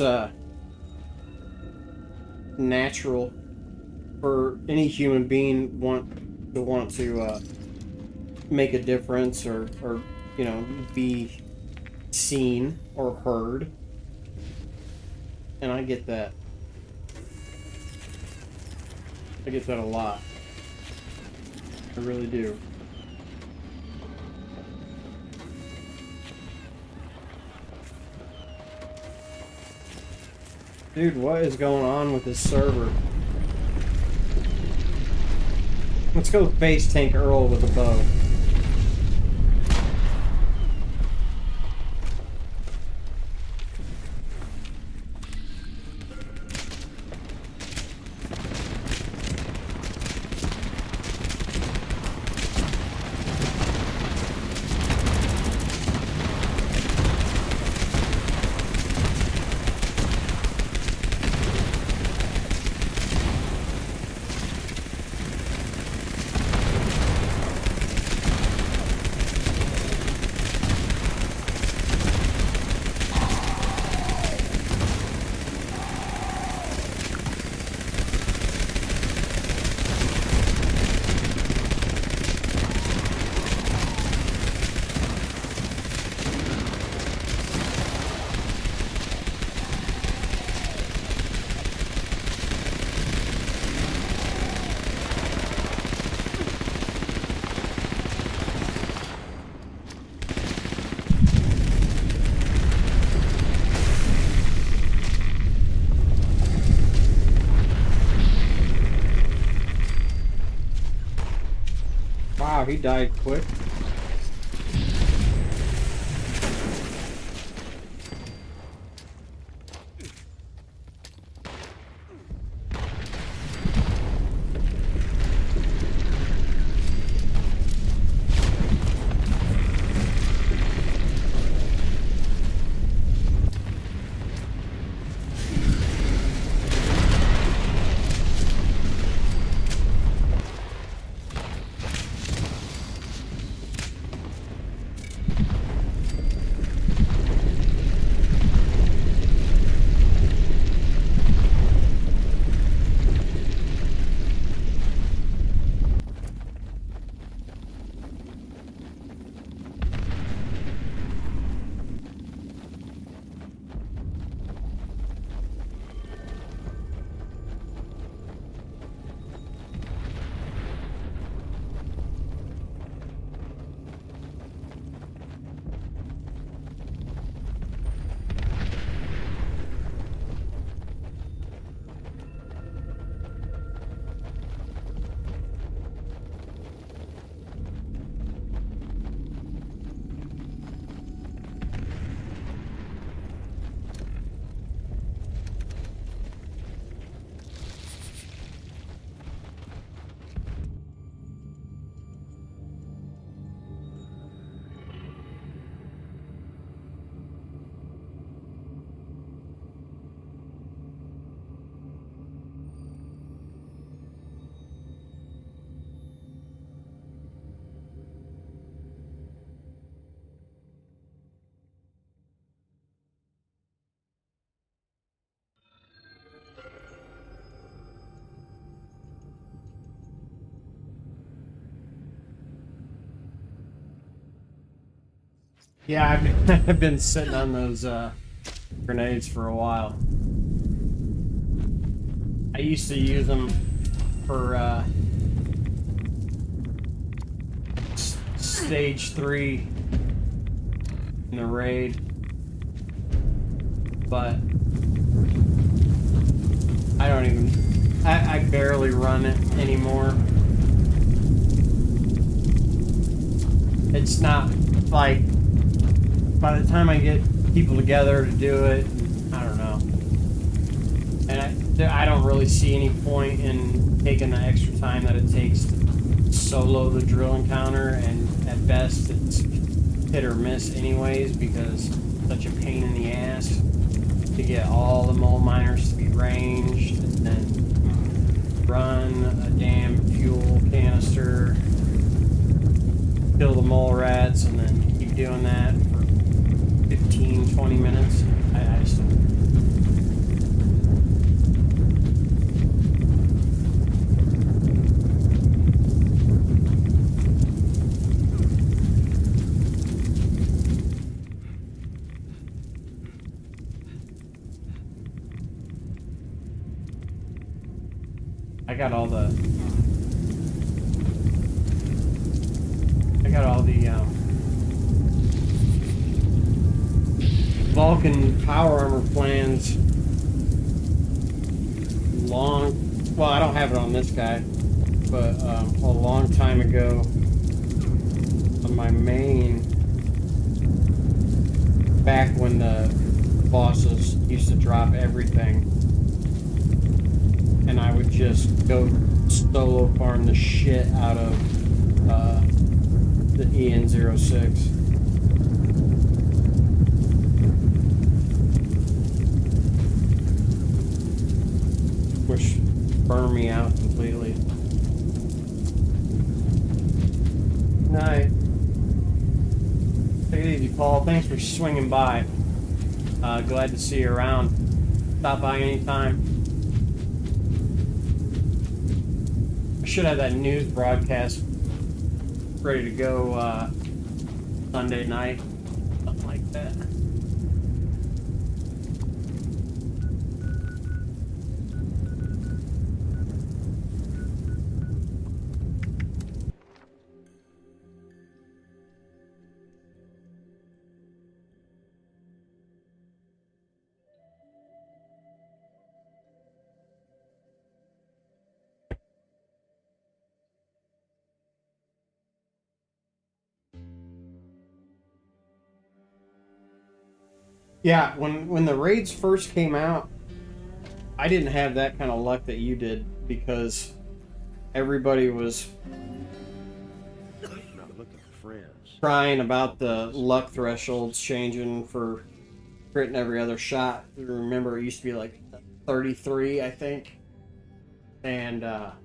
natural for any human being want to make a difference or be seen or heard, and I get that. I get that a lot. I really do. Dude, what is going on with this server? Let's go face tank Earl with a bow. Wow, he died quick. Yeah, I've been sitting on those grenades for a while. I used to use them for stage 3 in the raid, but I barely run it anymore. It's not like, by the time I get people together to do it, I don't know. And I don't really see any point in taking the extra time that it takes to solo the drill encounter, and at best it's hit or miss anyways, because such a pain in the ass to get all the mole miners to be ranged and then run a damn fuel canister, kill the mole rats, and then keep doing that for 15-20 minutes. I just don't. I got all the Vulcan power armor plans well, I don't have it on this guy, but a long time ago on my main, back when the bosses used to drop everything, and I would just go solo farm the shit out of the EN06. Which burned me out completely. Night. Take it easy, Paul. Thanks for swinging by. Glad to see you around. Stop by anytime. I should have that news broadcast ready to go Sunday night. Something like that. Yeah, when the raids first came out, I didn't have that kind of luck that you did, because everybody was Not looking for friends. crying about the luck thresholds changing for critting every other shot. Remember, it used to be like 33, I think, and Ha.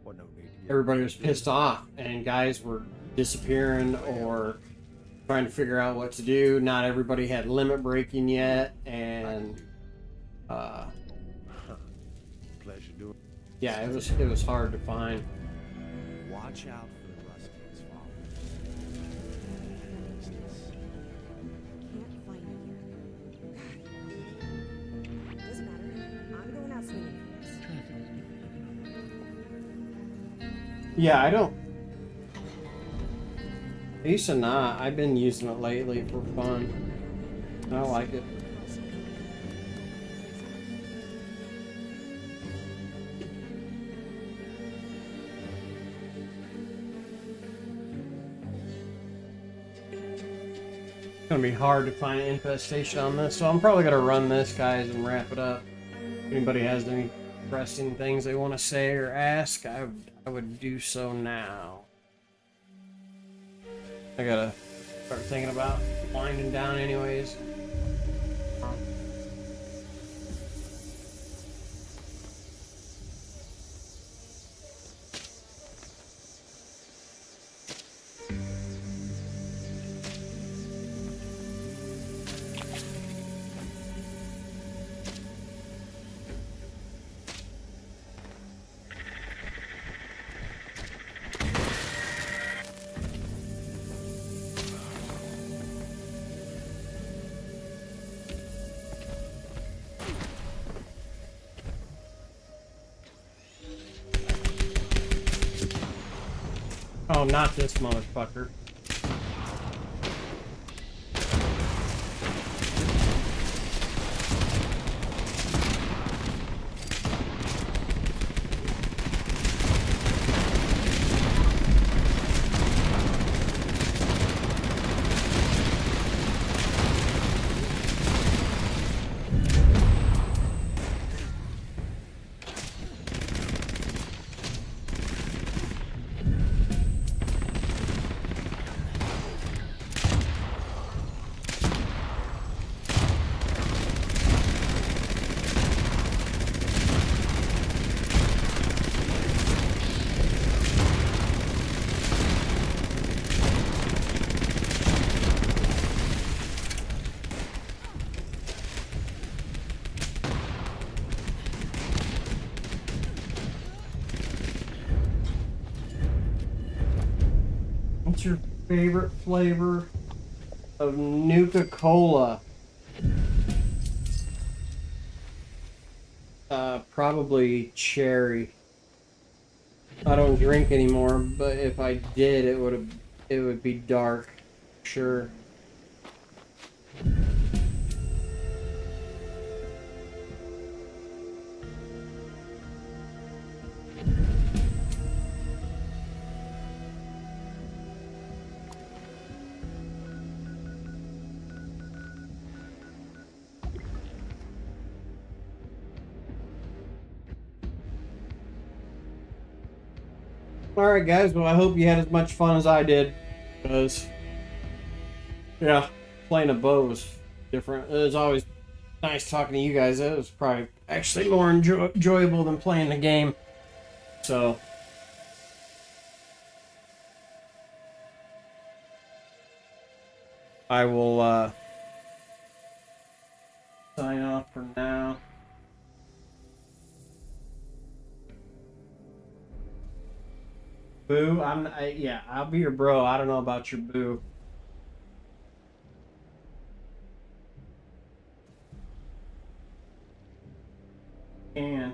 Well, no need to get everybody was pissed off, and guys were disappearing or trying to figure out what to do. Not everybody had limit breaking yet, and pleasure doing. yeah, it was hard to find. Watch out for the Ruskins, followers. Can't find it here. Doesn't matter. I'm going out swinging for this. Yeah, I used to not. I've been using it lately for fun. I like it. It's gonna be hard to find an infestation on this, so I'm probably gonna run this, guys, and wrap it up. If anybody has any pressing things they want to say or ask, I would do so now. I gotta start thinking about winding down anyways. Oh, not this motherfucker. favorite flavor of Nuka Cola? Probably cherry. I don't drink anymore, but if I did, it would be dark. Sure. Alright guys, well I hope you had as much fun as I did. Because, yeah, playing a bow was different. It was always nice talking to you guys. It was probably actually more enjoyable than playing the game. So, I will sign off for now. Boo, yeah, I'll be your bro. I don't know about your boo. And